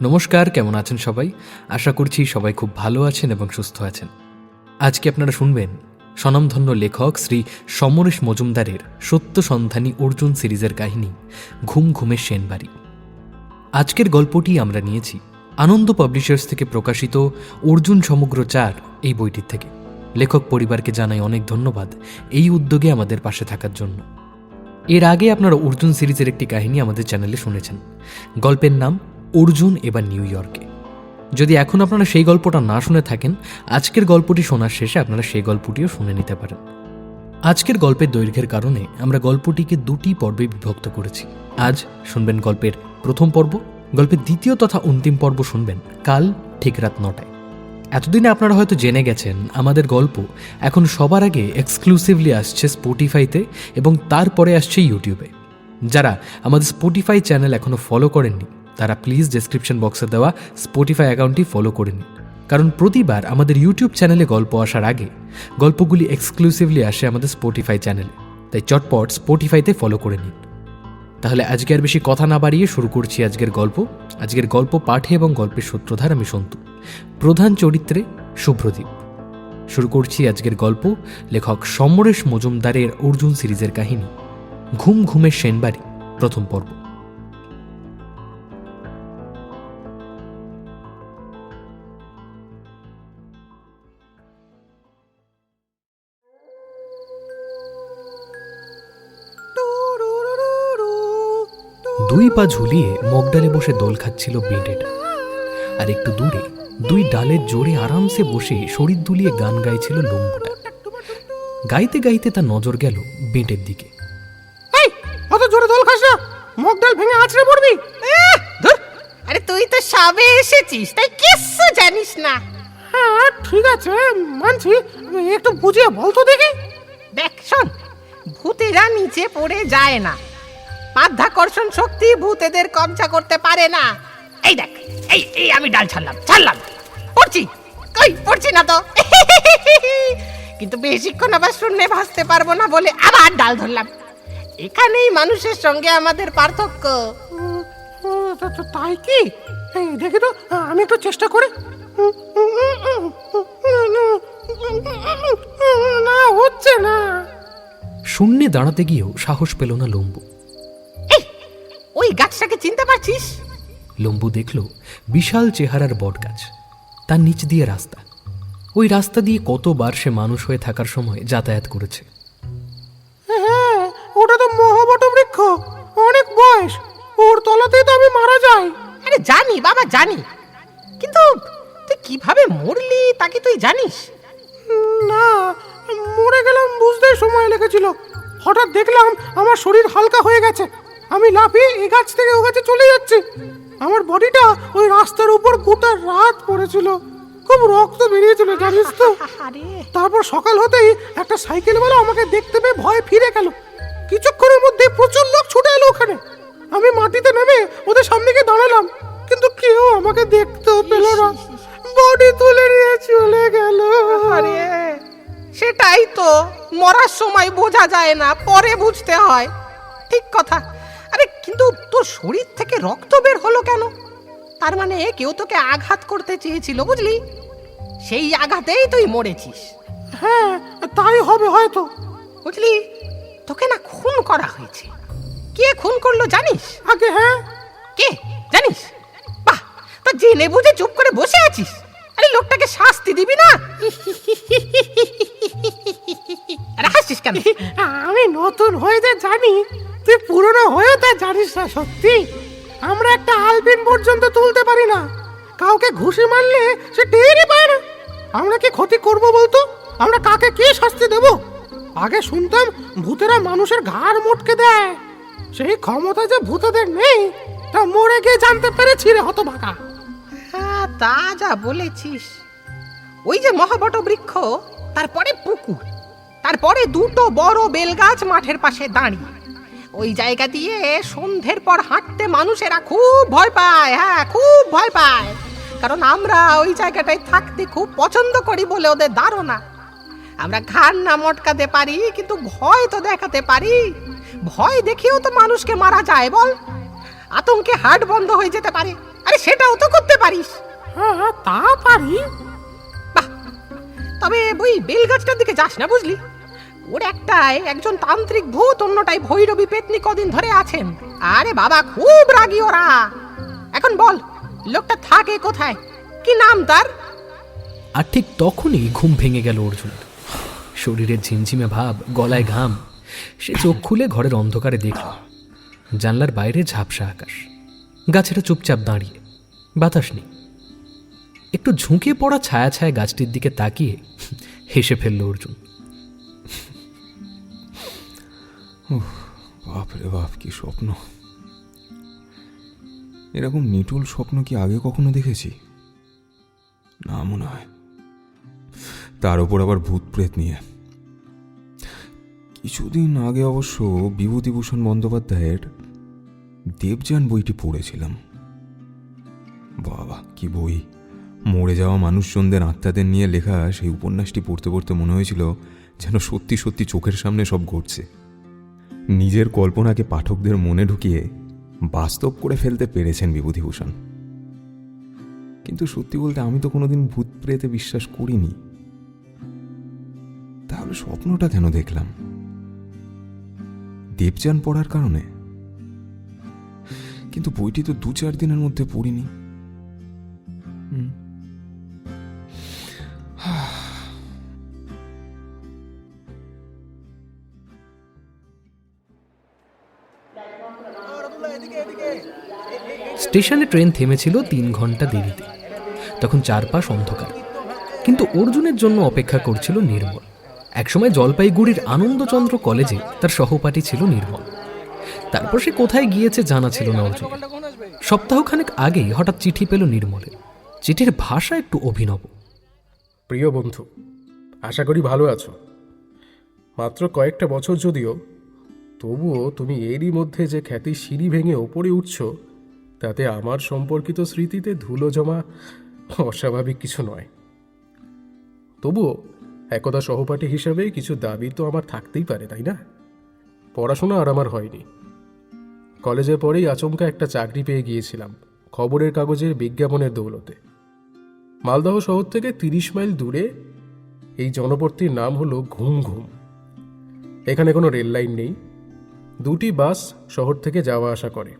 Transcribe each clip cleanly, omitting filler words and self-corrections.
নমস্কার, কেমন আছেন সবাই? আশা করছি সবাই খুব ভালো আছেন এবং সুস্থ আছেন। আজকে আপনারা শুনবেন স্বনামধন্য লেখক শ্রী সমরেশ মজুমদারের সত্যসন্ধানী অর্জুন সিরিজের কাহিনী ঘুম ঘুমের সেনবাড়ি। আজকের গল্পটি আমরা নিয়েছি আনন্দ পাবলিশার্স থেকে প্রকাশিত অর্জুন সমগ্র ৪ এই বইটির থেকে। লেখক পরিবারকে জানাই অনেক ধন্যবাদ এই উদ্যোগে আমাদের পাশে থাকার জন্য। এর আগে আপনারা অর্জুন সিরিজের একটি কাহিনী আমাদের চ্যানেলে শুনেছেন। গল্পের নাম অর্জুন এবার নিউ ইয়র্কে। যদি এখন আপনারা সেই গল্পটা না শুনে থাকেন, আজকের গল্পটি শোনার শেষে আপনারা সেই গল্পটিও শুনে নিতে পারেন। আজকের গল্পের দৈর্ঘ্যের কারণে আমরা গল্পটিকে 2টি পর্বে বিভক্ত করেছি। আজ শুনবেন গল্পের প্রথম পর্ব, গল্পের দ্বিতীয় তথা অন্তিম পর্ব শুনবেন কাল ঠিক রাত 9টায়। এতদিনে আপনারা হয়তো জেনে গেছেন আমাদের গল্প এখন সবার আগে এক্সক্লুসিভলি আসছে স্পটিফাইতে এবং তারপরে আসছে ইউটিউবে। যারা আমাদের স্পটিফাই চ্যানেল এখনও ফলো করেননি তারা প্লিজ ডেসক্রিপশন বক্সে দেওয়া স্পটিফাই অ্যাকাউন্টটি ফলো করে নিন, কারণ প্রতিবার আমাদের ইউটিউব চ্যানেলে গল্প আসার আগে গল্পগুলি এক্সক্লুসিভলি আসে আমাদের স্পটিফাই চ্যানেলে। তাই চটপট স্পটিফাইতে ফলো করে নিন। তাহলে আজকে আর বেশি কথা না বাড়িয়ে শুরু করছি আজকের গল্প। আজকের গল্প পাঠে এবং গল্পের সূত্রধার আমি সন্তু, প্রধান চরিত্রে শুভ্রদীপ। শুরু করছি আজকের গল্প লেখক সমরেশ মজুমদারের অর্জুন সিরিজের কাহিনী ঘুম ঘুমের সেনবাড়ি, প্রথম পর্ব। দুই পা ঝুলিয়ে মগডালে বসে দোল খাচ্ছিল বেঁটেটা, আর একটু দূরে দুই ডালের জোরে আরামসে বসে শরীর দুলিয়ে গান গাইছিল লম্বুটা। গাইতে গাইতে তার নজর গেল বেঁটের দিকে। এই অত জোরে দোল খাস না, মগডাল ভেঙে আছড়ে পড়বি। আরে তুই তো সবে এসেছিস, তাই কিচ্ছু জানিস না। হ্যাঁ ঠিক আছে মানছি, একটু বুঝিয়ে বল তো দেখি। দেখ শোন, ভূতেরা নিচে পড়ে যায় না, মাধ্যাকর্ষণ শক্তি ভূতেদের কবজা করতে পারে না। এই দেখ, এই এই আমি ডাল ছাড়লাম পড়ছি, কই পড়ছি না তো কিন্তু বেশিক্ষণ আবার শূন্যে ভাসতে পারবো না বলে আবার ডাল ধরলাম। এখানেই মানুষের সঙ্গে আমাদের পার্থক্য। তাই কি? দেখি তো, আমি একটু চেষ্টা করি। না, হচ্ছে না। শূন্যে দাঁড়াতে গিয়েও সাহস পেল না লম্বু। ওই গাছটাকে চিনতে পারছিস? লম্বু দেখল বিশাল চেহারার বট গাছ, তার নিচ দিয়ে রাস্তা। ওই রাস্তা দিয়ে কতবার সে মানুষ হয়ে থাকার সময় যাতায়াত করেছে। হ্যাঁ, ওটা তো মহাবট বৃক্ষ, অনেক বয়স, ওর তলাতেই তো আমি মারা যাই। আরে জানি বাবা জানি, কিন্তু তুই কিভাবে মরলি তা কি তুই জানিস? না, মরে গেলাম বুঝতে সময় লেগেছিল। হঠাৎ দেখলাম আমার শরীর হালকা হয়ে গেছে, আমি লাফিয়ে এই গাছ থেকে ও গাছে চলে যাচ্ছি। আমার বডিটা ওই রাস্তার উপর গোটা রাত পড়েছিল, খুব রক্ত বেরিয়েছিল জানিস তো। তারপর সকাল হতেই একটা সাইকেলওয়ালা আমাকে দেখতে পেয়ে ভয় ফিরে গেল। কিছুক্ষণের মধ্যে প্রচুর লোক ছুটে এলো ওখানে। আমি মাটিতে নেমে ওদের সামনে গিয়ে দাঁড়ালাম, কিন্তু কেউ আমাকে দেখতেও পেল না, বডি তুলে নিয়ে চলে গেল। আরে সেটাই তো, মরার সময় বোঝা যায় না, পরে বুঝতে হয়। ঠিক কথা। আরে কিন্তু তোর শরীর থেকে রক্ত বের হলো কেন? তার মানে কেউ তোকে আঘাত করতে চেয়েছিল, বুঝলি? সেই আঘাতেই তুই মরেছিস। হ্যাঁ তাই হবে হয়তো। বুঝলি, তোকে না খুন করা হয়েছে। কে খুন করলো জানিস? আগে হ্যাঁ। কে জানিস? বাহ, তা জেনে বুঝে চুপ করে বসে আছিস। আরে লোকটাকে শাস্তি দিবি না? আরে হাসছিস কেন? আমি নতুন হয়ে যে জানি, তুই পুরনো হয়ে তা জানিস না। সত্যি আমরা একটা আলবিন পর্যন্ত তুলতে পারি না, কাউকে ঘুষি মারলে সে টেরই পায় না। আমরা কি ক্ষতি করব বলতো? আমরা কাকে কি শাস্তি দেব? আগে শুনতাম ভূতেরা মানুষের ঘাড় মোটকে দেয়, সেই ক্ষমতা যে ভূতদের নেই তা মরে গিয়ে জানতে পেরেছি রে হতভাগা। হ্যাঁ তা যা বলেছিস। ওই যে মহাবট বৃক্ষ, তারপরে পুকুর, তারপরে দুটো বড় বেলগাছ মাঠের পাশে দাঁড়িয়ে। ওই জায়গা দিয়ে সন্ধ্যের পর হাঁটতে মানুষেরা খুব ভয় পায়। হ্যাঁ খুব ভয় পায়, কারণ আমরা ওই জায়গাটায় থাকতে খুব পছন্দ করি বলে ওদের ধারণা। আমরা ঘাড় না মটকাতে পারি, কিন্তু ভয় তো দেখাতে পারি। ভয় দেখিয়েও তো মানুষকে মারা যায় বল। আতঙ্কে হার্ট বন্ধ হয়ে যেতে পারে। আরে সেটাও তো করতে পারিস। হ্যাঁ, তা পারি। বাহ, তবে ওই বেলগাছটার দিকে যাস না, বুঝলি? ওর একটায় একজন তান্ত্রিক ভূত, অন্যটায় ভৈরবী পেতনি কদিন ধরে আছেন। আরে বাবা, খুব রাগী ওরা। এখন বল, লোকটা থাকে কোথায়? কি নাম তার? আর ঠিক তখনই ঘুম ভেঙে গেল অর্জুনের। শরীরের ঝিমঝিমে ভাব, গলায় ঘাম। সে চোখ খুলে ঘরের অন্ধকারে দেখল জানলার বাইরে ঝাপসা আকাশ, গাছেরা চুপচাপ দাঁড়িয়ে, বাতাস নেই। একটু ঝুঁকে পড়া ছায়া ছায়া গাছটির দিকে তাকিয়ে হেসে ফেলল অর্জুন। বাপ রে বাপ, কি স্বপ্ন! এরকম নিটুল স্বপ্ন কি আগে কখনো দেখেছি? না মনে হয়। তার উপর আবার ভূত প্রেত নিয়ে। কিছুদিন আগে অবশ্য বিভূতিভূষণ বন্দ্যোপাধ্যায়ের দেবযান বইটি পড়েছিলাম। বাবা, কি বই! মরে যাওয়া মানুষজনদের আত্মাদের নিয়ে লেখা সেই উপন্যাসটি পড়তে পড়তে মনে হয়েছিল যেন সত্যি সত্যি চোখের সামনে সব ঘটছে। নিজের কল্পনাকে পাঠকদের মনে ঢুকিয়ে বাস্তব করে ফেলতে পেরেছেন বিভূতিভূষণ। কিন্তু সত্যি বলতে আমি তো কোনোদিন ভূত প্রেতে বিশ্বাস করিনি। তাহলে স্বপ্নটা কেন দেখলাম? দেবযান পড়ার কারণে? কিন্তু বইটি তো 2-4 দিনের মধ্যে পড়িনি। স্টেশনে ট্রেন থেমেছিল 3 ঘন্টা দেরিতে। তখন চারপাশ অন্ধকার, কিন্তু অর্জুনের জন্য অপেক্ষা করছিল নির্মল। একসময় জলপাইগুড়ির আনন্দচন্দ্র কলেজে তার সহপাঠী ছিল নির্মল। তারপর সে কোথায় গিয়েছে জানা ছিল না অর্জুন। সপ্তাহখানেক আগেই হঠাৎ চিঠি পেল নির্মলের। চিঠির ভাষা একটু অভিনব। প্রিয় বন্ধু, আশা করি ভালো আছো। মাত্র কয়েকটা বছর যদিও, তবুও তুমি এরই মধ্যে যে খ্যাতির সিঁড়ি ভেঙে ওপরে উঠছ, তাতে আমার সম্পর্কিত স্মৃতিতে ধুলো জমা অস্বাভাবিক কিছু নয়। তবুও একদা সহপাঠী হিসাবে কিছু দাবি তো আমার থাকতেই পারে, তাই না? পড়াশোনা আর আমার হয়নি। কলেজের পরেই আচমকা একটা চাকরি পেয়ে গিয়েছিলাম খবরের কাগজের বিজ্ঞাপনের দৌলতে। মালদহ শহর থেকে 30 মাইল দূরে এই জনপদটির নাম হলো ঘুম ঘুম। এখানে কোনো রেল লাইন নেই, 2টি বাস শহর থেকে যাওয়া আসা করে,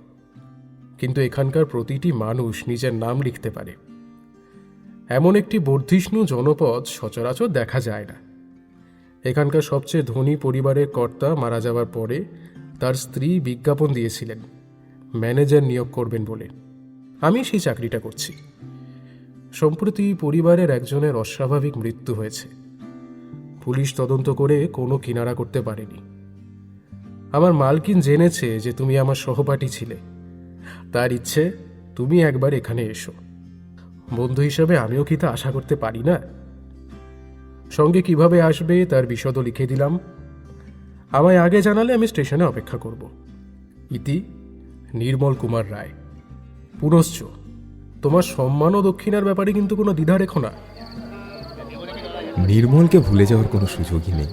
কিন্তু এখানকার প্রতিটি মানুষ নিজের নাম লিখতে পারে। এমন একটি বর্ধিষ্ণু জনপদ সচরাচর দেখা যায় না। এখানকার সবচেয়ে ধনী পরিবারের কর্তা মারা যাওয়ার পরে তার স্ত্রী বিজ্ঞাপন দিয়েছিলেন ম্যানেজার নিয়োগ করবেন বলে। আমি সেই চাকরিটা করছি। সম্প্রতি পরিবারের একজনের অস্বাভাবিক মৃত্যু হয়েছে। পুলিশ তদন্ত করে কোনো কিনারা করতে পারেনি। আমার মালকিন জেনেছে যে তুমি আমার সহপাঠী ছিলে। তার ইচ্ছে তুমি একবার এখানে এসো। বন্ধু হিসাবে আমিও কি তা আশা করতে পারি না? সঙ্গে কিভাবে আসবে তার বিশদও লিখে দিলাম। আমায় আগে জানালে আমি স্টেশনে অপেক্ষা করব। ইতি নির্মল কুমার রায়। পুনশ্চ তোমার সম্মান ও দক্ষিণার ব্যাপারে কিন্তু কোনো দ্বিধা রেখো না। নির্মলকে ভুলে যাওয়ার কোনো সুযোগই নেই।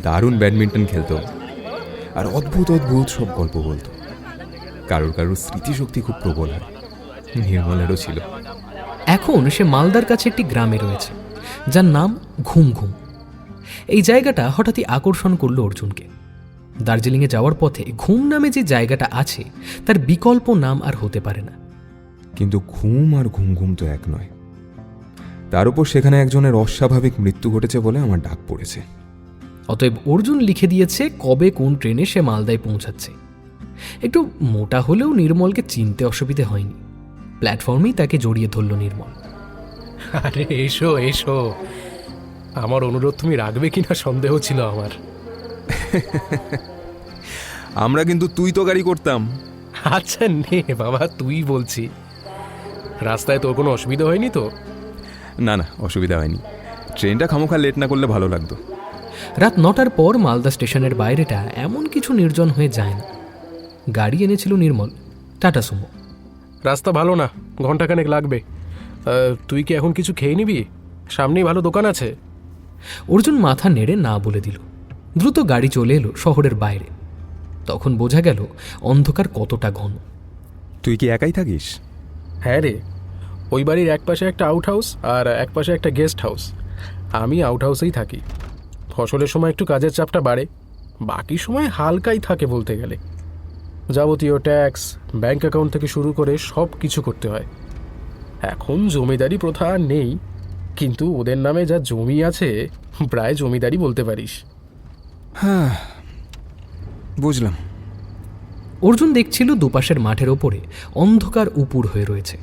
দারুণ ব্যাডমিন্টন খেলতো, আর অদ্ভুত অদ্ভুত সব গল্প বলতো। কারোর কারোর স্মৃতিশক্তি খুব প্রবল হয়, নির্মলেরও ছিল। এখন সে মালদার কাছে একটি গ্রামে রয়েছে, যার নাম ঘুম ঘুম। এই জায়গাটা হঠাৎই আকর্ষণ করল অর্জুনকে। দার্জিলিংয়ে যাওয়ার পথে ঘুম নামে যে জায়গাটা আছে, তার বিকল্প নাম আর হতে পারে না। কিন্তু ঘুম আর ঘুম ঘুম তো এক নয়। তার উপর সেখানে একজনের অস্বাভাবিক মৃত্যু ঘটেছে বলে আমার ডাক পড়েছে। অতএব অর্জুন লিখে দিয়েছে কবে কোন ট্রেনে সে মালদায় পৌঁছাচ্ছে। একটু মোটা হলেও নির্মলকে চিনতে অসুবিধে হয়নি। প্ল্যাটফর্মেই তাকে জড়িয়ে ধরল নির্মল। আরে এসো এসো, আমার অনুরোধ তুমি রাখবে কিনা সন্দেহ ছিল আমার। আমরা কিন্তু তুই তো গাড়ি করতাম। আচ্ছা নে বাবা, তুই বলছি। রাস্তায় তোর কোনো অসুবিধা হয়নি তো? না না, অসুবিধা হয়নি। ট্রেনটা খামোখা লেট না করলে ভালো লাগতো। রাত 9টার পর মালদা স্টেশনের বাইরেটা এমন কিছু নির্জন হয়ে যায় না। গাড়ি এনেছিল নির্মল, টাটা সুমো। রাস্তা ভালো না, ঘন্টাখানেক লাগবে। তুই কি এখন কিছু খেয়ে নিবি? সামনেই ভালো দোকান আছে। অর্জুন মাথা নেড়ে না বলে দিল। দ্রুত গাড়ি চলে এলো শহরের বাইরে। তখন বোঝা গেল অন্ধকার কতটা ঘন। তুই কি একাই থাকিস? হ্যাঁ রে, ওই বাড়ির এক পাশে একটা আউট হাউস আর এক পাশে একটা গেস্ট হাউস। আমি আউট হাউসেই থাকি। ফসলের সময় একটু কাজের চাপটা বাড়ে, বাকি সময় হালকাই থাকে বলতে গেলে। যাবতীয় ট্যাক্স, ব্যাংক অ্যাকাউন্ট থেকে শুরু করে সব কিছু করতে হয়। এখন জমিদারি প্রথা আর নেই, কিন্তু ওদের নামে যা জমি আছে প্রায় জমিদারি বলতে পারিস। হ্যাঁ, বুঝলাম। অর্জুন দেখছিল দুপাশের মাঠের ওপরে অন্ধকার উপুর হয়ে রয়েছে,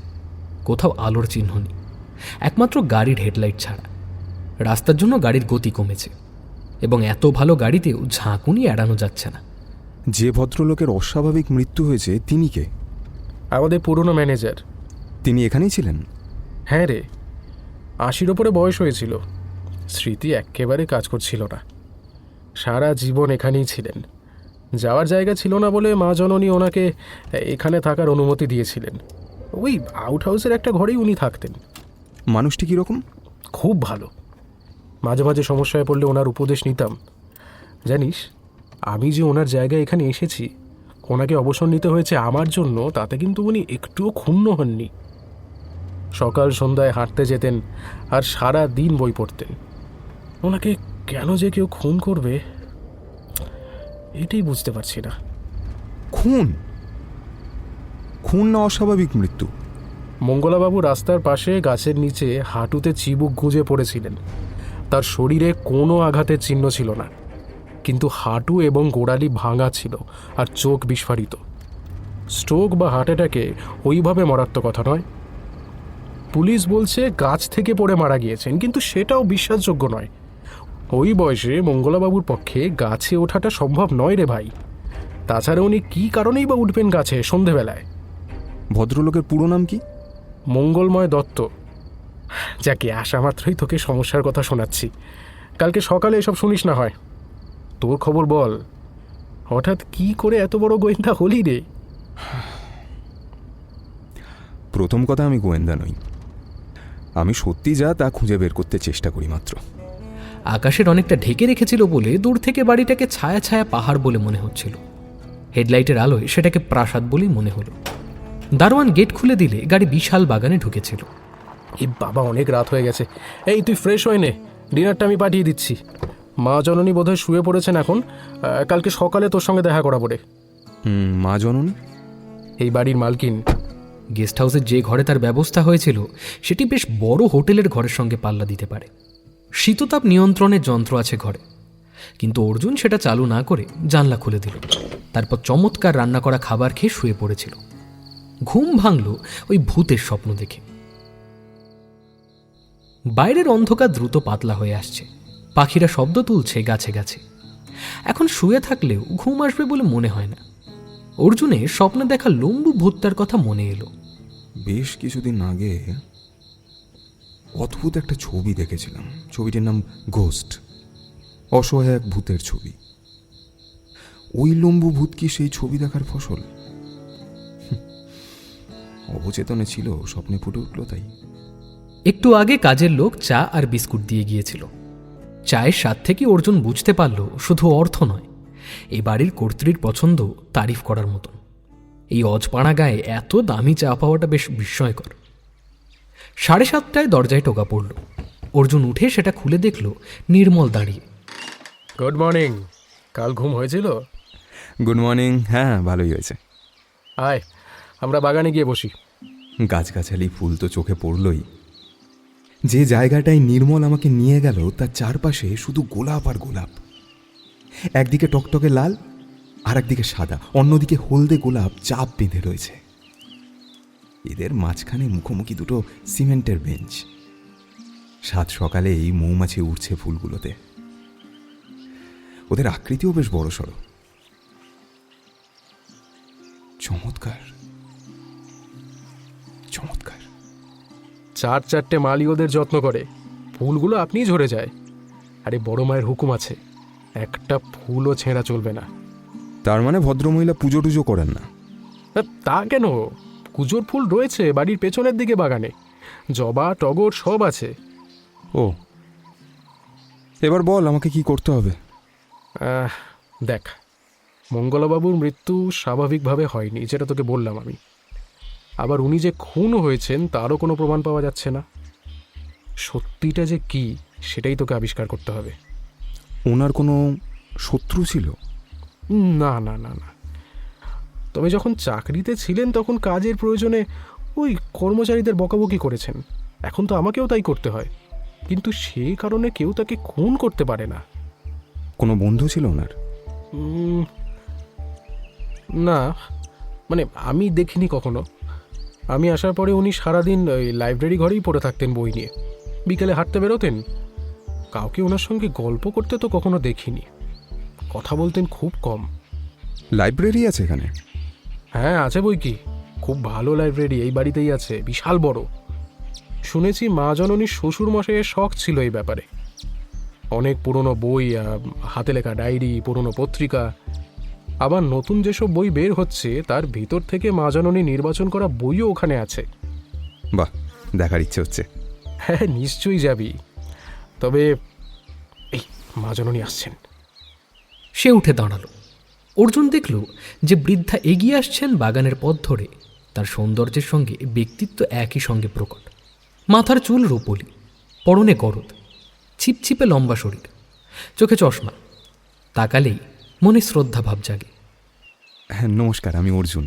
কোথাও আলোর চিহ্ন নেই, একমাত্র গাড়ির হেডলাইট ছাড়া। রাস্তার জন্য গাড়ির গতি কমেছে এবং এত ভালো গাড়িতেও ঝাঁকুনি এড়ানো যাচ্ছে না। যে ভদ্রলোকের অস্বাভাবিক মৃত্যু হয়েছে তিনি কে? আমাদের পুরনো ম্যানেজার। তিনি এখানেই ছিলেন? হ্যাঁ রে, 80-র ওপরে বয়স হয়েছিল, স্মৃতি একেবারে কাজ করছিল না। সারা জীবন এখানেই ছিলেন। যাওয়ার জায়গা ছিল না বলে মা জননী ওনাকে এখানে থাকার অনুমতি দিয়েছিলেন। ওই আউট হাউসের একটা ঘরেই উনি থাকতেন। মানুষটি কীরকম? খুব ভালো। মাঝে মাঝে সমস্যায় পড়লে ওনার উপদেশ নিতাম। জানিস, আমি যে ওনার জায়গায় এখানে এসেছি, ওনাকে অবসর নিতে হয়েছে আমার জন্য, তাতে কিন্তু উনি একটুও ক্ষুণ্ণ হননি। সকাল সন্ধ্যায় হাঁটতে যেতেন আর সারা দিন বই পড়তেন। ওনাকে কেন যে কেউ খুন করবে এটাই বুঝতে পারছি না। খুন? খুন না অস্বাভাবিক মৃত্যু? মঙ্গলাবাবু রাস্তার পাশে গাছের নিচে হাঁটুতে চিবুক গুঁজে পড়েছিলেন। তার শরীরে কোনো আঘাতের চিহ্ন ছিল না, কিন্তু হাঁটু এবং গোড়ালি ভাঙা ছিল আর চোখ বিস্ফারিত। স্ট্রোক বা হার্ট অ্যাটাকে ওইভাবে মরার তো কথা নয়। পুলিশ বলছে গাছ থেকে পড়ে মারা গিয়েছেন, কিন্তু সেটাও বিশ্বাসযোগ্য নয়। ওই বয়সে মঙ্গলাবাবুর পক্ষে গাছে ওঠাটা সম্ভব নয় রে ভাই। তাছাড়া উনি কী কারণেই বা উঠবেন গাছে সন্ধেবেলায়? ভদ্রলোকের পুরো নাম কি? মঙ্গলময় দত্ত। যাকে আসা মাত্রই তোকে সমস্যার কথা শোনাচ্ছি, কালকে সকালে এসব শুনিস না হয়। তোর খবর বল, হঠাৎ কি করে এত বড় গোয়েন্দা হলি রে? প্রথম কথা, আমি গোয়েন্দা নই। আমি সত্যি যা তা খুঁজে বের করতে চেষ্টা করি মাত্র। আকাশের অনেকটা ঢেকে রেখেছিল বলে দূর থেকে বাড়িটাকে ছায়া ছায়া পাহাড় বলে মনে হচ্ছিল। হেডলাইটের আলোয় সেটাকে প্রাসাদ বলেই মনে হলো। দারোয়ান গেট খুলে দিলে গাড়ি বিশাল বাগানে ঢুকেছিল। এ বাবা, অনেক রাত হয়ে গেছে। এই তুই ফ্রেশ হয়ে নে, ডিনারটা আমি পাঠিয়ে দিচ্ছি। মা জননী বোধহয় শুয়ে পড়েছেন এখন। কালকে সকালে তোর সঙ্গে দেখা করাবো রে। মা জননী? এই বাড়ির মালকিন। গেস্ট হাউসের যে ঘরে তার ব্যবস্থা হয়েছিল সেটি বেশ বড় হোটেলের ঘরের সঙ্গে পাল্লা দিতে পারে। শীততাপ নিয়ন্ত্রণের যন্ত্র আছে ঘরে, কিন্তু অর্জুন সেটা চালু না করে জানলা খুলে দিল। তারপর চমৎকার রান্না করা খাবার খেয়ে শুয়ে পড়েছিল। ঘুম ভাঙল ওই ভূতের স্বপ্ন দেখে। বাইরের অন্ধকার দ্রুত পাতলা হয়ে আসছে, পাখিরা শব্দ তুলছে গাছে গাছে। এখন শুয়ে থাকলেও ঘুম আসবে বলে মনে হয় না। অর্জুনের স্বপ্নে দেখা লম্বু ভূতটার কথা মনে এলো। বেশ কিছুদিন আগে অদ্ভুত একটা ছবি দেখেছিলাম। ছবিটির নাম গোস্ট, অসহায় এক ভূতের ছবি। ওই লম্বু ভূত কি সেই ছবি দেখার ফসল? অবচেতনে ছিল, স্বপ্নে ফুটে উঠল তাই। একটু আগে কাজের লোক চা আর বিস্কুট দিয়ে গিয়েছিল। চায়ের স্বাদ থেকে অর্জুন বুঝতে পারল শুধু অর্থ নয়, এই বাড়ির কর্ত্রীর পছন্দ তারিফ করার মতন। এই অজপাড়া গায়ে এত দামি চা পাওয়াটা বেশ বিস্ময়কর। 7:30টায় দরজায় টোকা পড়ল। অর্জুন উঠে সেটা খুলে দেখল নির্মল দাঁড়িয়ে। Good morning. কাল ঘুম হয়েছিল? Good morning. হ্যাঁ, ভালোই হয়েছে। আয়, আমরা বাগানে গিয়ে বসি। গাছগাছালি, ফুল তো চোখে পড়লই। যে জায়গাটায় নির্মল আমাকে নিয়ে গেল তার চারপাশে শুধু গোলাপ আর গোলাপ। একদিকে টকটকে লাল, আর একদিকে সাদা, অন্যদিকে হলদে গোলাপ চাপ বেঁধে রয়েছে। এদের মাঝখানে মুখোমুখি দুটো সিমেন্টের বেঞ্চ। সাত সকালে এই মৌমাছি উঠছে ফুলগুলোতে। ওদের আকৃতিও বেশ বড়সড়। চমৎকার, চমৎকার। 4-4টে মালি ওদের যত্ন করে, ফুলগুলো আপনিই ঝরে যায়। আরে বড় মায়ের হুকুম আছে, একটা ফুলও ছেঁড়া চলবে না। তার মানে ভদ্রমহিলা পুজো টুজো করেন না? তা কেন, পুজোর ফুল রয়েছে বাড়ির পেছনের দিকে বাগানে। জবা, টগর সব আছে। ও, এবার বল আমাকে কি করতে হবে? দেখ, মঙ্গলাবাবুর মৃত্যু স্বাভাবিকভাবে হয়নি, যেটা তোকে বললাম আমি। আবার উনি যে খুন হয়েছেন তারও কোনো প্রমাণ পাওয়া যাচ্ছে না। সত্যিটা যে কি সেটাই তোকে আবিষ্কার করতে হবে। ওনার কোনো শত্রু ছিল? না না না না, তবে যখন চাকরিতে ছিলেন তখন কাজের প্রয়োজনে ওই কর্মচারীদের বকাবকি করেছেন। এখন তো আমাকেও তাই করতে হয়, কিন্তু সেই কারণে কেউ তাকে খুন করতে পারে না। কোনো বন্ধু ছিল ওনার? না, মানে আমি দেখিনি কখনো। আমি আসার পরে উনি সারাদিন ওই লাইব্রেরি ঘরেই পড়ে থাকতেন বই নিয়ে, বিকেলে হাঁটতে বেরোতেন। কাউকে ওনার সঙ্গে গল্প করতে তো কখনো দেখিনি, কথা বলতেন খুব কম। লাইব্রেরি আছে এখানে? হ্যাঁ আছে বই কি, খুব ভালো লাইব্রেরি এই বাড়িতেই আছে, বিশাল বড়। শুনেছি মা জননীর শ্বশুর মশাইয়ের শখ ছিল এই ব্যাপারে। অনেক পুরনো বই, হাতে লেখা ডায়েরি, পুরনো পত্রিকা, আবার নতুন যেসব বই বের হচ্ছে তার ভিতর থেকে মা জননী নির্বাচন করা বইও ওখানে আছে। বাহ, দেখার ইচ্ছে হচ্ছে। হ্যাঁ নিশ্চয়ই যাবি। তবে এই মা জননী আসছেন। সে উঠে দাঁড়ালো। অর্জুন দেখল যে বৃদ্ধা এগিয়ে আসছেন বাগানের পথ ধরে। তার সৌন্দর্যের সঙ্গে ব্যক্তিত্ব একই সঙ্গে প্রকট। মাথার চুল রূপলি, পরনে গরদ, ছিপছিপে লম্বা শরীর, চোখে চশমা। তাকালেই মনে শ্রদ্ধাভাব জাগে। হ্যাঁ নমস্কার, আমি অর্জুন।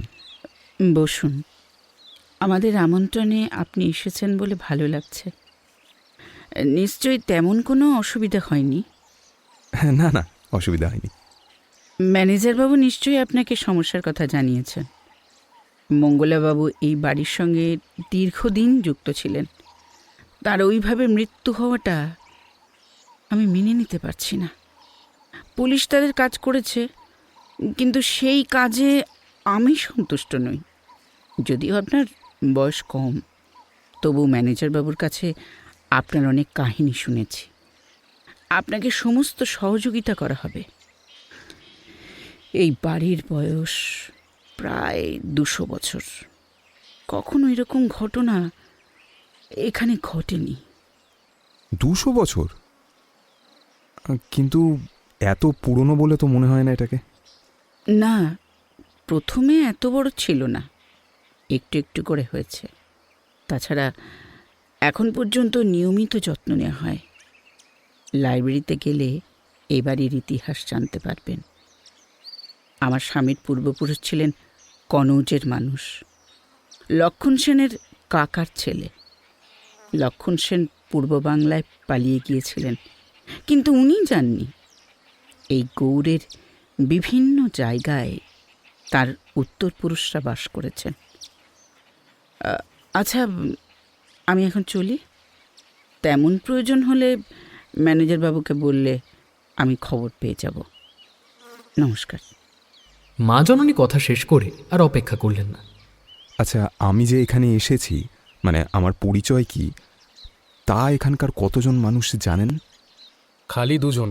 বসুন। আমাদের আমন্ত্রণে আপনি এসেছেন বলে ভালো লাগছে। নিশ্চয়ই তেমন কোনো অসুবিধা হয়নি? হ্যাঁ না না, অসুবিধা হয়নি। ম্যানেজারবাবু নিশ্চয়ই আপনাকে সমস্যার কথা জানিয়েছেন। মঙ্গলাবাবু এই বাড়ির সঙ্গে দীর্ঘদিন যুক্ত ছিলেন। তার ওইভাবে মৃত্যু হওয়াটা আমি মেনে নিতে পারছি না। পুলিশ তাদের কাজ করেছে, কিন্তু সেই কাজে আমি সন্তুষ্ট নই। যদিও আপনার বয়স কম, তবু ম্যানেজারবাবুর কাছে আপনার অনেক কাহিনী শুনেছি। আপনাকে সমস্ত সহযোগিতা করা হবে। এই বাড়ির বয়স প্রায় 200 বছর। কখনো এরকম ঘটনা এখানে ঘটেনি। 200 বছর? কিন্তু এত পুরনো বলে তো মনে হয় না এটাকে। না, প্রথমে এত বড় ছিল না, একটু একটু করে হয়েছে। তাছাড়া এখন পর্যন্ত নিয়মিত যত্ন নেওয়া হয়। লাইব্রেরিতে গেলে এ বাড়ির ইতিহাস জানতে পারবেন। আমার স্বামীর পূর্বপুরুষ ছিলেন কনৌজের মানুষ, লক্ষণ সেনের কাকার ছেলে। লক্ষণ সেন পূর্ব বাংলায় পালিয়ে গিয়েছিলেন, কিন্তু উনি যাননি। এই গৌড়ের বিভিন্ন জায়গায় তার উত্তরপুরুষরা বাস করেছেন। আচ্ছা, আমি এখন চলি। তেমন প্রয়োজন হলে ম্যানেজারবাবুকে বললে আমি খবর পেয়ে যাব। নমস্কার। মা জননী কথা শেষ করে আর অপেক্ষা করলেন না। আচ্ছা, আমি যে এখানে এসেছি, মানে আমার পরিচয় কি, তা এখানকার কতজন মানুষ জানেন? খালি 2 জন,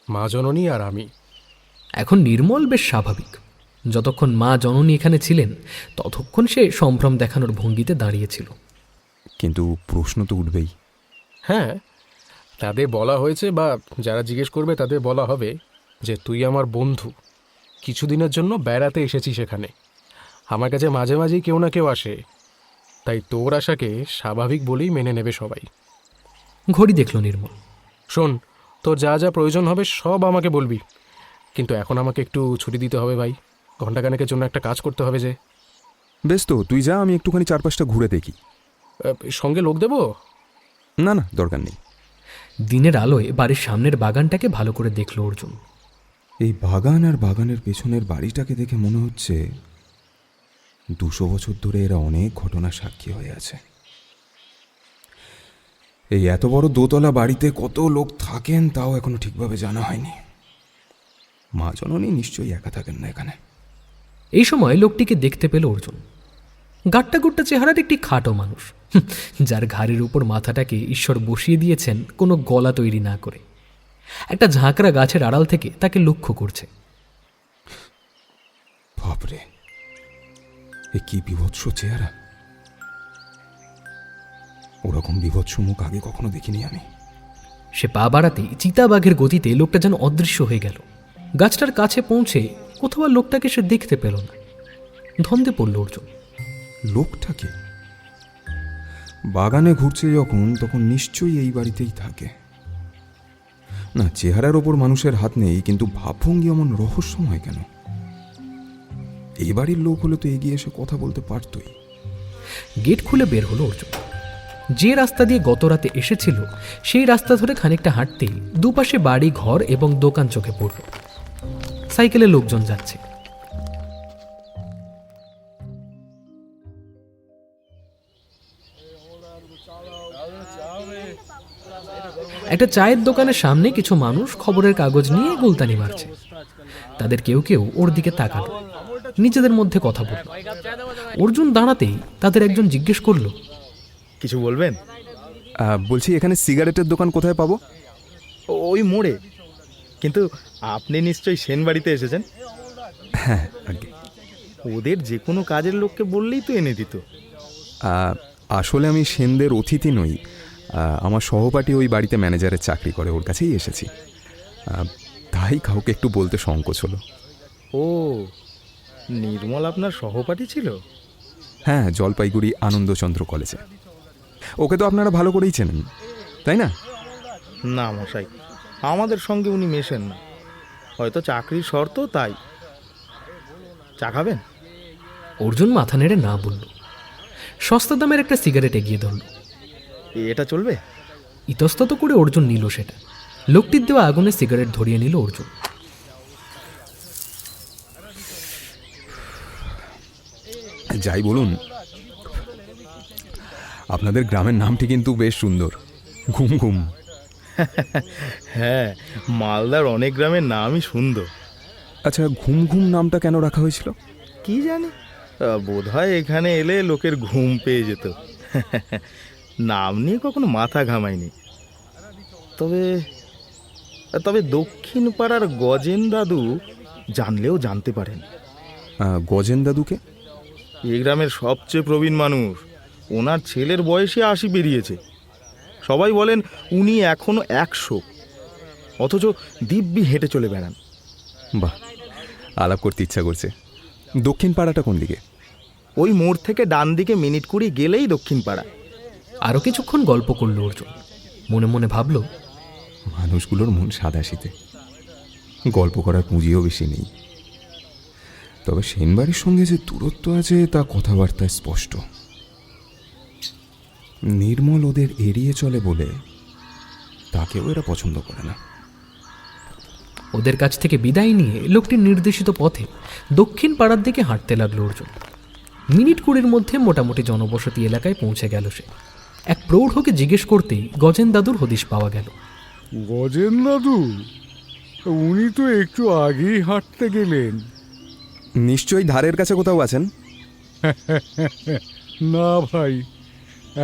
মা জননী আর আমি। এখন নির্মল বেশ স্বাভাবিক। যতক্ষণ মা জননী এখানে ছিলেন ততক্ষণ সে সম্ভ্রম দেখানোর ভঙ্গিতে দাঁড়িয়েছিল। কিন্তু প্রশ্ন তো উঠবেই। হ্যাঁ, তাদের বলা হয়েছে, বা যারা জিজ্ঞেস করবে তাদের বলা হবে যে তুই আমার বন্ধু, কিছুদিনের জন্য বেড়াতে এসেছি সেখানে। আমার কাছে মাঝে মাঝেই কেউ না কেউ আসে, তাই তোর আশাকে স্বাভাবিক বলেই মেনে নেবে সবাই। ঘড়ি দেখল নির্মল। শোন, তোর যা যা প্রয়োজন হবে সব আমাকে বলবি, কিন্তু এখন আমাকে একটু ছুটি দিতে হবে ভাই। ঘণ্টাখানেকের জন্য একটা কাজ করতে হবে যে। বেশ, তো তুই যা, আমি একটুখানি 4-5টা ঘুরে দেখি। সঙ্গে লোক দেবো? না না, দরকার নেই। দিনের আলোয় বাড়ির সামনের বাগানটাকে ভালো করে দেখল অর্জুন। এই বাগান আর বাগানের পেছনের বাড়িটাকে দেখে মনে হচ্ছে 200 বছর ধরে এরা অনেক ঘটনা সাক্ষী হয়ে আছে। এই এত বড় দোতলা বাড়িতে কত লোক থাকেন তাও এখনো ঠিকভাবে জানা হয়নি। মা জননী নিশ্চয়ই একা থাকেন না এখানে। এই সময় লোকটিকে দেখতে পেল অর্জুন। গাট্টা গুট্টা চেহারার একটি খাটো মানুষ, যার ঘাড়ের উপর মাথাটাকে ঈশ্বর বসিয়ে দিয়েছেন কোনো গলা তৈরি না করে। একটা ঝাঁকড়া গাছের আড়াল থেকে তাকে লক্ষ্য করছে। বাপরে, এ কি বিভৎস চেহারা! ওরকম বিভৎস মুখ আগে কখনো দেখিনি আমি। সে পা বাড়াতেই চিতাবাঘের গতিতে লোকটা যেন অদৃশ্য হয়ে গেল। গাছটার কাছে পৌঁছে কোথাও লোকটাকে সে দেখতে পেল না। ধন্দে পড়ল অর্জুন। লোকটাকে বাগানে ঘুরছে যখন, তখন নিশ্চয়ই এই বাড়িতেই থাকে। না, চেহারার ওপর মানুষের হাত নেই, কিন্তু ভাবভঙ্গি এমন রহস্যময় কেন? এই বাড়ির লোক হলে তো এগিয়ে এসে কথা বলতে পারতই। গেট খুলে বের হলো অর্জুন। যে রাস্তা দিয়ে গত রাতে এসেছিল সেই রাস্তা ধরে খানিকটা হাঁটতেই দুপাশে বাড়ি, ঘর এবং দোকান চোখে পড়ল। সাইকেলে লোকজন যাচ্ছে। একটা চায়ের দোকানের সামনে কিছু মানুষ খবরের কাগজ নিয়ে গুলতানি মারছে। তাদের কেউ কেউ ওর দিকে তাকালো, নিজেদের মধ্যে কথা বলল। অর্জুন দাঁড়াতেই তাদের একজন জিজ্ঞেস করলো, কিছু বলবেন? বলছি, এখানে সিগারেটের দোকান কোথায় পাবো? ওই মোড়ে। কিন্তু আপনি নিশ্চয়ই সেন বাড়িতে এসেছেন। হ্যাঁ, আগে ওদের যে কোনো কাজের লোককে বললেই তো এনে দিত। আসলে আমি সেনদের অতিথি নই। আমার সহপাঠী ওই বাড়িতে ম্যানেজারের চাকরি করে, ওর কাছেই এসেছি। তাই কাউকে একটু বলতে সংকোচ হলো। ও, নির্মল আপনার সহপাঠী ছিল? হ্যাঁ, জলপাইগুড়ি আনন্দচন্দ্র কলেজে। ওকে তো আপনারা ভালো করেই চেনেন, তাই না? না মশাই, আমাদের সঙ্গে উনি মেশেন না। হয়তো চাকরির শর্ত, তাই। চা খাবেন? অর্জুন মাথা নেড়ে না বলল। সস্তা দামের একটা সিগারেট এগিয়ে ধরল। এটা চলবে? ইতস্তত করে অর্জুন নিল সেটা। লোকটির দেওয়া আগুনে সিগারেট ধরিয়ে নিল অর্জুন। যাই বলুন, আপনাদের গ্রামের নামটি কিন্তু বেশ সুন্দর, ঘুম ঘুম। হ্যাঁ, মালদার অনেক গ্রামের নামই সুন্দর। আচ্ছা, ঘুম ঘুম নামটা কেন রাখা হয়েছিল? কি জানি, বোধহয় এখানে এলে লোকের ঘুম পেয়ে যেত। নাম নিয়ে কখনো মাথা ঘামায়নি। তবে তবে দক্ষিণ পাড়ার গজেন দাদু জানলেও জানতে পারেন। গজেন দাদুকে? এই গ্রামের সবচেয়ে প্রবীণ মানুষ। ওনার ছেলের বয়সে 80 পেরিয়েছে। সবাই বলেন উনি এখনো 100, অথচ দিব্যি হেঁটে চলে বেড়ান। বাহ, আলাপ করতে ইচ্ছা করছে। দক্ষিণ পাড়াটা কোন দিকে? ওই মোড় থেকে ডান দিকে মিনিট 20 গেলেই দক্ষিণ পাড়া। আরও কিছুক্ষণ গল্প করল অর্জুন। মনে মনে ভাবল, মানুষগুলোর মন সাদাশীতে, গল্প করার পুঁজিও বেশি নেই। তবে সেনবাড়ির সঙ্গে যে দূরত্ব আছে তা কথাবার্তায় স্পষ্ট। নির্মল ওদের এড়িয়ে চলে বলে তাকেও এরা পছন্দ করে না। ওদের কাছ থেকে বিদায় নিয়ে লোকটির নির্দেশিত পথে দক্ষিণ পাড়ার দিকে হাঁটতে লাগলো অর্জুন। মিনিট 20-র মধ্যে মোটামুটি জনবসতি এলাকায় পৌঁছে গেল সে। এক প্রৌঢ়কে জিজ্ঞেস করতেই গজেন দাদুর হদিশ পাওয়া গেল। গজেন দাদু, উনি তো একটু আগেই হাঁটতে গেলেন। নিশ্চয়ই ধারের কাছে কোথাও আছেন। না ভাই,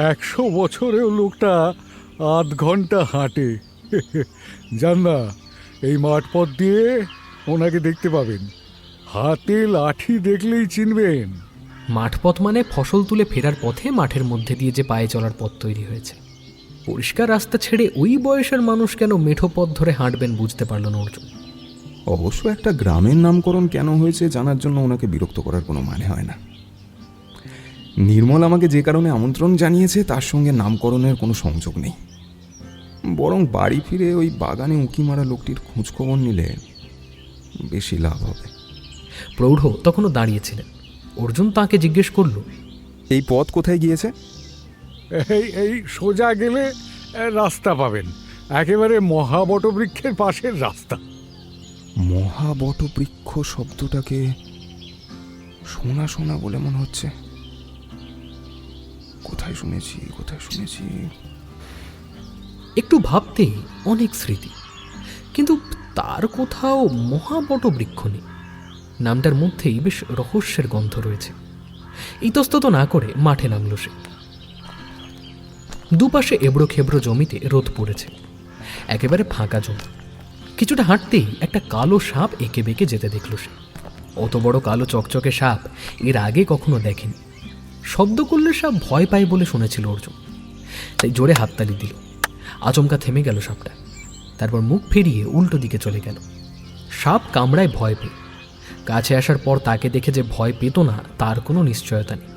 100 বছরেও লোকটা আধ ঘন্টা হাঁটে। জান না, এই মাঠ পথ দিয়ে ওনাকে দেখতে পাবেন। হাতে লাঠি দেখলেই চিনবেন। মাঠপথ মানে ফসল তুলে ফেরার পথে মাঠের মধ্যে দিয়ে যে পায়ে চলার পথ তৈরি হয়েছে। পরিষ্কার রাস্তা ছেড়ে ওই বয়সের মানুষ কেন মেঠো পথ ধরে হাঁটবেন বুঝতে পারল না অর্জুন। অবশ্য একটা গ্রামের নামকরণ কেন হয়েছে জানার জন্য ওনাকে বিরক্ত করার কোনো মানে হয় না। নির্মল আমাকে যে কারণে আমন্ত্রণ জানিয়েছে তার সঙ্গে নামকরণের কোনো সংযোগ নেই। বরং বাড়ি ফিরে ওই বাগানে উঁকি মারা লোকটির খোঁজখবর নিলে বেশি লাভ হবে। প্রৌঢ় তখনও দাঁড়িয়েছিলেন। অর্জুন তাকে জিজ্ঞেস করল, এই পথ কোথায় গিয়েছে? এই সোজা গেলে রাস্তা পাবেন, একেবারে মহাবটবৃক্ষের পাশের রাস্তা। মহাবটবৃক্ষ শব্দটাকে শোনা শোনা বলে মনে হচ্ছে। কোথায় শুনেছি? একটু ভাবতেই অনেক স্মৃতি, কিন্তু তার কোথাও মহাবটবৃক্ষ নেই। নামটার মধ্যেই বেশ রহস্যের গন্ধ রয়েছে। ইতস্তত না করে মাঠে নামল সে। দুপাশে এবড়ো খেবড়ো জমিতে রোদ পড়েছে, একেবারে ফাঁকা জমি। কিছুটা হাঁটতেই একটা কালো সাপ এঁকে বেঁকে যেতে দেখল সে। অত বড় কালো চকচকে সাপ এর আগে কখনো দেখেনি। শব্দ করলে সাপ ভয় পায় বলে শুনেছিল অর্জুন, তাই জোরে হাততালি দিল। আচমকা থেমে গেল সাপটা, তারপর মুখ ফিরিয়ে উল্টো দিকে চলে গেল। সাপ কামড়ায় ভয় পেয়ে কাছে আসার পর তাকে দেখে যে ভয় পেত না তার কোনো নিশ্চয়তা নেই।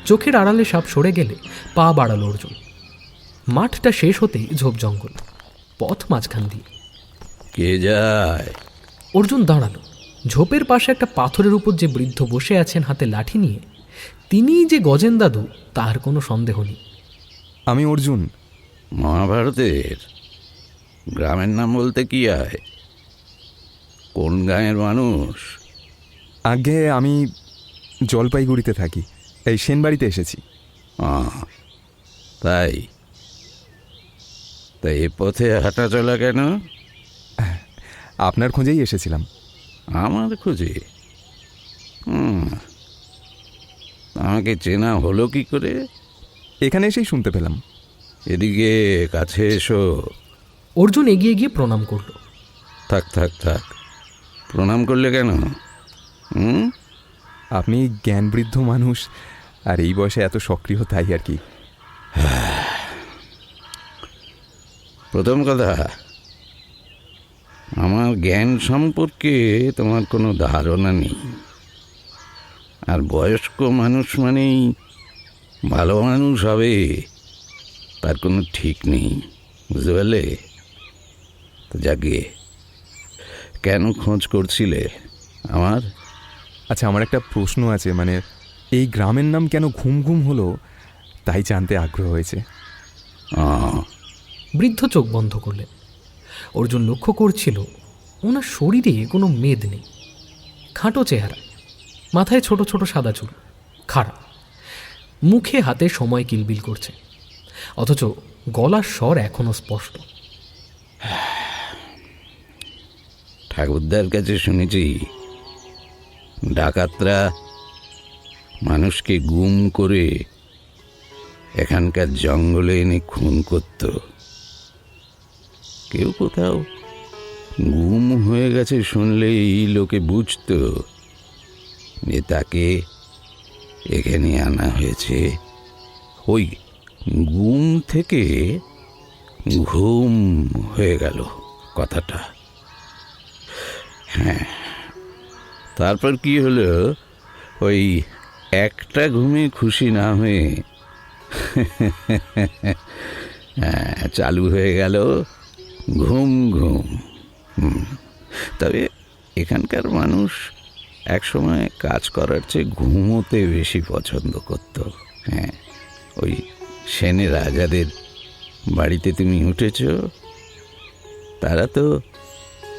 চোখের আড়ালে সাপ সরে গেলে পা বাড়ালো অর্জুন। মাঠটা শেষ হতেই ঝোপ জঙ্গল, পথ মাঝখান দিয়ে। কে যায়? অর্জুন দাঁড়ালো। ঝোপের পাশে একটা পাথরের উপর যে বৃদ্ধ বসে আছেন হাতে লাঠি নিয়ে, তিনিই যে গজেন দাদু তার কোনো সন্দেহ নেই। আমি অর্জুন। মহাভারতের গ্রামের নাম বলতে কি হয়? কোন গাঁয়ের মানুষ? আগে আমি জলপাইগুড়িতে থাকি, এই সেনবাড়িতে এসেছি। তাই তাই এ পথে হাঁটা চলা কেন? আপনার খোঁজেই এসেছিলাম। আমার খোঁজে? আমাকে চেনা হলো কি করে? এখানে এসেই শুনতে পেলাম। এদিকে কাছে এসো। অর্জুন এগিয়ে গিয়ে প্রণাম করল। থাক থাক থাক, প্রণাম করলে কেন? আপনি জ্ঞানবৃদ্ধ মানুষ, আর এই বয়সে এত সক্রিয়, তাই আর কি। প্রথম কথা, আমার জ্ঞান সম্পর্কে তোমার কোনো ধারণা নেই। আর বয়স্ক মানুষ মানেই ভালো মানুষ হবে তার কোনো ঠিক নেই, বুঝতে পারলে? তো যাকে কেন খোঁজ করছিলে আমার? আচ্ছা, আমার একটা প্রশ্ন আছে, মানে এই গ্রামের নাম কেন ঘুম ঘুম হলো, তাই জানতে আগ্রহ হয়েছে। বৃদ্ধ চোখ বন্ধ করলেন। অর্জুন লক্ষ্য করছিল ওনার শরীরে কোনো মেদ নেই, খাটো চেহারা, মাথায় ছোট ছোট সাদা চুল, খাড়া, মুখে হাতে সময় কিলবিল করছে, অথচ গলার স্বর এখনো স্পষ্ট। ঠাকুরদার কাছে শুনেছি ডাকাতরা মানুষকে গুম করে এখানকার জঙ্গলে এনে খুন করত। কেউ কোথাও গুম হয়ে গেছে শুনলেই লোকে বুঝত যে তাকে এখানে আনা হয়েছে। ওই গুম থেকে ঘুম হয়ে গেল কথাটা। হ্যাঁ, তারপর কি হলো, ওই একটা ঘুমে খুশি না হয়ে চালু হয়ে গেল ঘুম ঘুম। তবে এখানকার মানুষ একসময় কাজ করার চেয়ে ঘুমোতে বেশি পছন্দ করত। হ্যাঁ, ওই সেনে রাজাদের বাড়িতে তুমি উঠেছ, তারা তো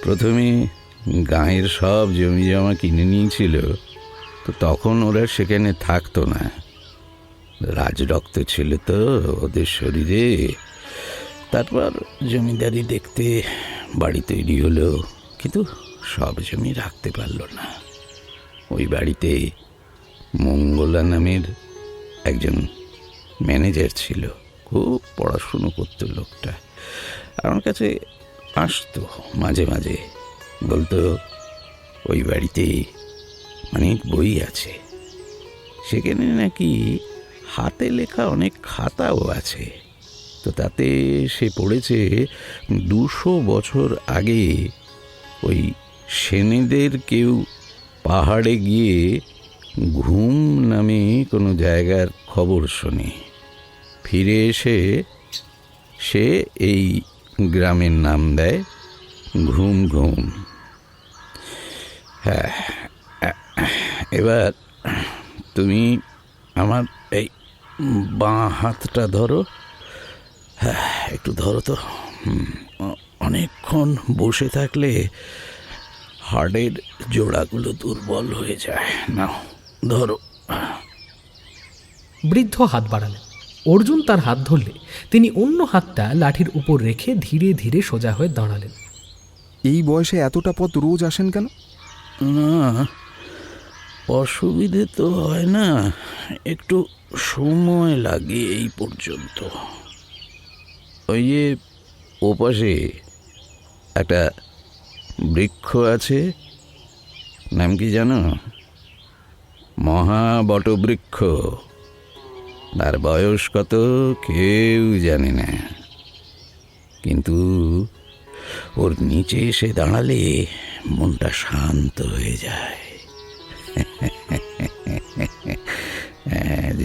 প্রথমে গাঁয়ের সব জমি জমা কিনে নিয়েছিল, তো তখন ওরা সেখানে থাকতো না। রাজরক্ত ছিল তো ওদের শরীরে। তারপর জমিদারি দেখতে বাড়ি তৈরি হলো, কিন্তু সব জমি রাখতে পারল না। ওই বাড়িতে মঙ্গলা নামের একজন ম্যানেজার ছিল, খুব পড়াশুনো করতো লোকটা। আমার কাছে আসতো মাঝে মাঝে, বলতো ওই বাড়িতে অনেক বই আছে, সেখানে নাকি হাতে লেখা অনেক খাতাও আছে। তো তাতে সে পড়েছে 200 বছর আগে ওই সেনেদের কেউ পাহাড়ে গিয়ে ঘুম নামে কোনো জায়গার খবর শোনে, ফিরে এসে সে এই গ্রামের নাম দেয় ঘুম ঘুম। হ্যাঁ, এবার তুমি আমার এই বাঁ হাতটা ধরো। হ্যাঁ, একটু ধরো তো। অনেকক্ষণ বসে থাকলে হাড়ের জোড়াগুলো দুর্বল হয়ে যায়। নাও ধরো। বৃদ্ধ হাত বাড়ালেন। অর্জুন তার হাত ধরলে তিনি অন্য হাতটা লাঠির উপর রেখে ধীরে ধীরে সোজা হয়ে দাঁড়ালেন। এই বয়সে এতটা পথ রোজ আসেন কেন? না, অসুবিধে তো হয় না, একটু সময় লাগে এই পর্যন্ত। ওই যে ওপাশে একটা বৃক্ষ আছে, নাম কি জানো? মহাবটবৃক্ষ। তার বয়স কত কেউ জানে না, কিন্তু ওর নিচে এসে দাঁড়ালে মনটা শান্ত হয়ে যায়।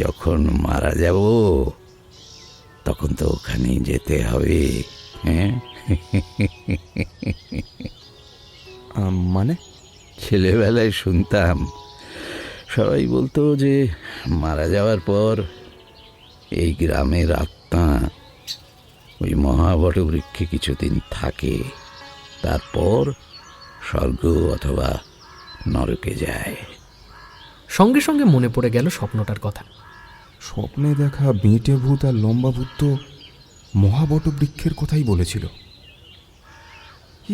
যখন যখন মারা যাব তখন তো ওখানেই যেতে হবে। হ্যাঁ, মানে ছেলেবেলায় শুনতাম সবাই বলতো যে মারা যাওয়ার পর এই গ্রামের আত্মা ওই মহাবটবৃক্ষে কিছুদিন থাকে, তারপর স্বর্গ অথবা নরকে যায়। সঙ্গে সঙ্গে মনে পড়ে গেল স্বপ্নটার কথা। স্বপ্নে দেখা বেঁটে ভূত আর লম্বা ভূত তো মহাবটবৃক্ষের কথাই বলেছিল।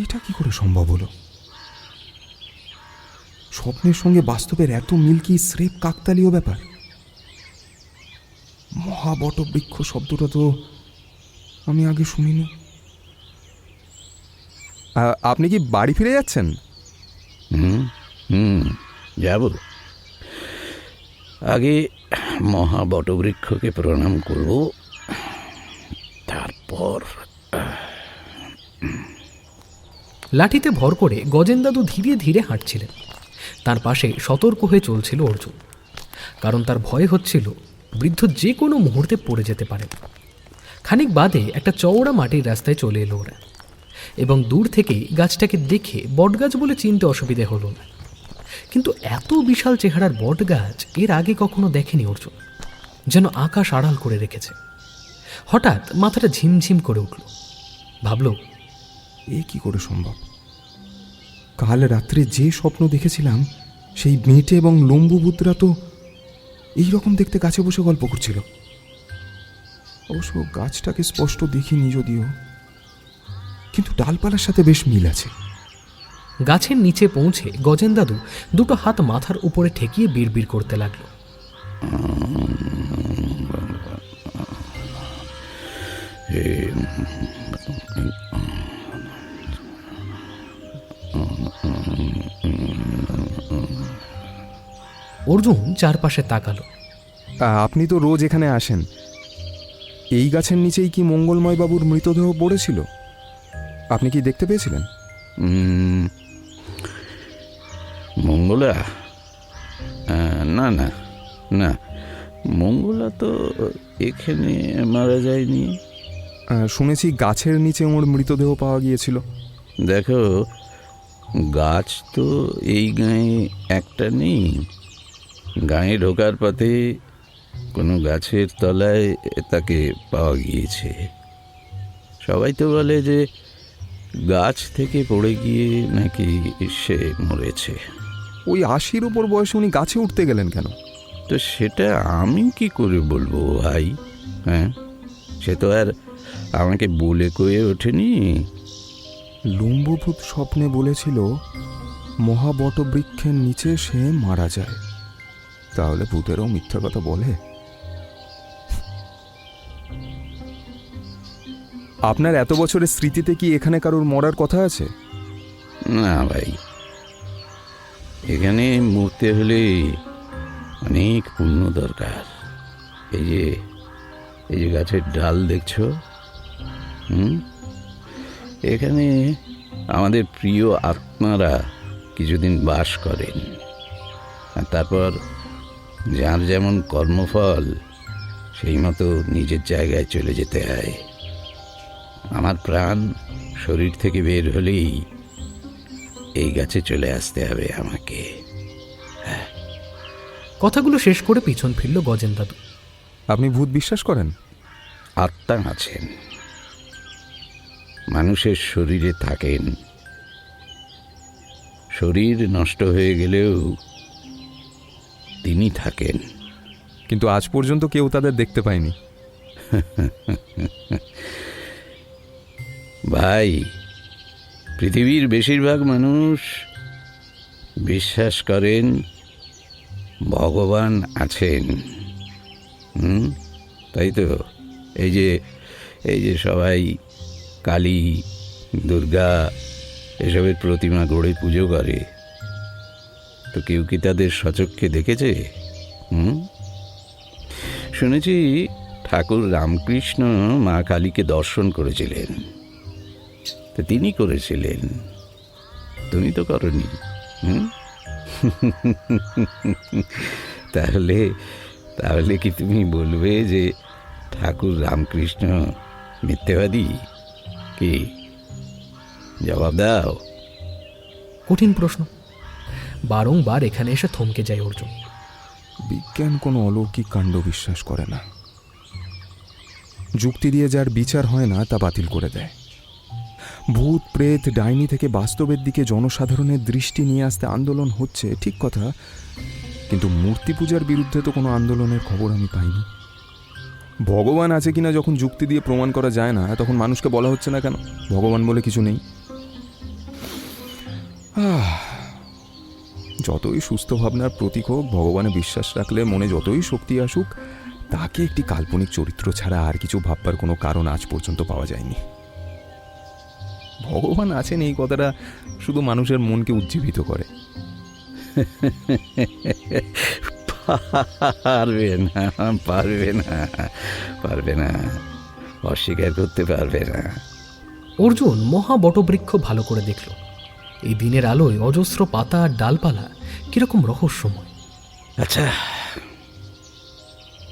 এটা কি করে সম্ভব হলো? স্বপ্নের সঙ্গে বাস্তবের এত মিল কি স্রেফ কাকতালীয় ব্যাপার? মহাবটবৃক্ষ শব্দটা তো আমি আগে শুনিনি। আপনি কি বাড়ি ফিরে যাচ্ছেন? যাব। আগে মহাবটবৃক্ষকে প্রণাম করব, তারপর। লাঠিতে ভর করে গজেন দাদু ধীরে ধীরে হাঁটছিলেন। তার পাশে সতর্ক হয়ে চলছিল অর্জুন, কারণ তার ভয় হচ্ছিল বৃদ্ধ যে কোনো মুহূর্তে পড়ে যেতে পারেন। খানিক বাদে একটা চওড়া মাটির রাস্তায় চলে এলো ওরা, এবং দূর থেকেই গাছটাকে দেখে বটগাছ বলে চিনতে অসুবিধে হলো না। কিন্তু এত বিশাল চেহারার বটগাছ এর আগে কখনো দেখেনি অর্জুন, যেন আকাশ আড়াল করে রেখেছে। হঠাৎ মাথাটা ঝিমঝিম করে উঠল। ভাবল, এ কি করে সম্ভব? কাল রাত্রে যে স্বপ্ন দেখেছিলাম সেই বেঁটে এবং লম্বুভূতরা তো এইরকম দেখতে গাছে বসে গল্প করছিল। অবশ্য গাছটাকে স্পষ্ট দেখিনি যদিও, কিন্তু ডালপালার সাথে বেশ মিল আছে। গাছের নিচে পৌঁছে গজেন দাদু দুটো হাত মাথার উপরে ঠেকিয়ে বিড়বিড় করতে লাগলো। অর্জুন চারপাশে তাকালো। আপনি তো রোজ এখানে আসেন, এই গাছের নিচেই কি মঙ্গলময় বাবুর মৃতদেহ পড়েছিল? আপনি কি দেখতে পেয়েছিলেন? মঙ্গলা? না না না, মঙ্গলা তো এখানে মারা যায়নি। শুনেছি গাছের নিচে ওর মৃতদেহ পাওয়া গিয়েছিল। দেখো, গাছ তো এই গাঁয়ে একটা নেই। গাঁয়ে ঢোকার পথে কোনো গাছের তলায় তাকে পাওয়া গিয়েছে। সবাই তো বলে যে গাছ থেকে পড়ে গিয়ে নাকি সে মরেছে। ওই 80-র উপর বয়সে উনি গাছে উঠতে গেলেন কেন? তো সেটা আমি কি করে বলবো ভাই? হ্যাঁ, সে তো আর আমাকে বলে কয়ে ওঠেনি। লম্বুভূত স্বপ্নে বলেছিল মহাবটবৃক্ষের নিচে সে মারা যায়। তাহলে ভূতেরও মিথ্যা কথা বলে? আপনার এত বছরের স্মৃতিতে কি এখানে কারোর মরার কথা আছে? না ভাই, এখানে মরতে হলে অনেক পুণ্য দরকার। এই যে গাছের ডাল দেখছো, এখানে আমাদের প্রিয় আত্মারা কিছুদিন বাস করেন, আর তারপর যার যেমন কর্মফল সেই মতো নিজের জায়গায় চলে যেতে হয়। আমার প্রাণ শরীর থেকে বের হলেই এই গাছে চলে আসতে হবে আমাকে। কথাগুলো শেষ করে পিছন ফিরল গজেন দাদু। আপনি ভূত বিশ্বাস করেন? আত্মা আছেন, মানুষের শরীরে থাকেন। শরীর নষ্ট হয়ে গেলেও তিনি থাকেন। কিন্তু আজ পর্যন্ত কেউ তাদের দেখতে পায়নি। ভাই, পৃথিবীর বেশিরভাগ মানুষ বিশ্বাস করেন ভগবান আছেন। তাই তো এই যে সবাই কালী, দুর্গা এসবের প্রতিমা গড়ে পুজো করে। তো কেউ কি তাদের সচক্ষে দেখেছে? শুনেছি ঠাকুর রামকৃষ্ণ মা কালীকে দর্শন করেছিলেন। তো তিনি করেছিলেন, তুমি তো করনি। তাহলে কি তুমি বলবে যে ঠাকুর রামকৃষ্ণ মিথ্যেবাদী? কি জবাব দাও। কঠিন প্রশ্ন। বারংবার এখানে এসে থমকে যায় অর্জুন। বিজ্ঞান কোনো অলৌকিক কাণ্ড বিশ্বাস করে না। যুক্তি দিয়ে যার বিচার হয় না তা বাতিল করে দেয়। ভূত প্রেত ডাইনি থেকে বাস্তবের দিকে জনসাধারণের দৃষ্টি নিয়ে আসতে আন্দোলন হচ্ছে, ঠিক কথা, কিন্তু মূর্তি পূজার বিরুদ্ধে তো কোনো আন্দোলনের খবর আমি পাইনি। ভগবান আছে কিনা যখন যুক্তি দিয়ে প্রমাণ করা যায় না, তখন মানুষকে বলা হচ্ছে না কেন ভগবান বলে কিছু নেই? যতই সুস্থ ভাবনার প্রতীক হোক, ভগবানে বিশ্বাস রাখলে মনে যতই শক্তি আসুক, তাকে একটি কাল্পনিক চরিত্র ছাড়া আর কিছু ভাববার কোনো কারণ আজ পর্যন্ত পাওয়া যায়নি। ভগবান আছেন এই কথাটা শুধু মানুষের মনকে উজ্জীবিত করে। পারবে না, পারবে না, পারবে না, অস্বীকার করতে পারবে না। অর্জুন মহা বটবৃক্ষ ভালো করে দেখল। এই দিনের আলোয় অজস্র পাতা আর ডালপালা কিরকম রহস্যময়। আচ্ছা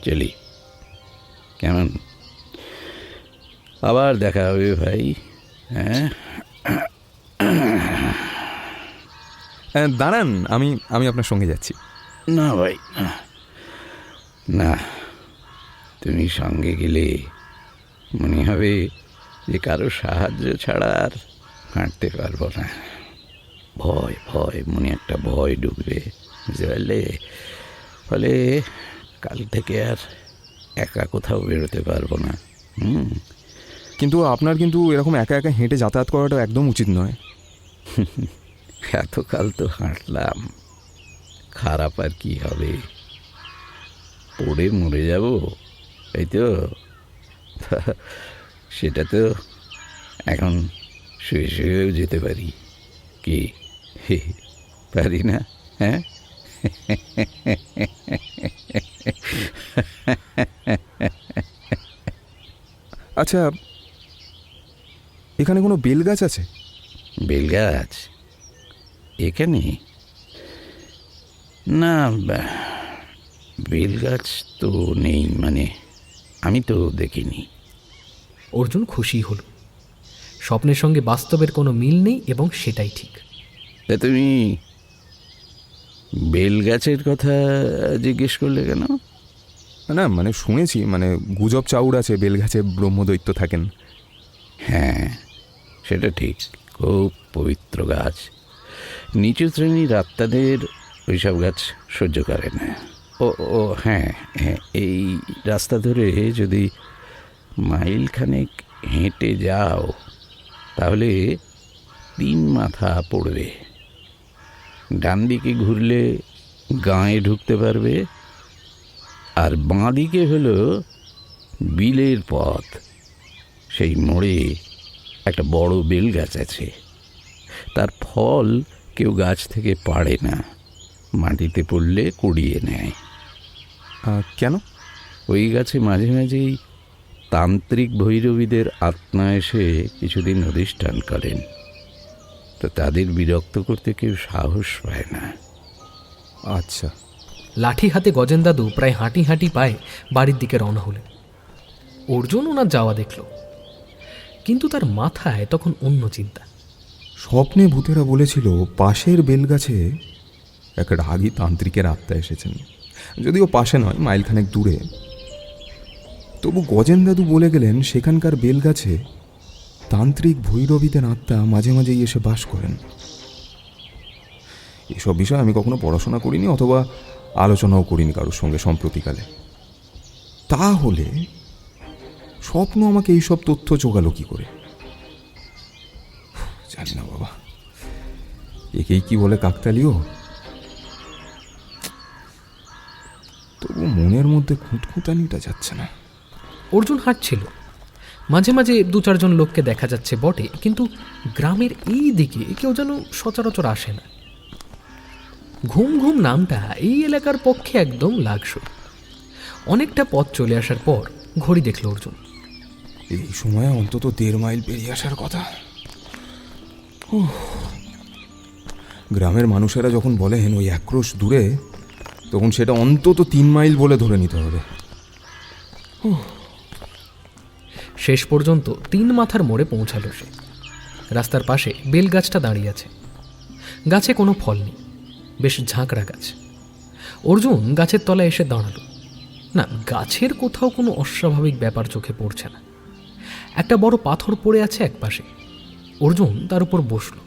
চলি, কেমন? আবার দেখা হবে ভাই। হ্যাঁ, দাঁড়ান, আমি আপনার সঙ্গে যাচ্ছি। না ভাই, না, তুমি সঙ্গে গেলে মনে হবে যে কারো সাহায্য ছাড়া আর হাঁটতে পারবো না। ভয় ভয় মনে একটা ভয় ঢুকবে, বুঝতে পারলে? ফলে কাল থেকে আর একা কোথাও বেরোতে পারবো না। কিন্তু আপনার কিন্তু এরকম একা একা হেঁটে যাতায়াত করাটা একদম উচিত নয়। এতকাল তো হাঁটলাম, খারাপ আর কি হবে? পড়ে মরে যাব এই তো। সেটা তো এখন শুয়ে শুয়েও যেতে পারি, কি পারি না? হ্যাঁ, আচ্ছা, এখানে কোনো বেলগাছ আছে? বেলগাছ এখানে? না, বেলগাছ তো নেই, মানে আমি তো দেখিনি। অর্জুন খুশি হল। স্বপ্নের সঙ্গে বাস্তবের কোনো মিল নেই এবং সেটাই ঠিক। তা তুমি বেলগাছের কথা জিজ্ঞেস করলে কেন? না, মানে শুনেছি, মানে গুজব চাউর আছে বেলগাছে ব্রহ্মদৈত্য থাকেন। হ্যাঁ, সেটা ঠিক, খুব পবিত্র গাছ। নিচু শ্রেণীর আত্মাদের ওইসব গাছ সহ্য করে না। ও হ্যাঁ হ্যাঁ, এই রাস্তা ধরে যদি মাইলখানেক হেঁটে যাও তাহলে 3 মাথা পড়বে। ডান দিকে ঘুরলে গাঁয়ে ঢুকতে পারবে, আর বাঁ দিকে হলো বিলের পথ। সেই মোড়ে একটা বড় বেল গাছ আছে। তার ফল কেউ গাছ থেকে পাড়ে না, মাটিতে পড়লে কুড়িয়ে নেয়। কেন? ওই গাছে মাঝে মাঝেই তান্ত্রিক ভৈরবীদের আত্মা এসে কিছুদিন অধিষ্ঠান করেন, তো তাদের বিরক্ত করতে কেউ সাহস পায় না। আচ্ছা। লাঠি হাতে গজেন দাদু প্রায় হাঁটি হাঁটি পায়ে বাড়ির দিকে রওনা হলেন। অর্জুন ওনার যাওয়া দেখল, কিন্তু তার মাথায় তখন অন্য চিন্তা। স্বপ্নে ভূতেরা বলেছিল পাশের বেলগাছে এক রাগী তান্ত্রিকের আত্মা এসেছেন, যদিও পাশে নয়, মাইলখানেক দূরে। তবু গজেন দাদু বলে গেলেন সেখানকার বেলগাছে তান্ত্রিক ভৈরবীদের আত্মা মাঝে মাঝেই এসে বাস করেন। এসব বিষয়ে আমি কখনো পড়াশোনা করিনি অথবা আলোচনাও করিনি কারোর সঙ্গে সম্প্রতিকালে। তাহলে স্বপ্ন আমাকে এইসব তথ্য জোগালো কি করে? জানি না বাবা, একেই কি বলে কাকতালীয়। তবু মনের মধ্যে খুঁতখুঁতানিটা যাচ্ছে না। অর্জুন হাঁটছিল, মাঝে মাঝে 2-4 জন লোককে দেখা যাচ্ছে বটে, কিন্তু গ্রামের এই দিকে কেউ যেন সচরাচর আসে না। ঘুম ঘুম নামটা এই এলাকার পক্ষে একদম লাগসই। অনেকটা পথ চলে আসার পর ঘড়ি দেখল অর্জুন। এই সময় অন্তত 1.5 মাইল পেরিয়ে আসার কথা। গ্রামের মানুষেরা যখন বলেন ওই 1 ক্রোশ দূরে তখন সেটা অন্তত 3 মাইল বলে ধরে নিতে হবে। শেষ পর্যন্ত 3 মাথার মোড়ে পৌঁছালো সে। রাস্তার পাশে বেলগাছটা দাঁড়িয়ে আছে। গাছে কোনো ফল নেই, বেশ ঝাঁকড়া গাছ। অর্জুন গাছের তলায় এসে দাঁড়ালো। না, গাছের কোথাও কোনো অস্বাভাবিক ব্যাপার চোখে পড়ছে না। একটা বড় পাথর পড়ে আছে একপাশে। অর্জুন তার উপর বসল।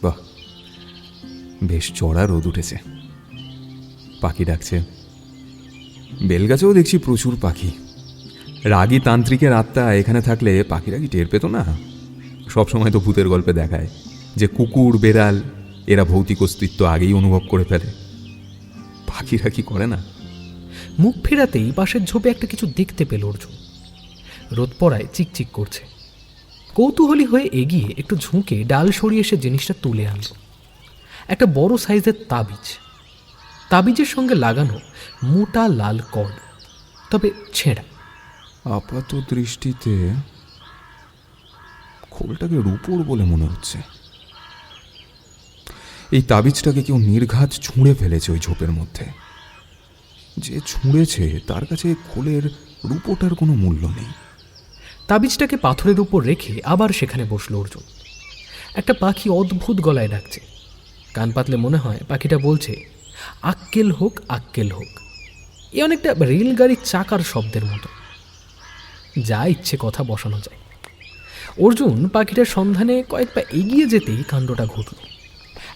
বাহ, বেশ চড়া রোদ উঠেছে, পাখি ডাকছে। বেলগাছেও দেখছি প্রচুর পাখি। রাগী তান্ত্রিকের আত্মা এখানে থাকলে পাখিরা কি টের পেত না? সবসময় তো ভূতের গল্পে দেখায় যে কুকুর বেড়াল এরা ভৌতিক অস্তিত্ব আগেই অনুভব করে ফেলে। পাখিরা কি করে না? মুখ ফেরাতেই পাশের ঝোপে একটা কিছু দেখতে পেল অর্জুন। রোদ পড়ায় চিকচিক করছে। কৌতূহলী হয়ে এগিয়ে একটু ঝুঁকে ডাল সরিয়ে সে জিনিসটা তুলে আনল। একটা বড় সাইজের তাবিজ। তাবিজের সঙ্গে লাগানো মোটা লাল কর্ড, তবে ছেঁড়া। আপাত দৃষ্টিতে খোলটাকে রূপোর বলে মনে হচ্ছে। এই তাবিজটাকে কেউ নির্ঘাত ছুঁড়ে ফেলেছে ওই ঝোপের মধ্যে। যে ছুঁড়েছে তার কাছে খোলের রূপোটার কোনো মূল্য নেই। তাবিজটাকে পাথরের উপর রেখে আবার সেখানে বসল অর্জুন। একটা পাখি অদ্ভুত গলায় ডাকছে। কান পাতলে মনে হয় পাখিটা বলছে, আক্কেল হোক, আক্কেল হোক। এ অনেকটা রেলগাড়ির চাকার শব্দের মতো। যা ইচ্ছে কথা বসানো যায়। অর্জুন পাখিটার সন্ধানে কয়েক পা এগিয়ে যেতেই কাণ্ডটা ঘটল।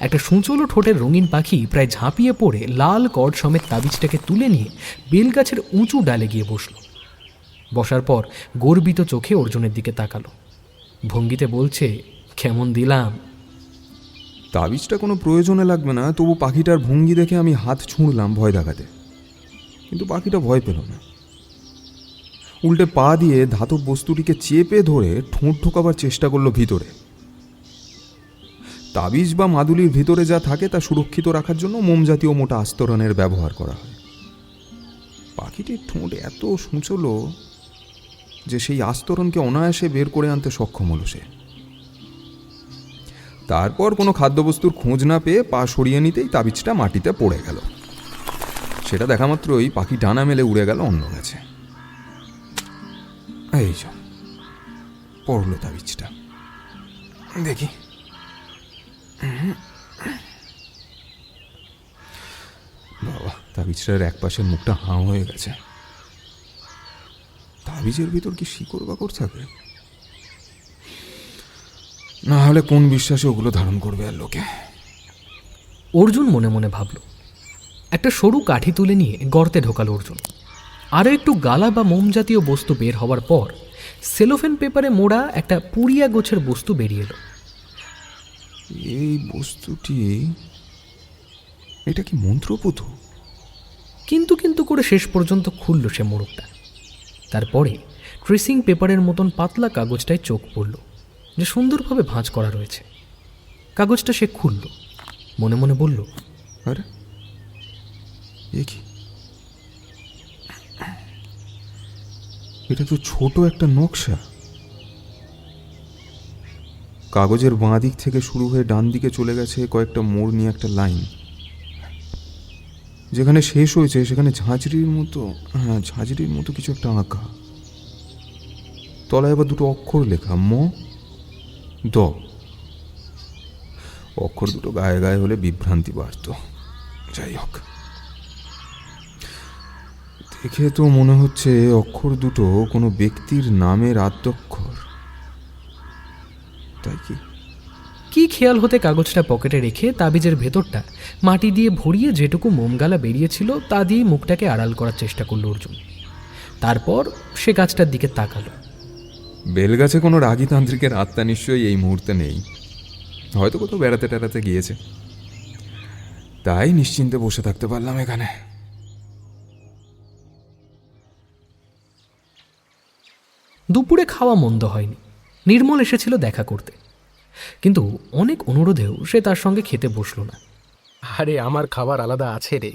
একটা সূচলো ঠোঁটের রঙিন পাখি প্রায় ঝাঁপিয়ে পড়ে লাল কর্ড সমেত তাবিজটাকে তুলে নিয়ে বেলগাছের উঁচু ডালে গিয়ে বসল। বসার পর গর্বিত চোখে অর্জুনের দিকে তাকালো। ভঙ্গিতে বলছে, কেমন দিলাম? তাবিজটা কোনো প্রয়োজনে লাগবে না, তবু পাখিটার ভঙ্গি দেখে আমি হাত ছুঁড়লাম ভয় দেখাতে। কিন্তু পাখিটা ভয় পেল না। উল্টে পা দিয়ে ধাতব বস্তুটিকে চেপে ধরে ঠোঁট ঢোকাবার চেষ্টা করলো ভিতরে। তাবিজ বা মাদুলির ভিতরে যা থাকে তা সুরক্ষিত রাখার জন্য মোম জাতীয় মোটা আস্তরণের ব্যবহার করা হয়। পাখিটির ঠোঁট এত সূচলো যে সেই আস্তরণকে অনায়াসে বের করে আনতে সক্ষম হলো সে। তারপর কোনো খাদ্যবস্তুর খোঁজ না পেয়ে পা সরিয়ে নিতেই তাবিজটা মাটিতে পড়ে গেল। সেটা দেখা মাত্রই পাখি ডানা মেলে উড়ে গেল অন্য গাছে। এই যে পড়লো তাবিজটা, দেখি। বাবা, তাবিজটার এক পাশের মুখটা হাঁ হয়ে গেছে। তাবিজের ভিতর কি শিকড় বাকড় থাকে? না হলে কোন বিশ্বাসে ওগুলো ধারণ করবে আর লোকে? অর্জুন মনে মনে ভাবল। একটা সরু কাঠি তুলে নিয়ে গর্তে ঢোকালো অর্জুন। আরও একটু গালা বা মোম জাতীয় বস্তু বের হওয়ার পর সেলোফেন পেপারে মোড়া একটা পুড়িয়া গোছের বস্তু বেরিয়ে এলো। এই বস্তুটি, এটা কি মন্ত্রপুত? কিন্তু কিন্তু করে শেষ পর্যন্ত খুলল সে মোড়কটা। তারপরে ট্রেসিং পেপারের মতন পাতলা কাগজটায় চোখ পড়ল, যে সুন্দরভাবে ভাঁজ করা রয়েছে। কাগজটা সে খুলল, মনে মনে বলল, আরে এ কি? এটা তো ছোট একটা নকশা। কাগজের বাঁ দিক থেকে শুরু হয়ে ডান দিকে চলে গেছে কয়েকটা মোড় নিয়ে একটা লাইন। যেখানে শেষ হয়েছে সেখানে ঝাঁঝরির মতো কিছু একটা আঁকা। তলায় আবার দুটো অক্ষর লেখা, ম দ। অক্ষর দুটো গায়ে গায়ে হলে বিভ্রান্তি বাড়ত। যাই হোক, দেখে তো মনে হচ্ছে অক্ষর দুটো কোনো ব্যক্তির নামের আদ্যক্ষর। তাই কি? কি খেয়াল হতে কাগজটা পকেটে রেখে তাবিজের ভেতরটা মাটি দিয়ে ভরিয়ে যেটুকু মোমগালা বেরিয়েছিল তা দিয়ে মুখটাকে আড়াল করার চেষ্টা করল অর্জুন। তারপর সে গাছটার দিকে তাকালো। বেলগাছে কোনো রাগী তান্ত্রিকের আত্মা নিশ্চয়ই এই মুহূর্তে নেই। হয়তো কোথাও বেড়াতে টেড়াতে গিয়েছে। তাই নিশ্চিন্তে বসে থাকতে পারলাম এখানে। দুপুরে খাওয়া মন্দ হয়নি। নির্মল এসেছিল দেখা করতে, কিন্তু অনেক অনুরোধেও সে তার সঙ্গে খেতে বসল না। আরে আমার খাবার আলাদা আছে রে।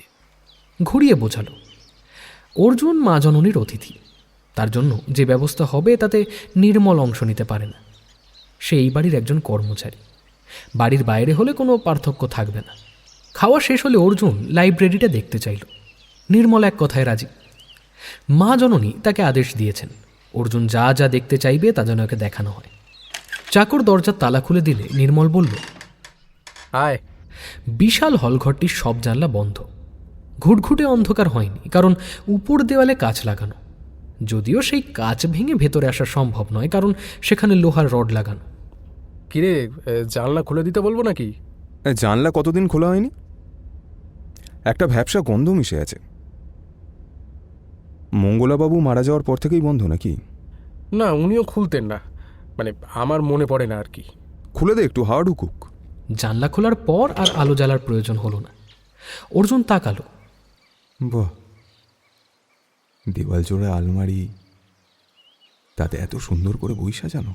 ঘুরিয়ে বোঝালো, অর্জুন মা জননীর অতিথি। তার জন্য যে ব্যবস্থা হবে তাতে নির্মল অংশ নিতে পারে না। সে এই বাড়ির একজন কর্মচারী। বাড়ির বাইরে হলে কোনো পার্থক্য থাকবে না। খাওয়া শেষ হলে অর্জুন লাইব্রেরিটা দেখতে চাইল। নির্মল এক কথায় রাজি। মা জননী তাকে আদেশ দিয়েছেন অর্জুন যা যা দেখতে চাইবে তা যেন ওকে দেখানো হয়। চাকর দরজার তালা খুলে দিলে নির্মল বলল, আয়। বিশাল হলঘরটির সব জানলা বন্ধ। ঘুটঘুটে অন্ধকার হয়নি, কারণ উপর দেওয়ালে কাচ লাগানো। যদিও সেই কাচ ভেঙে ভেতরে আসা সম্ভব নয়, কারণ সেখানে লোহার রড লাগানো। কিরে, জানলা খুলে দিতে বলবো নাকি? জানলা কতদিন খোলা হয়নি? একটা ভ্যাপসা গন্ধ মিশে আছে। মঙ্গলাবাবু মারা যাওয়ার পর থেকেই বন্ধ নাকি? না, উনিও খুলতেন না, মানে আমার মনে পড়ে না আর কি। খুলে দে, একটু হাওয়া ঢুকুক। জানলা খোলার পর আর আলো জ্বালার প্রয়োজন হলো না। অর্জুন তাকালো। বাহ, দেওয়াল জোড়া আলমারি, তাতে এত সুন্দর করে বই সাজানো।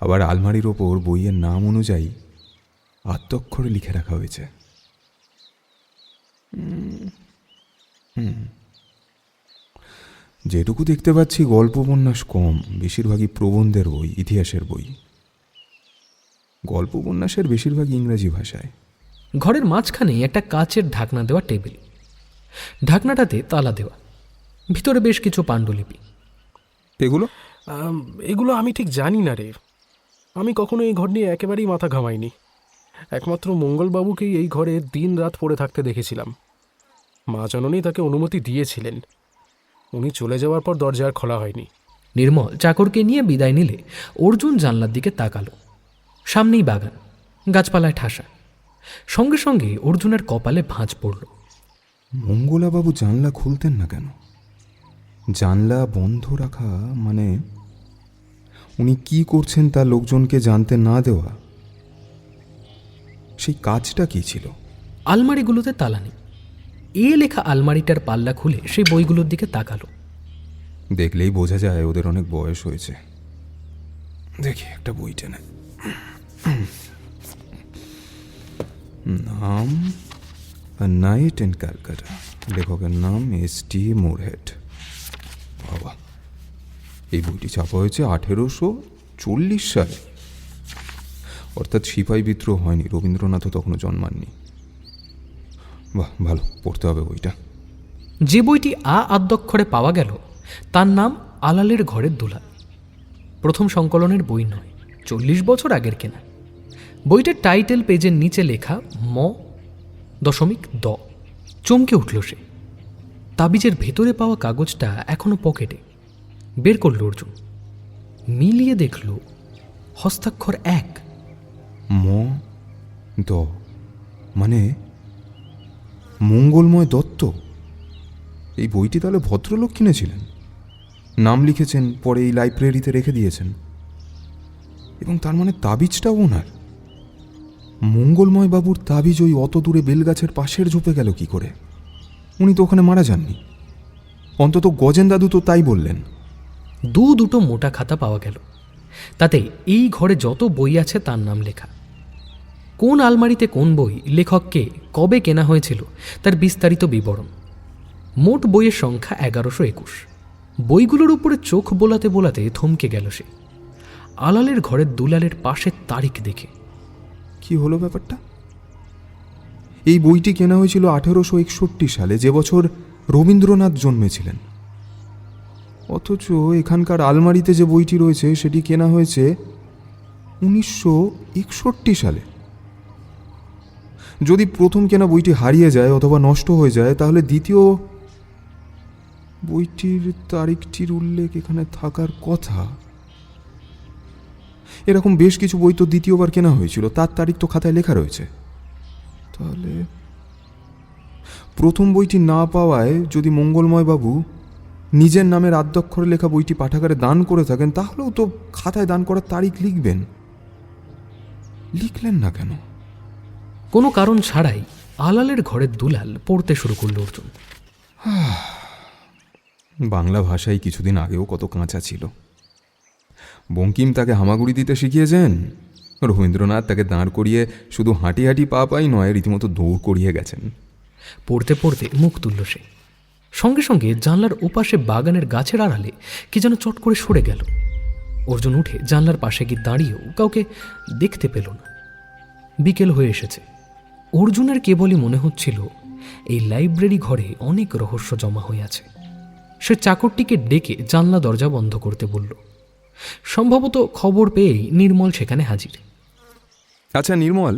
আবার আলমারির ওপর বইয়ের নাম অনুযায়ী আদ্যক্ষরে লিখে রাখা হয়েছে। যেটুকু দেখতে পাচ্ছি গল্প উপন্যাস কম, বেশিরভাগই প্রবন্ধের বই, ইতিহাসের বই। গল্প উপন্যাসের বেশিরভাগই ইংরেজি ভাষায়। ঘরের মাঝখানে একটা কাচের ঢাকনা দেওয়া টেবিল, ঢাকনাটাতে তালা দেওয়া, ভিতরে বেশ কিছু পাণ্ডুলিপি। এগুলো এগুলো আমি ঠিক জানি না রে। আমি কখনো এই ঘর নিয়ে একেবারেই মাথা ঘামাইনি। একমাত্র মঙ্গলবাবুকেই এই ঘরে দিন রাত পড়ে থাকতে দেখেছিলাম। মা জননী তাকে অনুমতি দিয়েছিলেন। উনি চলে যাওয়ার পর দরজা আর খোলা হয়নি। নির্মল চাকরকে নিয়ে বিদায় নিলে অর্জুন জানলার দিকে তাকালো। সামনেই বাগান, গাছপালায় ঠাসা। সঙ্গে সঙ্গে অর্জুনের কপালে ভাঁজ পড়ল। মঙ্গলাবাবু জানলা খুলতেন না কেন? জানলা বন্ধ রাখা মানে উনি কি করছেন তা লোকজনকে জানতে না দেওয়া। সেই কাজটা কি ছিল? আলমারিগুলোতে তালা নেই। এ লেখা আলমারিটার পাল্লা খুলে সেই বইগুলোর দিকে তাকালো। দেখলেই বোঝা যায় ওদের অনেক বয়স হয়েছে। দেখি একটা বই টেনে। নাম আ নাইট ইন ক্যালকাটা, লেখকের নাম S.T. মুরহেড। বাবা, এই বইটি ছাপা হয়েছে 1840 সালে, অর্থাৎ সিপাহী বিদ্রোহ হয়নি, রবীন্দ্রনাথও তখনও জন্মাননি। বাহ, ভালো, পড়তে হবে বইটা। যে বইটি আদ্যক্ষরে পাওয়া গেল তার নাম আলালের ঘরের দুলাল। প্রথম সংকলনের বই নয়, 40 বছর আগের কেনা। বইটার টাইটেল পেজের নিচে লেখা ম.দ। চমকে উঠল সে। তাবিজের ভেতরে পাওয়া কাগজটা এখনো পকেটে। বের করল অর্জুন, মিলিয়ে দেখল হস্তাক্ষর এক। ম.দ. মানে মঙ্গলময় দত্ত। এই বইটি তাহলে ভদ্রলোক কিনেছিলেন, নাম লিখেছেন, পরে এই লাইব্রেরিতে রেখে দিয়েছেন। এবং তার মানে তাবিজটাও ওনার। মঙ্গলময় বাবুর তাবিজ ওই অত দূরে বেলগাছের পাশের ঝোপে গেল কি করে? উনি তো ওখানে মারা যাননি, অন্তত গজেন দাদু তো তাই বললেন। দুটো মোটা খাতা পাওয়া গেল, তাতে এই ঘরে যত বই আছে তার নাম লেখা। কোন আলমারিতে কোন বই, লেখককে কবে কেনা হয়েছিল তার বিস্তারিত বিবরণ। মোট বইয়ের সংখ্যা 1121। বইগুলোর উপরে চোখ বোলাতে বোলাতে থমকে গেল সে আলালের ঘরের দুলালের পাশের তারিখ দেখে। কি হলো ব্যাপারটা? এই বইটি কেনা হয়েছিল 1861 সালে, যে বছর রবীন্দ্রনাথ জন্মেছিলেন। অথচ এখানকার আলমারিতে যে বইটি রয়েছে সেটি কেনা হয়েছে 1961 সালে। যদি প্রথম কেনা বইটি হারিয়ে যায় অথবা নষ্ট হয়ে যায়, তাহলে দ্বিতীয় বইটির তারিখটির উল্লেখ এখানে থাকার কথা। এরকম বেশ কিছু বই তো দ্বিতীয়বার কেনা হয়েছিল, তার তারিখ তো খাতায় লেখা রয়েছে। তাহলে প্রথম বইটি না পাওয়ায় যদি মঙ্গলময় বাবু নিজের নামের আদ্যক্ষরে লেখা বইটি পাঠাগারে দান করে থাকেন, তাহলেও তো খাতায় দান করার তারিখ লিখবেন। লিখলেন না কেন? কোনো কারণ ছাড়াই আলালের ঘরের দুলাল পড়তে শুরু করল অর্জুন। বাংলা ভাষায় কিছুদিন আগেও কত কাঁচা ছিল। বঙ্কিম তাকে হামাগুড়ি দিতে শিখিয়েছেন, রবীন্দ্রনাথ তাকে দাঁড় করিয়ে শুধু হাঁটি হাঁটি পা পাই নয়, রীতিমতো দৌড় করিয়ে গেছেন। পড়তে পড়তে মুখ তুলল সে। সঙ্গে সঙ্গে জানলার ওপাশে বাগানের গাছের আড়ালে কি যেন চট করে সরে গেল। অর্জুন উঠে জানলার পাশে গিয়ে দাঁড়িয়েও কাউকে দেখতে পেল না। বিকেল হয়ে এসেছে, অর্জুনের কেবলই মনে হচ্ছিল এই লাইব্রেরি ঘরে অনেক রহস্য জমা হয়ে আছে। সে চাকরটিকে ডেকে জানলা দরজা বন্ধ করতে বলল। সম্ভবত খবর পেয়েই নির্মল সেখানে হাজির। আচ্ছা নির্মল,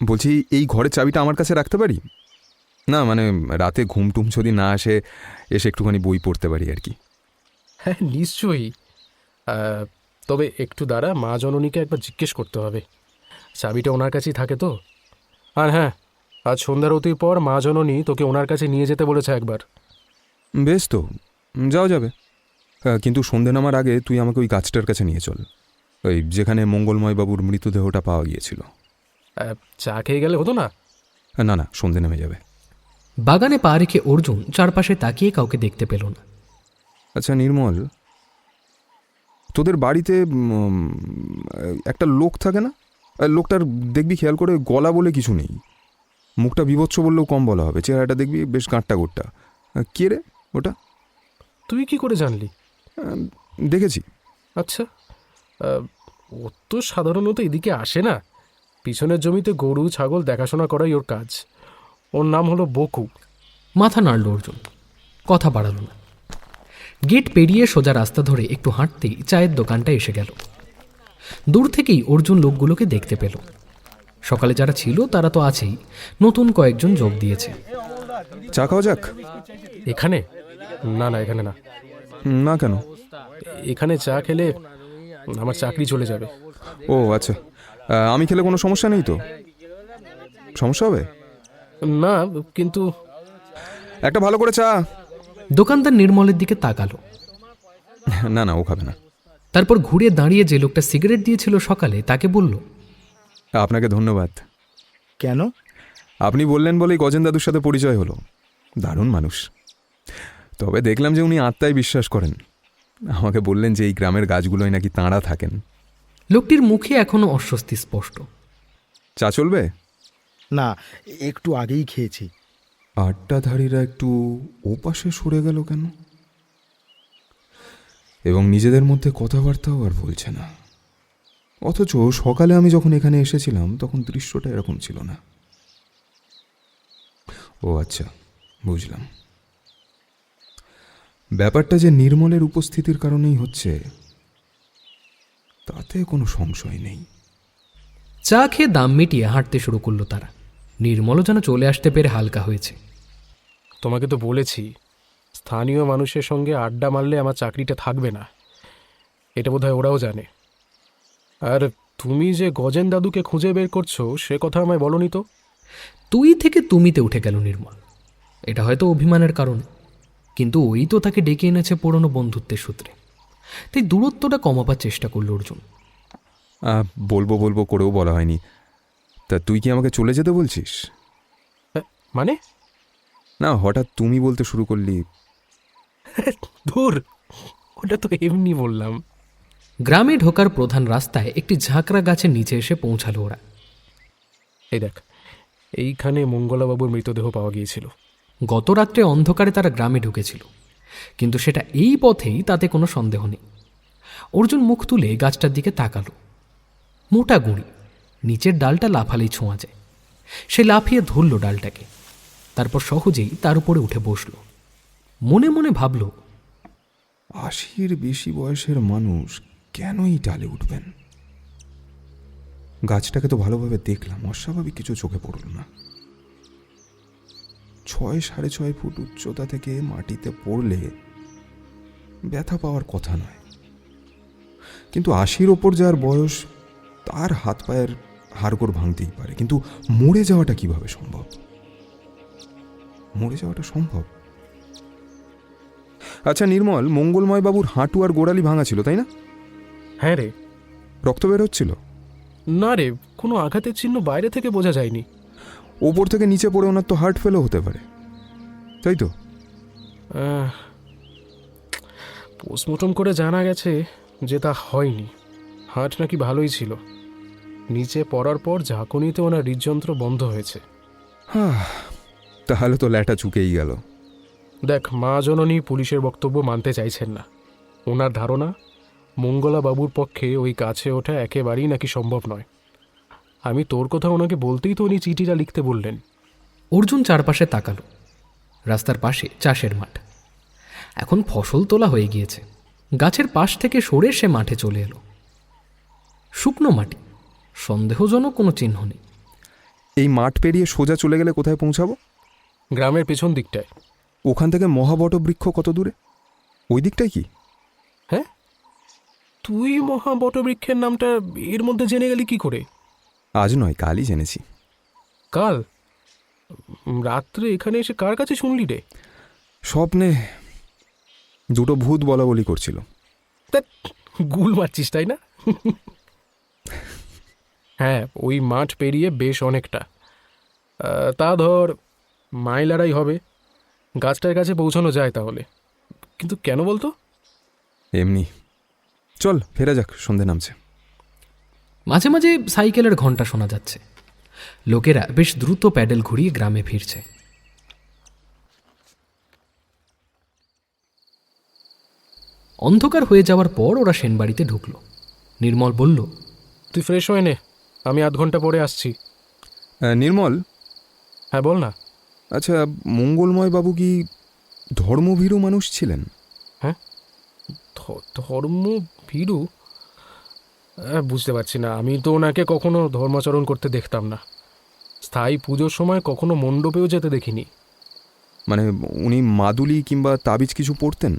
বলছি এই ঘরের চাবিটা আমার কাছে রাখতে পারি? না মানে রাতে ঘুম টুম যদি না আসে, এসে একটুখানি বই পড়তে পারি আর কি। হ্যাঁ নিশ্চয়ই, তবে একটু দাঁড়া, মা জননীকে একবার জিজ্ঞেস করতে হবে। চাবিটা ওনার কাছেই থাকে তো। আর হ্যাঁ, আজ সন্ধ্যারতির পর মা জননী তোকে ওনার কাছে নিয়ে যেতে বলেছে একবার। বেশ তো, যাওয়া যাবে। কিন্তু সন্ধে নামার আগে তুই আমাকে ওই গাছটার কাছে নিয়ে চল, ওই যেখানে মঙ্গলময় বাবুর মৃতদেহটা পাওয়া গিয়েছিল। চা খেয়ে গেলে হতো না? না না, সন্ধে নেমে যাবে। বাগানে পা রেখে অর্জুন চারপাশে তাকিয়ে কাউকে দেখতে পেল না। আচ্ছা নির্মল, তোদের বাড়িতে একটা লোক থাকে না? লোকটার দেখবি খেয়াল করে গলা বলে কিছু নেই, মুখটা বিভৎস বললেও কম বলা হবে, চেহারাটা দেখবি বেশ গাঁটটা গোট্টা। কে রে ওটা? তুই কি করে জানলি? দেখেছি। আচ্ছা, ও তো সাধারণত এদিকে আসে না। পিছনের জমিতে গরু ছাগল দেখাশোনা করাই ওর কাজ। ওর নাম হলো বকু। মাথা নাড়ল অর্জুন, কথা বাড়াল না। গেট পেরিয়ে সোজা রাস্তা ধরে একটু হাঁটতেই চায়ের দোকানটা এসে গেল। দূর থেকেই অর্জুন লোকগুলোকে দেখতে পেল। সকালে যারা ছিল তারা তো আছেই, নতুন কয়েকজন যোগ দিয়েছে। চা খাওয়া যাক। এখানে? না না, এখানে না। না কেন? এখানে চা খেলে আমার চাকরি চলে যাবে। ও আচ্ছা, আমি খেলে কোনো সমস্যা নেই তো? সমস্যা হবে না, কিন্তু একটা ভালো করে চা। দোকানদার নির্মলের দিকে তাকালো। না না, ও খাবে না। তারপর ঘুরে দাঁড়িয়ে যে লোকটা সিগারেট দিয়েছিল সকালে তাকে বলল, আপনাকে ধন্যবাদ। কেন? আপনি বললেন বলেই গজেন দাদুর সাথে পরিচয় হলো। দারুণ মানুষ। তবে দেখলাম যে উনি আত্মায় বিশ্বাস করেন। আমাকে বললেন যে এই গ্রামের গাছগুলোয় নাকি তাঁরা থাকেন। লোকটির মুখে এখনো অস্বস্তি স্পষ্ট। চা চলবে? না, একটু আগেই খেয়েছি। আড্ডাধারীরা একটু ওপাশে সরে গেল কেন? এবং নিজেদের মধ্যে কথাবার্তাও আর বলছে না। অথচ সকালে আমি যখন এখানে এসেছিলাম তখন দৃশ্যটা এরকম ছিল না। ও আচ্ছা, বুঝলাম। ব্যাপারটা যে নির্মলের উপস্থিতির কারণেই হচ্ছে তাতে কোনো সংশয় নেই। চা খেয়ে দাম মিটিয়ে হাঁটতে শুরু করলো তারা। নির্মলও যেন চলে আসতে পেরে হালকা হয়েছে। তোমাকে তো বলেছি, স্থানীয় মানুষের সঙ্গে আড্ডা মারলে আমার চাকরিটা থাকবে না। এটা বোধহয় ওরাও জানে। আর তুমি যে গজেন দাদুকে খুঁজে বের করছো সে কথা আমায় বলনি তো। তুই থেকে তুমিতে উঠে গেল নির্মল। এটা হয়তো অভিমানের কারণে, কিন্তু ওই তো তাকে ডেকে এনেছে পুরনো বন্ধুত্বের সূত্রে। তাই দূরত্বটা কমাবার চেষ্টা করল অর্জুন। বলবো বলবো করেও বলা হয়নি। তা তুই কি আমাকে চলে যেতে বলছিস? মানে? না, হঠাৎ তুমি বলতে শুরু করলি। ধুর, ওটা তো এমনি বললাম। গ্রামে ঢোকার প্রধান রাস্তায় একটি ঝাঁকড়া গাছের নিচে এসে পৌঁছালো ওরা। এই দেখ, এইখানে মঙ্গলাবাবুর মৃতদেহ পাওয়া গিয়েছিল। গত রাত্রে অন্ধকারে তারা গ্রামে ঢুকেছিল, কিন্তু সেটা এই পথেই, তাতে কোনো সন্দেহ নেই। অর্জুন মুখ তুলে গাছটার দিকে তাকালো। মোটা গুঁড়ি, নিচের ডালটা লাফালেই ছোঁয়া যায়। সে লাফিয়ে ধরল ডালটাকে, তারপর সহজেই তার উপরে উঠে বসল। মনে মনে ভাবল, 80-র বেশি বয়সের মানুষ কেনই ডালে উঠবেন? গাছটাকে তো ভালোভাবে দেখলাম, অস্বাভাবিক কিছু চোখে পড়ল না। 6-6.5 ফুট উচ্চতা থেকে মাটিতে পড়লে ব্যথা পাওয়ার কথা নয়, কিন্তু 80-র ওপর যার বয়স তার হাত পায়ের হাড়গোড় ভাঙতেই পারে, কিন্তু মরে যাওয়াটা কিভাবে সম্ভব? মরে যাওয়াটা সম্ভব? আচ্ছা নির্মল, মঙ্গলময় বাবুর হাঁটু আর গোড়ালি ভাঙা ছিল, তাই না? হ্যাঁ রে। রক্ত বের হচ্ছিল? না রে, কোনো আঘাতের চিহ্ন বাইরে থেকে বোঝা যায়নি। ওপর থেকে নিচে পড়ে ওনার তো হার্ট ফেলও হতে পারে, তাই তো? পোস্টমর্টম করে জানা গেছে যে তা হয়নি। হার্ট নাকি ভালোই ছিল। নিচে পড়ার পর ঝাঁকুনিতে ওনার হৃদযন্ত্র বন্ধ হয়েছে। তাহলে তো ল্যাটা চুকেই গেল। দেখ, মা জননী পুলিশের বক্তব্য মানতে চাইছেন না। ওনার ধারণা মঙ্গলা বাবুর পক্ষে ওই গাছে ওঠা একেবারেই নাকি সম্ভব নয়। আমি তোর কথা ওনাকে বলতেই তো উনি চিঠিটা লিখতে বললেন। অর্জুন চারপাশে তাকালো। রাস্তার পাশে চাষের মাঠ। এখন ফসল তোলা হয়ে গিয়েছে। গাছের পাশ থেকে সরে সে মাঠে চলে এলো। শুকনো মাটি, সন্দেহজনক কোনো চিহ্ন নেই। এই মাঠ পেরিয়ে সোজা চলে গেলে কোথায় পৌঁছাবো? গ্রামের পেছন দিকটায়। ওখান থেকে মহাবটবৃক্ষ কত দূরে? ওই দিকটাই কি? হ্যাঁ, তুই মহাবটবৃক্ষের নামটা এর মধ্যে জেনে গেলি কি করে? আজ নয়, কালই জেনেছি। কাল রাত্রে এখানে এসে কার কাছে শুনলি রে? স্বপ্নে দুটো ভূত বলা বলি করছিল। তা গুল মারছিস তাই না? হ্যাঁ, ওই মাঠ পেরিয়ে বেশ অনেকটা, তা ধর মাইল আড়াই হবে। গাছটার কাছে পৌঁছানো যায় তাহলে, কিন্তু কেন বলতো? এমনি। চল ফেরা যাক, সন্ধে নামছে। মাঝে মাঝে সাইকেলের ঘন্টা শোনা যাচ্ছে। লোকেরা বেশ দ্রুত প্যাডেল ঘুরিয়ে গ্রামে ফিরছে। অন্ধকার হয়ে যাওয়ার পর ওরা সেনবাড়িতে ঢুকল। নির্মল বলল, তুই ফ্রেশ হয়ে নে, আমি আধ ঘন্টা পরে আসছি। নির্মল, হ্যাঁ বল না। আচ্ছা, মঙ্গলময় বাবু কি ধর্মভীরু মানুষ ছিলেন? হ্যাঁ, ধর্ম ভীরু? বুঝতে পারছি না, আমি তো ওনাকে কখনো ধর্মাচরণ করতে দেখতাম না। স্থায়ী পুজোর সময় কখনো মণ্ডপেও যেতে দেখিনি। মানে উনি মাদুলি কিংবা তাবিজ কিছু পড়তেন?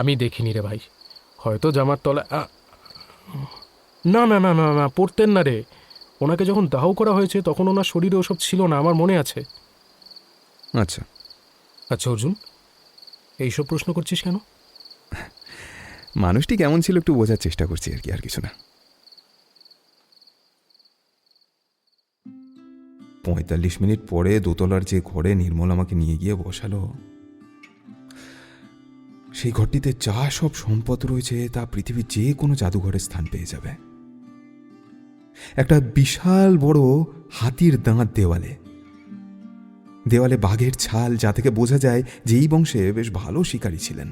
আমি দেখিনি রে ভাই, হয়তো জামার তলা। না না না না না, পড়তেন না রে। ওনাকে যখন দাহ করা হয়েছে তখন ওনার শরীরে ওসব ছিল না, আমার মনে আছে। আচ্ছা আচ্ছা অর্জুন, এইসব প্রশ্ন করছিস কেন? মানুষটি কেমন ছিল একটু বোঝার চেষ্টা করছি আর কি, আর কিছু না। 45 মিনিট পরে দোতলার যে ঘরে নির্মল আমাকে নিয়ে গিয়ে বসালো, সেই ঘরটিতে যা সব সম্পদ রয়েছে তা পৃথিবীর যে কোনো জাদুঘরে স্থান পেয়ে যাবে। একটা বিশাল বড় হাতির দাঁত দেওয়ালে, দেওয়ালে বাঘের ছাল, যা থেকে বোঝা যায় যে এই বংশে বেশ ভালো শিকারী ছিলেন।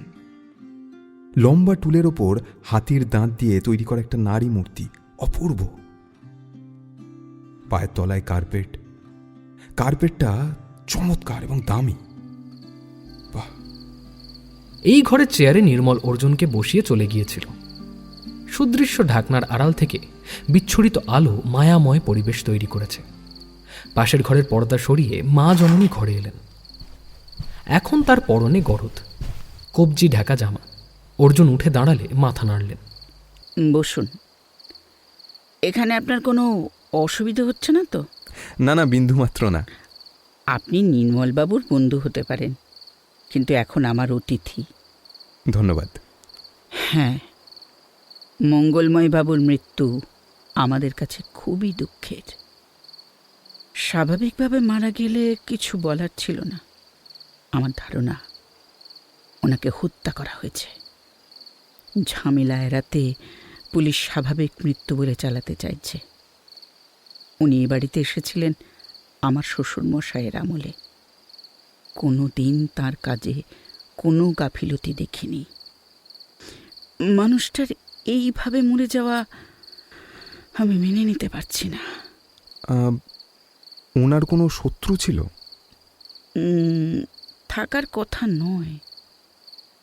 লম্বা টুলের ওপর হাতির দাঁত দিয়ে তৈরি করা একটা নারী মূর্তি, অপূর্ব। পায়ের তলায় কার্পেট, কার্পেটটা চমৎকার এবং দামি। বাহ! এই ঘরের চেয়ারে নির্মল অর্জুনকে বসিয়ে চলে গিয়েছিল। সুদৃশ্য ঢাকনার আড়াল থেকে বিচ্ছুরিত আলো মায়াময় পরিবেশ তৈরি করেছে। পাশের ঘরের পর্দা সরিয়ে মা জননী ঘরে এলেন। এখন তার পরনে গরদ, কবজি ঢাকা জামা। অর্জুন উঠে দাঁড়ালে মাথা নাড়লেন। বসুন। এখানে আপনার কোনো অসুবিধা হচ্ছে না তো? না না, বিন্দুমাত্র না। আপনি নির্মলবাবুর বন্ধু হতে পারেন, কিন্তু এখন আমার অতিথি। ধন্যবাদ। হ্যাঁ, মঙ্গলময় বাবুর মৃত্যু আমাদের কাছে খুবই দুঃখের। স্বাভাবিকভাবে মারা গেলে কিছু বলার ছিল না। আমার ধারণা ওনাকে হত্যা করা হয়েছে। ঝামেলা এড়াতে পুলিশ স্বাভাবিক মৃত্যু বলে চালাতে চাইছে। উনি এ বাড়িতে এসেছিলেন আমার শ্বশুরমশাইয়ের আমলে। কোনো দিন তার কাজে কোনো গাফিলতি দেখিনি। মানুষটার এইভাবে মরে যাওয়া আমি মেনে নিতে পারছি না। ওনার কোনো শত্রু ছিল? থাকার কথা নয়।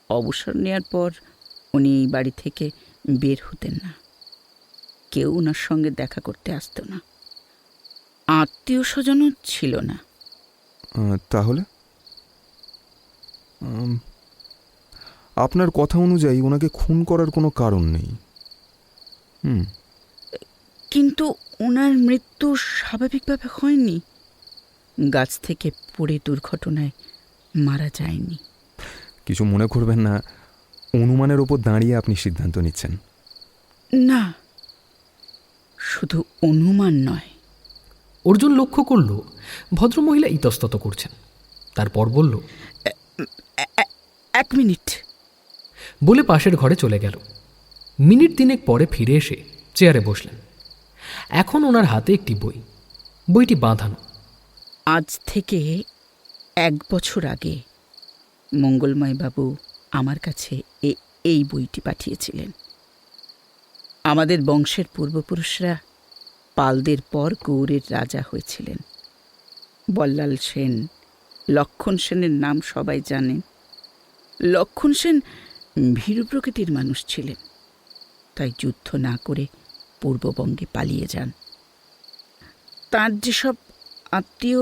অবসর নেওয়ার পর উনি এই বাড়ি থেকে বের হতেন না। কেউ ওনার সঙ্গে দেখা করতে আসতো না। আত্মীয় স্বজনও ছিল না। তাহলে আপনার কথা অনুযায়ী ওনাকে খুন করার কোনো কারণ নেই। কিন্তু ওনার মৃত্যু স্বাভাবিকভাবে হয়নি। গাছ থেকে পড়ে দুর্ঘটনায় মারা যায়নি। কিছু মনে করবেন না, অনুমানের ওপর দাঁড়িয়ে আপনি সিদ্ধান্ত নিচ্ছেন। না, শুধু অনুমান নয়। অর্জুন লক্ষ্য করল ভদ্রমহিলা ইতস্তত করছেন। তারপর বলল, এক মিনিট বলে পাশের ঘরে চলে গেল। মিনিট তিনেক পরে ফিরে এসে চেয়ারে বসলেন। এখন ওনার হাতে একটি বই, বইটি বাঁধানো। আজ থেকে 1 বছর আগে মঙ্গলময় বাবু আমার কাছে এই বইটি পাঠিয়েছিলেন। আমাদের বংশের পূর্বপুরুষরা পালদের পর গৌড়ের রাজা হয়েছিলেন। বল্লাল সেন, লক্ষণ সেনের নাম সবাই জানেন। লক্ষণ সেন ভীরু প্রকৃতির মানুষ ছিলেন, তাই যুদ্ধ না করে পূর্ববঙ্গে পালিয়ে যান। তার যেসব আত্মীয়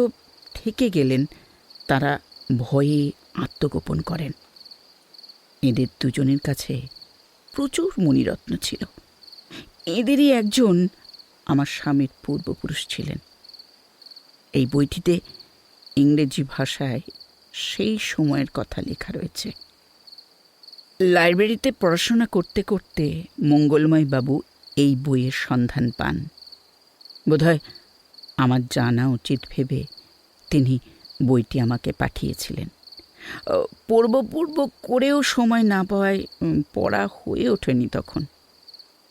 থেকে গেলেন তারা ভয়ে আত্মগোপন করেন। এদের দুজনের কাছে প্রচুর মণিরত্ন ছিল। এদেরই একজন আমার স্বামীর পূর্বপুরুষ ছিলেন। এই বইটিতে ইংরেজি ভাষায় সেই সময়ের কথা লেখা রয়েছে। লাইব্রেরিতে পড়াশোনা করতে করতে মঙ্গলময় বাবু এই বইয়ের সন্ধান পান। বোধহয় আমার জানা উচিত ভেবে তিনি বইটি আমাকে পাঠিয়েছিলেন। পূর্ব করেও সময় না পাওয়ায় পড়া হয়ে ওঠেনি তখন।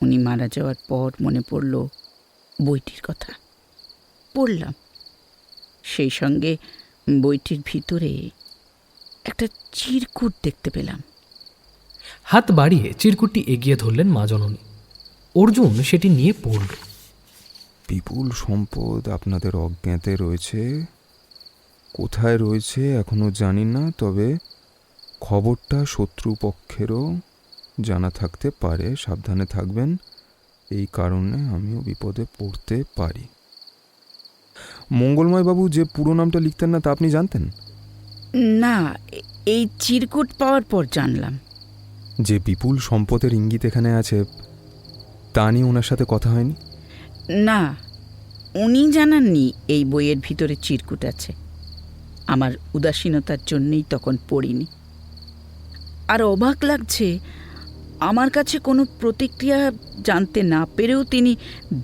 উনি মারা যাওয়ার পর মনে পড়ল বইটির কথা। পড়লাম। সেই সঙ্গে বইটির ভিতরে একটা চিরকুট দেখতে পেলাম। হাত বাড়িয়ে চিরকুটটি এগিয়ে ধরলেন মা জননী। অর্জুন সেটি নিয়ে পড়ল। বিপুল সম্পদ আপনাদের অজ্ঞাতে রয়েছে। কোথায় রয়েছে এখনো জানি না, তবে খবরটা শত্রুপক্ষেরও জানা থাকতে পারে। সাবধানে থাকবেন, এই কারণে আমিও বিপদে পড়তে পারি। মঙ্গলময় বাবু যে পুরো নামটা লিখতেন না তা আপনি জানতেন? না, এই চিরকুট পাওয়ার পর জানলাম। যে বিপুল সম্পদের ইঙ্গিত এখানে আছে তা নিয়ে ওনার সাথে কথা হয়নি? না, উনি জানাননি এই বইয়ের ভিতরে চিরকুট আছে। আমার উদাসীনতার জন্যই তখন পড়িনি। আর অবাক লাগছে, আমার কাছে কোনো প্রতিক্রিয়া জানতে না পেরেও তিনি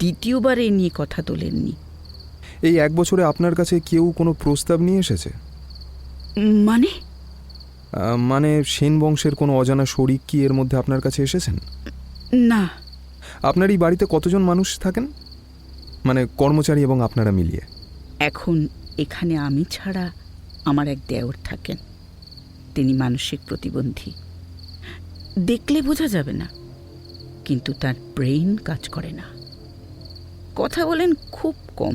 দ্বিতীয়বার এই নিয়ে কথা তোলেননি। এই 1 বছরে আপনার কাছে কেউ কোনো প্রস্তাব নিয়ে এসেছে? মানে? মানে সেন বংশের কোনো অজানা শরিক কি এর মধ্যে আপনার কাছে এসেছেন? না। আপনার এই বাড়িতে কতজন মানুষ থাকেন, মানে কর্মচারী এবং আপনারা মিলিয়ে? এখন এখানে আমি ছাড়া আমার এক দেওর থাকেন। তিনি মানসিক প্রতিবন্ধী। দেখলে বোঝা যাবে না, কিন্তু তার ব্রেইন কাজ করে না। কথা বলেন খুব কম,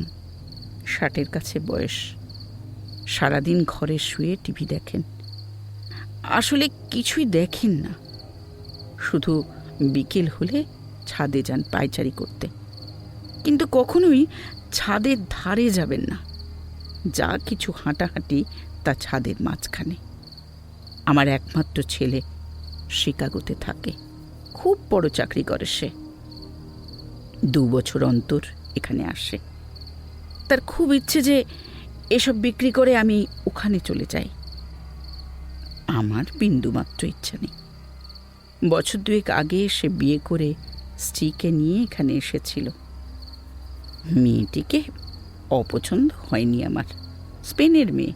60-এর কাছে বয়স। সারাদিন ঘরে শুয়ে টিভি দেখেন। আসলে কিছুই দেখেন না, শুধু বিকেল হলে ছাদে যান পায়চারি করতে। কিন্তু কখনোই ছাদের ধারে যাবেন না। যা কিছু হাঁটাহাঁটি তা ছাদের মাঝখানে। আমার একমাত্র ছেলে শিকাগোতে থাকে, খুব বড় চাকরি করে সে। 2 বছর অন্তর এখানে আসে। তার খুব ইচ্ছে যে এসব বিক্রি করে আমি ওখানে চলে যাই। আমার বিন্দুমাত্র ইচ্ছা নেই। বছর 2 আগে সে বিয়ে করে স্ত্রীকে নিয়ে এখানে এসেছিল। মেয়েটিকে অপছন্দ হয়নি আমার, স্পেনের মেয়ে।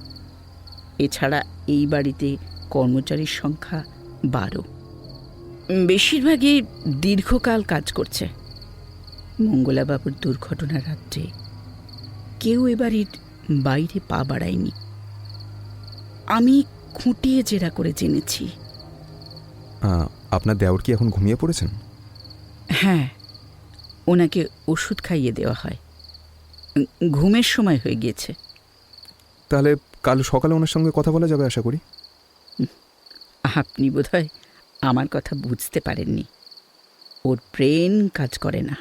এছাড়া এই বাড়িতে কর্মচারীর সংখ্যা 12। বেশিরভাগই দীর্ঘকাল কাজ করছে। মঙ্গলাবাবুর দুর্ঘটনার রাত্রে কেউ এ বাড়ির বাইরে পা বাড়ায়নি। আমি খুঁটিয়ে জেরা করে জেনেছি। আপনার দেওর কি এখন ঘুমিয়ে পড়েছেন? হ্যাঁ, ওনাকে ওষুধ খাইয়ে দেওয়া হয়। ঘুমের সময় হয়ে গিয়েছে। তাহলে কাল সকালে ওনার সঙ্গে কথা বলা যাবে আশা করি। আপনি বোধহয় আমার কথা বুঝতে পারেননি। ওর ব্রেন কাজ করে না।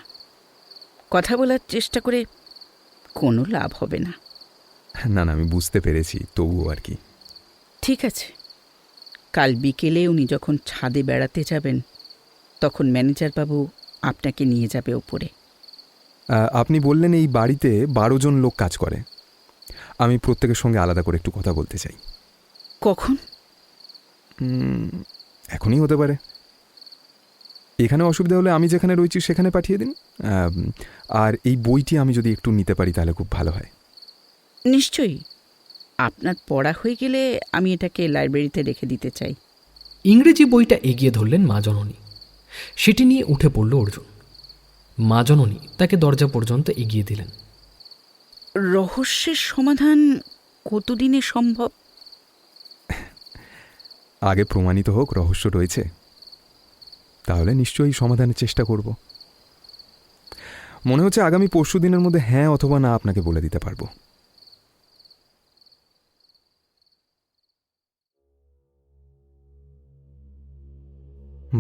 কথা বলার চেষ্টা করে কোনো লাভ হবে না। না না, আমি বুঝতে পেরেছি, তবুও আর কি। ঠিক আছে, কাল বিকেলে উনি যখন ছাদে বেড়াতে যাবেন তখন ম্যানেজার বাবু আপনাকে নিয়ে যাবে ওপরে। আপনি বললেন এই বাড়িতে 12 জন লোক কাজ করে। আমি প্রত্যেকের সঙ্গে আলাদা করে একটু কথা বলতে চাই। কখন? এখনই হতে পারে। এখানে অসুবিধা হলে আমি যেখানে রয়েছি সেখানে পাঠিয়ে দিন। আর এই বইটি আমি যদি একটু নিতে পারি তাহলে খুব ভালো হয়। নিশ্চয়ই। আপনার পড়া হয়ে গেলে আমি এটাকে লাইব্রেরিতে রেখে দিতে চাই। ইংরেজি বইটা এগিয়ে ধরলেন মা জননী। সেটি নিয়ে উঠে পড়ল অর্জুন। মা জননী তাকে দরজা পর্যন্ত এগিয়ে দিলেন। রহস্যের সমাধান কতদিনে সম্ভব? আগে প্রমাণিত হোক রহস্য রয়েছে, তাহলে নিশ্চয়ই সমাধানের চেষ্টা করব। মনে হচ্ছে আগামী ২ দিনের মধ্যে হ্যাঁ অথবা না আপনাকে বলে দিতে পারবো।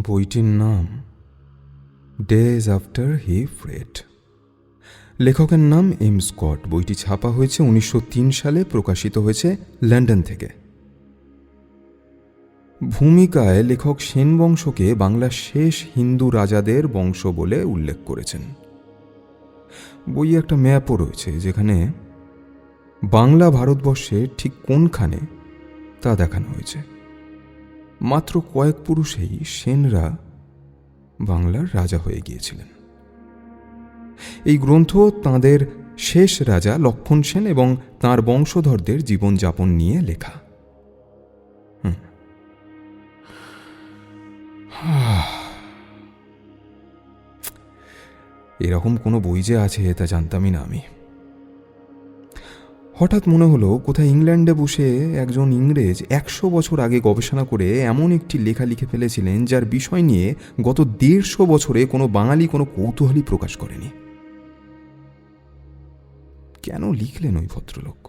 বইটির নাম ডেজ আফটার হি ফ্রেড। লেখকের নাম এম স্কট। বইটি ছাপা হয়েছে ১৯০৩ সালে, প্রকাশিত হয়েছে লন্ডন থেকে। ভূমিকায় লেখক সেন বংশকে বাংলার শেষ হিন্দু রাজাদের বংশ বলে উল্লেখ করেছেন। বইয়ে একটা ম্যাপও রয়েছে যেখানে বাংলা ভারতবর্ষের ঠিক কোনখানে তা দেখানো হয়েছে। মাত্র কয়েক পুরুষেই সেনরা বাংলার রাজা হয়ে গিয়েছিলেন। এই গ্রন্থ তাঁদের শেষ রাজা লক্ষণ সেন এবং তাঁর বংশধরদের জীবনযাপন নিয়ে লেখা। এরকম কোনো বই যে আছে তা জানতামই না আমি। হঠাৎ মনে হলো কোথায় ইংল্যান্ডে বসে একজন ইংরেজ ১০০ বছর আগে গবেষণা করে এমন একটি লেখা লিখে ফেলেছিলেন যার বিষয় নিয়ে গত ১৫০ বছরে কোনো বাঙালি কোনো কৌতূহলই প্রকাশ করেনি। কেন লিখলেন ওই ভদ্রলোক?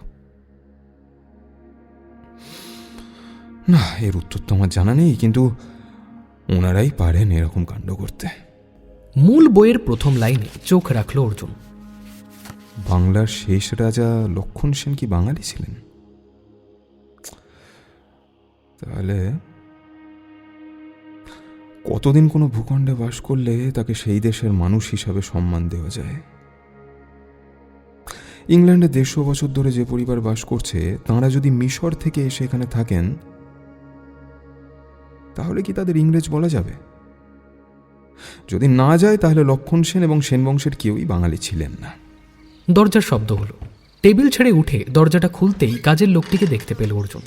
না, এর উত্তর তো আমার জানা নেই, কিন্তু ওনারাই পারেন এরকম কাণ্ড করতে। মূল বইয়ের প্রথম লাইনে চোখ রাখল অর্জুন। বাংলার শেষ রাজা লক্ষণ সেন কি বাঙালি ছিলেন? তাহলে কতদিন কোনো ভূখণ্ডে বাস করলে তাকে সেই দেশের মানুষ হিসাবে সম্মান দেওয়া যায়? ইংল্যান্ডে ১৫০ বছর ধরে যে পরিবার বাস করছে তাঁরা যদি মিশর থেকে এসে এখানে থাকেন, তাহলে কি তাদের ইংরেজ বলা যাবে? যদি না যায় তাহলে লক্ষণ সেন এবং সেন বংশের কেউই বাঙালি ছিলেন না। দরজার শব্দ হলো। টেবিল ছেড়ে উঠে দরজাটা খুলতেই কাজের লোকটিকে দেখতে পেল অর্জুন।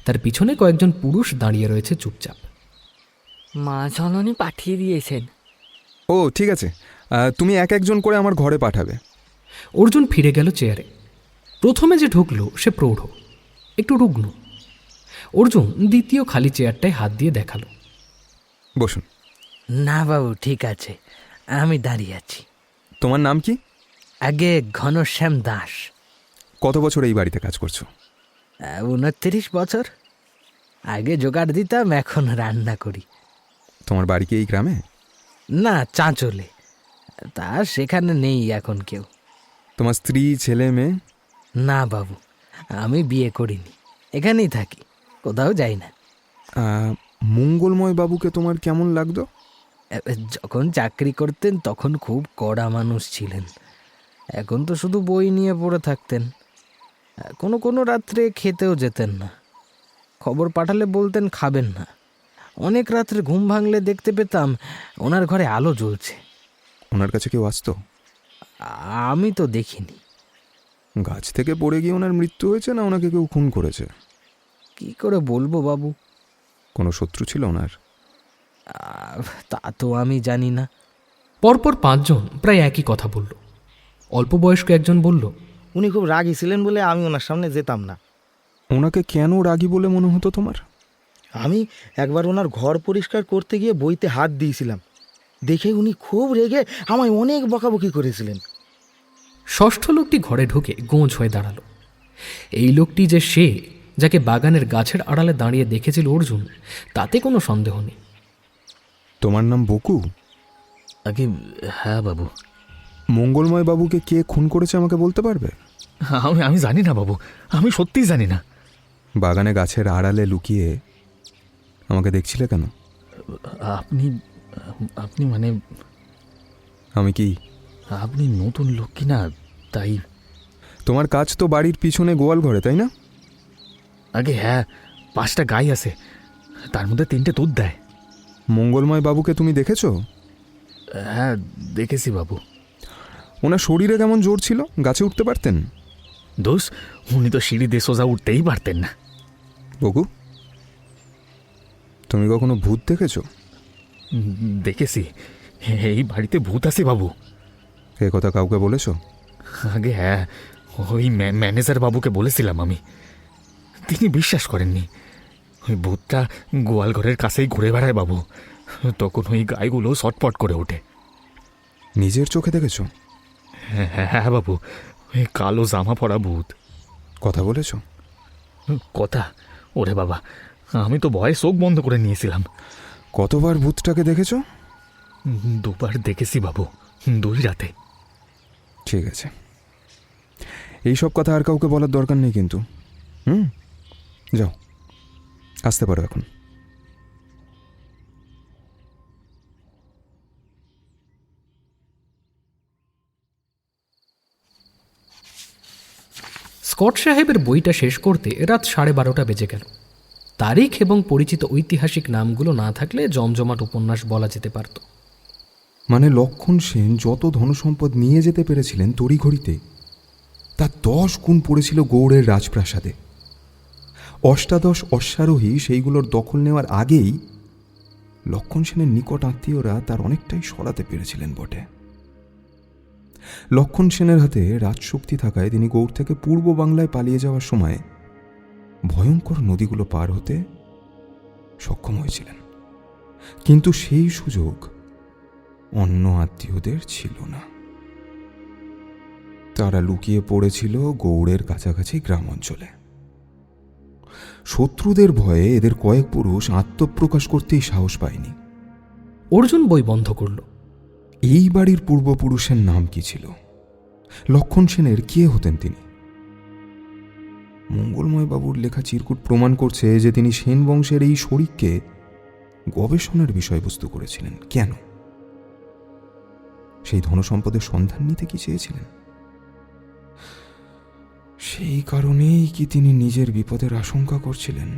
তার পিছনে কয়েকজন পুরুষ দাঁড়িয়ে রয়েছে চুপচাপ। মা জননী পাঠিয়ে দিয়েছেন। ও ঠিক আছে, তুমি এক একজন করে আমার ঘরে পাঠাবে। অর্জুন ফিরে গেল চেয়ারে। প্রথমে যে ঢুকলো সে প্রৌঢ়, একটু রুগ্ন। অর্জুন দ্বিতীয় খালি চেয়ারটায় হাত দিয়ে দেখালো। বসুন। না বাবু, ঠিক আছে, আমি দাঁড়িয়ে আছি। তোমার নাম কি? আগে ঘনশ্যাম দাস। কত বছর এই বাড়িতে কাজ করছো? ২৯ বছর। আগে জোগাড় দিতাম, এখন রান্না করি। তোমার বাড়ি কি এই গ্রামে? না, চাঁচলে। তা সেখানে নেই এখন কেউ। তোমার স্ত্রী, ছেলে, মেয়ে? না বাবু, আমি বিয়ে করিনি, এখানেই থাকি, কোথাও যাই না। মঙ্গলময় বাবুকে তোমার কেমন লাগতো? যখন চাকরি করতেন তখন খুব কড়া মানুষ ছিলেন। এখন তো শুধু বই নিয়ে পড়ে থাকতেন। কোনো কোনো রাত্রে খেতেও যেতেন না। খবর পাঠালে বলতেন খাবেন না। অনেক রাত্রে ঘুম ভাঙলে দেখতে পেতাম ওনার ঘরে আলো জ্বলছে। ওনার কাছে কেউ আসতো? আমি তো দেখিনি। গাছ থেকে পড়ে গিয়ে ওনার মৃত্যু হয়েছে, না ওনাকে কেউ খুন করেছে? কি করে বলবো বাবু। কোনো শত্রু ছিল ওনার? তা তো আমি জানি না। পরপর ৫ জন প্রায় একই কথা বলল। অল্প বয়স্ক একজন বলল, উনি খুব রাগী ছিলেন বলে আমি ওনার সামনে যেতাম না। ওনাকে কেন রাগী বলে মনে হতো তোমার? আমি একবার ওনার ঘর পরিষ্কার করতে গিয়ে বইতে হাত দিয়েছিলাম, দেখে উনি খুব রেগে আমায় অনেক বকাবকি করেছিলেন। ষষ্ঠ লোকটি ঘরে ঢুকে গোঁজ হয়ে দাঁড়ালো। এই লোকটি যে সে যাকে বাগানের গাছের আড়ালে দাঁড়িয়ে দেখেছিল অর্জুন, তাতে কোনো সন্দেহ নেই। তোমার নাম বকু? আগে হ্যাঁ বাবু। মঙ্গলময় বাবুকে কে খুন করেছে আমাকে বলতে পারবে? আমি জানি না বাবু, আমি সত্যিই জানি না। বাগানে গাছের আড়ালে লুকিয়ে আমাকে দেখছিলে কেন? আপনি আপনি মানে আমি কি? আপনি নতুন লোক কিনা তাই। তোমার কাজ তো বাড়ির পিছনে গোয়াল ঘরে, তাই না? আগে হ্যাঁ, 5টা গাই আছে, তার মধ্যে 3টে দুধ দেয়। মঙ্গলময় বাবুকে তুমি দেখেছো? হ্যাঁ দেখেছি বাবু। ওনার শরীরে কেমন জোর ছিল? গাছে উঠতে পারতেন? দোষ, উনি তো সিঁড়ি দিয়ে সোজা উঠতেই পারতেন না। বকু, তুমি কখনো ভূত দেখেছো? দেখেছি, এই বাড়িতে ভূত আছে বাবু। এ কথা কাউকে বলেছো? আগে হ্যাঁ, ওই ম্যানেজার বাবুকে বলেছিলাম আমি, তিনি বিশ্বাস করেননি। ওই ভূতটা গোয়াল ঘরের কাছেই ঘুরে বেড়ায় বাবু, তখন ওই গাইগুলো ছটপট করে ওঠে। নিজের চোখে দেখেছো? হ্যাঁ বাবু, ওই কালো জামা পরা ভূত। কথা বলেছ? কথা? ওরে বাবা, আমি তো ভয়ে চোখ বন্ধ করে নিয়েছিলাম। কতবার ভূতটাকে দেখেছ? 2 বার দেখেছি বাবু, 2 রাতে। ঠিক আছে, এইসব কথা আর কাউকে বলার দরকার নেই কিন্তু। যাও, আসতে পারো এখন। স্কট সাহেবের বইটা শেষ করতে রাত 12:30 বেজে গেল। তারিখ এবং পরিচিত ঐতিহাসিক নামগুলো না থাকলে জমজমাট উপন্যাস বলা যেতে পারত। মানে লক্ষণ সেন যত ধনসম্পদ নিয়ে যেতে পেরেছিলেন তড়িঘড়িতে, তার 10 গুণ পড়েছিল গৌড়ের রাজপ্রাসাদে। অষ্টাদশ অশ্বারোহী সেইগুলোর দখল নেওয়ার আগেই লক্ষণ সেনের নিকট আত্মীয়রা তার অনেকটাই সরাতে পেরেছিলেন বটে। লক্ষণ সেনের হাতে রাজশক্তি থাকায় তিনি গৌড় থেকে পূর্ব বাংলায় পালিয়ে যাওয়ার সময় ভয়ঙ্কর নদীগুলো পার হতে সক্ষম হয়েছিলেন, কিন্তু সেই সুযোগ অন্য আত্মীয়দের ছিল না। তারা লুকিয়ে পড়েছিল গৌড়ের কাছাকাছি গ্রাম অঞ্চলে। শত্রুদের ভয়ে এদের কয়েক পুরুষ আত্মপ্রকাশ করতেই সাহস পায়নি। অর্জুন বই বন্ধ করল। এই বাড়ির পূর্বপুরুষের নাম কি ছিল? লক্ষণ সেনের কে হতেন তিনি? মঙ্গলময় বাবুর লেখা চিরকুট প্রমাণ করছে যে তিনি সেন বংশের এই শরিককে গবেষণার বিষয়বস্তু করেছিলেন। কেন? সেই ধনসম্পদের সন্ধান নিতে কি চেয়েছিলেন? সেই কারণেই কি তিনি নিজের বিপদের আশঙ্কা করছিলেন?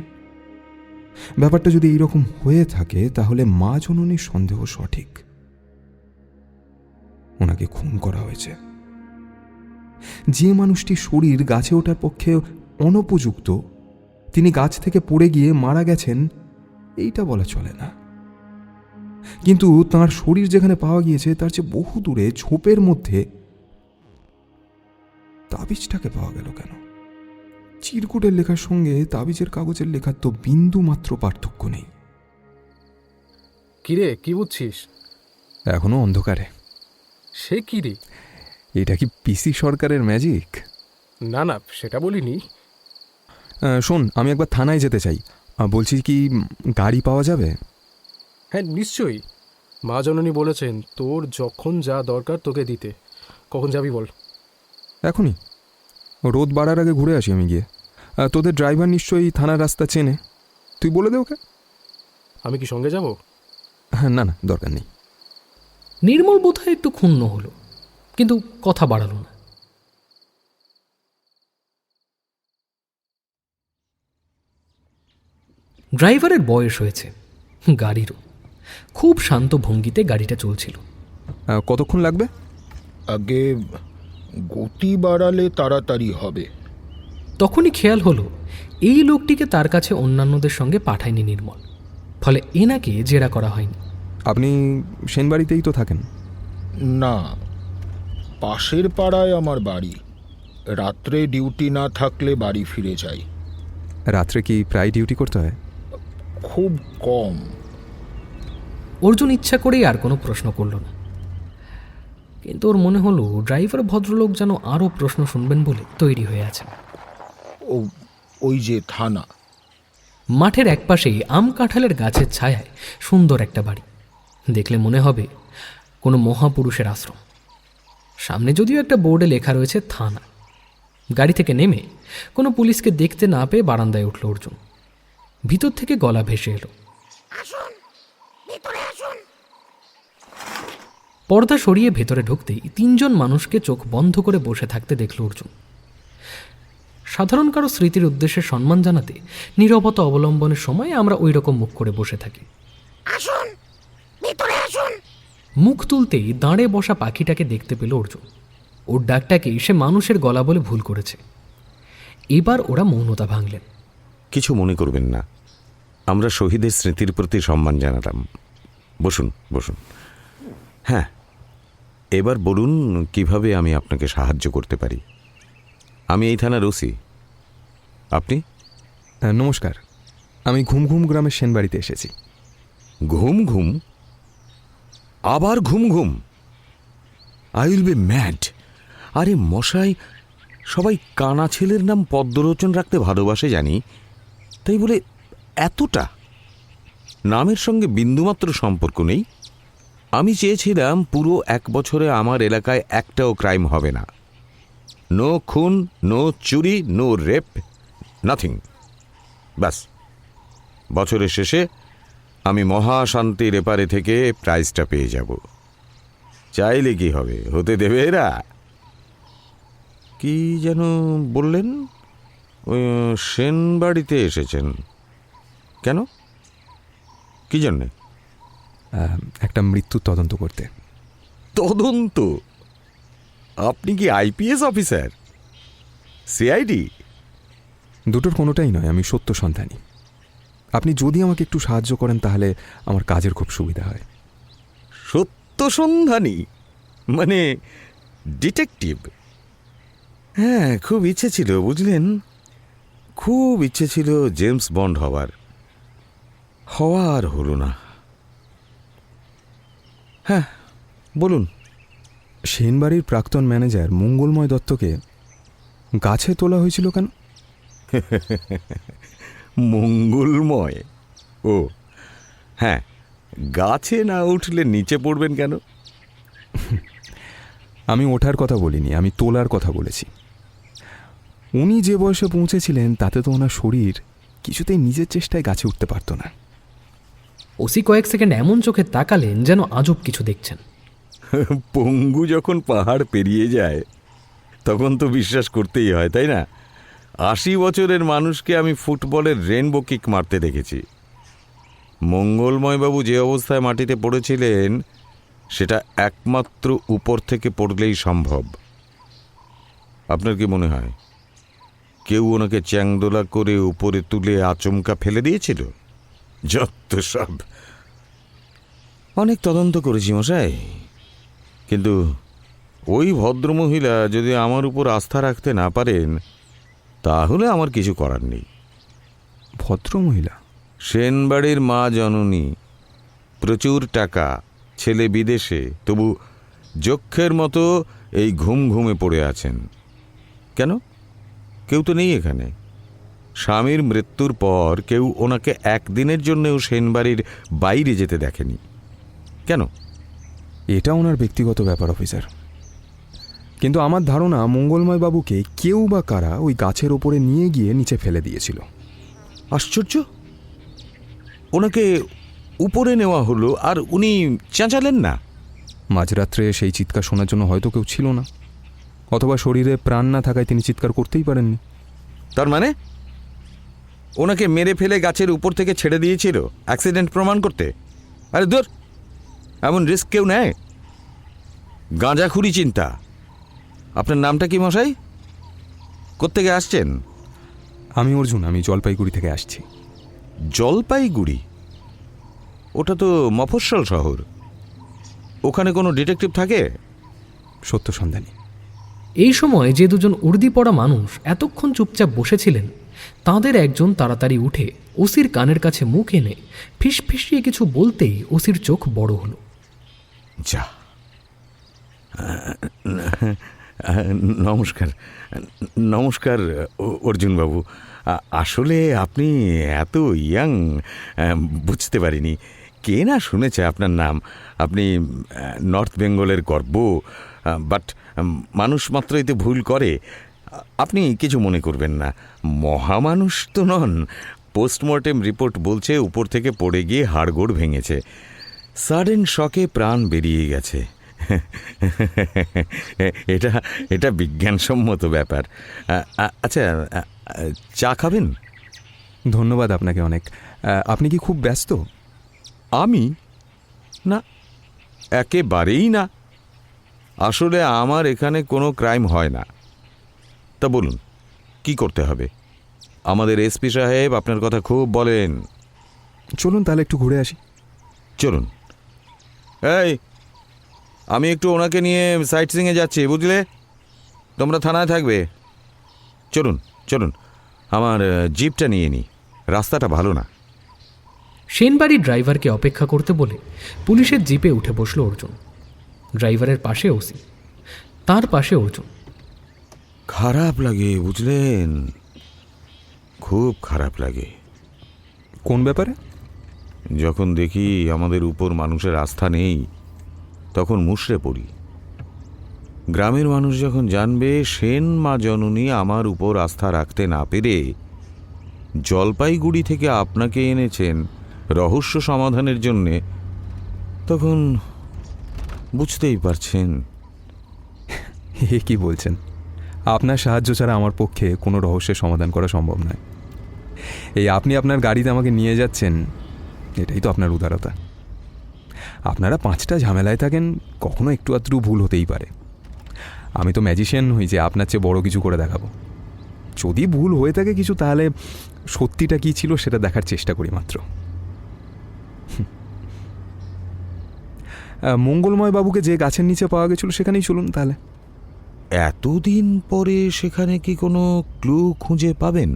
ব্যাপারটা যদি এইরকম হয়ে থাকে তাহলে মা জননীর সন্দেহ সঠিক। ওনাকে খুন করা হয়েছে। যে মানুষটির শরীর গাছে ওঠার পক্ষে অনুপযুক্ত, তিনি গাছ থেকে পড়ে গিয়ে মারা গেছেন এইটা বলা চলে না। কিন্তু তার শরীর যেখানে পাওয়া গিয়েছে তার চেয়ে বহু দূরে ঝোপের মধ্যে তাবিজটাকে পাওয়া গেল কেন? চিরকুটের লেখার সঙ্গে তাবিজের কাগজের লেখার তো বিন্দু মাত্র পার্থক্য নেই। কিরে, কি বুঝছিস? এখনো অন্ধকারে। সে কি রে? এটা কি পিসি সরকারের ম্যাজিক? না না, সেটা বলিনি। শোন, আমি একবার থানায় যেতে চাই। বলছি কি, গাড়ি পাওয়া যাবে? হ্যাঁ নিশ্চয়ই, মা জননী বলেছেন তোর যখন যা দরকার তোকে দিতে। কখন যাবি বল? এখনই। রোদ বাড়ার আগে ঘুরে আসি আমি গিয়ে। তোদের ড্রাইভার নিশ্চয়ই থানার রাস্তা চেনে, তুই বলে দে ওকে। আমি কি সঙ্গে যাব? না না, দরকার নেই। নির্মল বোধহয় একটু ক্ষুণ্ণ হলো, কিন্তু কথা বাড়ালো না। ড্রাইভারের বয়স হয়েছে, গাড়িরও। খুব শান্ত ভঙ্গিতে গাড়িটা চলছিল। কতক্ষণ লাগবে? আগে গতি বাড়ালে তাড়াতাড়ি হবে। তখনই খেয়াল হলো এই লোকটিকে তার কাছে অন্যান্যদের সঙ্গে পাঠায়নি নির্মল, ফলে এনাকে জেরা করা হয়নি। আপনি সেনবাড়িতেই তো থাকেন? না, পাশের পাড়ায় আমার বাড়ি। রাত্রে ডিউটি না থাকলে বাড়ি ফিরে যাই। রাত্রে কি প্রায় ডিউটি করতে হয়? খুব কম। অর্জুন ইচ্ছা করেই আর কোনো প্রশ্ন করল না, কিন্তু ওর মনে হলো ড্রাইভার ভদ্রলোক যেন আরও প্রশ্ন শুনবেন বলে তৈরি হয়ে আছেন। ওই যে থানা। মাঠের একপাশেই আম কাঁঠালের গাছের ছায়ায় সুন্দর একটা বাড়ি। দেখলে মনে হবে কোনো মহাপুরুষের আশ্রম। সামনে যদিও একটা বোর্ডে লেখা রয়েছে থানা। গাড়ি থেকে নেমে কোনো পুলিশকে দেখতে না পেয়ে বারান্দায় উঠল অর্জুন। ভিতর থেকে গলা ভেসে এলো, পর্দা সরিয়ে ভেতরে ঢুকতেই 3 জন মানুষকে চোখ বন্ধ করে বসে থাকতে দেখল অর্জুন। সাধারণ কারো স্মৃতির উদ্দেশ্যে সম্মান জানাতে নীরবতা অবলম্বনের সময় আমরা ওই রকম মুখ করে বসে থাকি। মুখ তুলতেই দাঁড়ে বসা পাখিটাকে দেখতে পেল অর্জুন। ওর ডাকটাকে সে মানুষের গলা বলে ভুল করেছে। এবার ওরা মৌনতা ভাঙলেন। কিছু মনে করবেন না, আমরা শহীদের স্মৃতির প্রতি সম্মান জানালাম। বসুন বসুন। হ্যাঁ, এবার বলুন কিভাবে আমি আপনাকে সাহায্য করতে পারি। আমি এই থানার ওসি। আপনি? নমস্কার, আমি ঘুম ঘুম গ্রামের সেনবাড়িতে এসেছি। ঘুম ঘুম? আবার ঘুম ঘুম? I will be mad. আরে মশাই, সবাই কানা ছেলের নাম পদ্মলোচন রাখতে ভালোবাসে জানি, তাই বলে এতটা? নামের সঙ্গে বিন্দুমাত্র সম্পর্ক নেই। আমি চেয়েছিলাম পুরো 1 বছরে আমার এলাকায় একটাও ক্রাইম হবে না। নো খুন, নো চুরি, নো রেপ, নাথিং। ব্যাস, বছরের শেষে আমি মহাশান্তির এপারে থেকে প্রাইজটা পেয়ে যাব। চাইলে কি হবে, হতে দেবে এরা? কি যেন বললেন? সেন বাড়িতে এসেছেন কেন? কি জন্যে? একটা মৃত্যুর তদন্ত করতে। তদন্ত? আপনি কি আইপিএস অফিসার? সিআইডি? দুটোর কোনোটাই নয়, আমি সত্য সন্ধানী। আপনি যদি আমাকে একটু সাহায্য করেন তাহলে আমার কাজের খুব সুবিধা হয়। সত্য সন্ধানী মানে ডিটেকটিভ? হ্যাঁ, খুব ইচ্ছে ছিল বুঝলেন, খুব ইচ্ছে ছিল জেমস বন্ড হওয়ার। হওয়া আর হলো না। হ্যাঁ, বলুন। সেনবাড়ির প্রাক্তন ম্যানেজার মঙ্গলময় দত্তকে গাছে তোলা হয়েছিল কেন? মঙ্গলময়? ও হ্যাঁ, গাছে না উঠলে নিচে পড়বেন কেন? আমি ওঠার কথা বলিনি, আমি তোলার কথা বলেছি। উনি যে বয়সে পৌঁছেছিলেন তাতে তো ওনার শরীর কিছুতেই নিজের চেষ্টায় গাছে উঠতে পারত না। ওসি কয়েক সেকেন্ড এমন চোখে তাকালেন যেন আজব কিছু দেখছেন। পঙ্গু যখন পাহাড় পেরিয়ে যায় তখন তো বিশ্বাস করতেই হয়, তাই না? 80 বছরের মানুষকে আমি ফুটবলের রেনবো কিক মারতে দেখেছি। মঙ্গলময়বাবু যে অবস্থায় মাটিতে পড়েছিলেন সেটা একমাত্র উপর থেকে পড়লেই সম্ভব। আপনার কি মনে হয় কেউ ওনাকে চ্যাংদোলা করে উপরে তুলে আচমকা ফেলে দিয়েছিল? যত সব। অনেক তদন্ত করেছি মশাই, কিন্তু ওই ভদ্রমহিলা যদি আমার উপর আস্থা রাখতে না পারেন তাহলে আমার কিছু করার নেই। ভদ্রমহিলা? সেনবাড়ির মা জননী, প্রচুর টাকা, ছেলে বিদেশে, তবু যক্ষের মতো এই ঘুম ঘুমে পড়ে আছেন। কেন? কেউ তো নেই এখানে। স্বামীর মৃত্যুর পর কেউ ওনাকে একদিনের জন্যও সেনবাড়ির বাইরে যেতে দেখেনি। কেন? এটা ওনার ব্যক্তিগত ব্যাপার অফিসার, কিন্তু আমার ধারণা মঙ্গলময় বাবুকে কেউ বা কারা ওই গাছের ওপরে নিয়ে গিয়ে নিচে ফেলে দিয়েছিল। আশ্চর্য! ওনাকে উপরে নেওয়া হলো আর উনি চেঁচালেন না? মাঝরাত্রে সেই চিৎকার শোনার জন্য হয়তো কেউ ছিল না, অথবা শরীরে প্রাণ না থাকায় তিনি চিৎকার করতেই পারেননি। তার মানে ওনাকে মেরে ফেলে গাছের উপর থেকে ছেড়ে দিয়েছিল অ্যাক্সিডেন্ট প্রমাণ করতে? আরে দূর, এমন রিস্ক কেউ নেয়? গাঁজাখুরি চিন্তা। আপনার নামটা কি মশাই? কোত্থেকে আসছেন? আমি অর্জুন, আমি জলপাইগুড়ি থেকে আসছি। জলপাইগুড়ি? ওটা তো মফস্বল শহর। ওখানে কোনো ডিটেকটিভ থাকে? সত্য সন্ধানী। এই সময় যে দুজন উর্দি পড়া মানুষ এতক্ষণ চুপচাপ বসেছিলেন তাদের একজন তাড়াতাড়ি উঠে ওসির কানের কাছে মুখ এনে ফিসফিসিয়ে কিছু বলতেই ওসির চোখ বড় হলো। যা, নমস্কার। নমস্কার অর্জুনবাবু। আসলে আপনি এত ইয়াং, বুঝতে পারিনি। কে না শুনেছে আপনার নাম। আপনি নর্থ বেঙ্গলের গর্ব, বাট মানুষ মাত্রই তো ভুল করে। আপনি কিছু মনে করবেন না, মহামানুষ তো নন। পোস্টমর্টেম রিপোর্ট বলছে উপর থেকে পড়ে গিয়ে হাড়গোড় ভেঙেছে, সাডেন শকে প্রাণ বেরিয়ে গেছে। এটা বিজ্ঞানসম্মত ব্যাপার। আচ্ছা, চা খাবেন? ধন্যবাদ আপনাকে অনেক। আপনি কি খুব ব্যস্ত? আমি? না, একেবারেই না। আসলে আমার এখানে কোনো ক্রাইম হয় না। তা বলুন, কি করতে হবে? আমাদের এসপি সাহেব আপনার কথা খুব বলেন। চলুন তাহলে একটু ঘুরে আসি। চলুন। এই, আমি একটু ওনাকে নিয়ে সাইট সিংয়ে যাচ্ছি, বুঝলে? তোমরা থানায় থাকবে। চলুন চলুন, আমার জিপটা নিয়ে নিই, রাস্তাটা ভালো না। সেনবাড়ির ড্রাইভারকে অপেক্ষা করতে বলে পুলিশের জিপে উঠে বসল অর্জুন। ড্রাইভারের পাশে ওসি, তার পাশে অর্জুন। খারাপ লাগে, বুঝলেন? খুব খারাপ লাগে। কোন ব্যাপারে? যখন দেখি আমাদের উপর মানুষের আস্থা নেই, তখন মুষড়ে পড়ি। গ্রামের মানুষ যখন জানবে সেন মা জননী আমার উপর আস্থা রাখতে না পেরে জলপাইগুড়ি থেকে আপনাকে এনেছেন রহস্য সমাধানের জন্যে, তখন বুঝতেই পারছেন। এ কি বলছেন? আপনার সাহায্য ছাড়া আমার পক্ষে কোনো রহস্যের সমাধান করা সম্ভব নয়। এই আপনি আপনার গাড়িতে আমাকে নিয়ে যাচ্ছেন, এটাই তো আপনার উদারতা। আপনারা 5টা ঝামেলায় থাকেন, কখনো একটু আধটু ভুল হতেই পারে। আমি তো ম্যাজিশিয়ান হই যে আপনার চেয়ে বড় কিছু করে দেখাবো। যদি ভুল হয়ে থাকে কিছু, তাহলে সত্যিটা কী ছিল সেটা দেখার চেষ্টা করি মাত্র। মঙ্গলময় বাবুকে যে গাছের নিচে পাওয়া গেছিল সেখানেই চলুন তাহলে। এতদিন পরে সেখানে কি কোনো ক্লু খুঁজে পাবেন?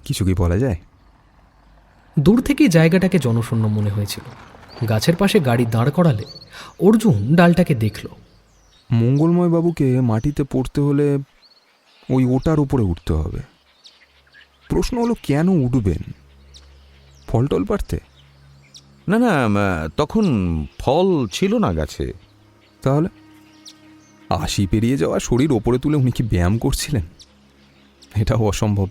কিছু কি বলা যায়? দূর থেকেই জায়গাটাকে জনশূন্য মনে হয়েছিল। গাছের পাশে গাড়ি দাঁড় করালে অর্জুন ডালটাকে দেখল। মঙ্গলময় বাবুকে মাটিতে পড়তে হলে ওই ওটার উপরে উঠতে হবে। প্রশ্ন হলো কেন উঠবেন? ফল টল পারতে? না না, তখন ফল ছিল না গাছে। তাহলে 80 পেরিয়ে যাওয়া শরীর ওপরে তুলে উনি কি ব্যায়াম করছিলেন? এটাও অসম্ভব।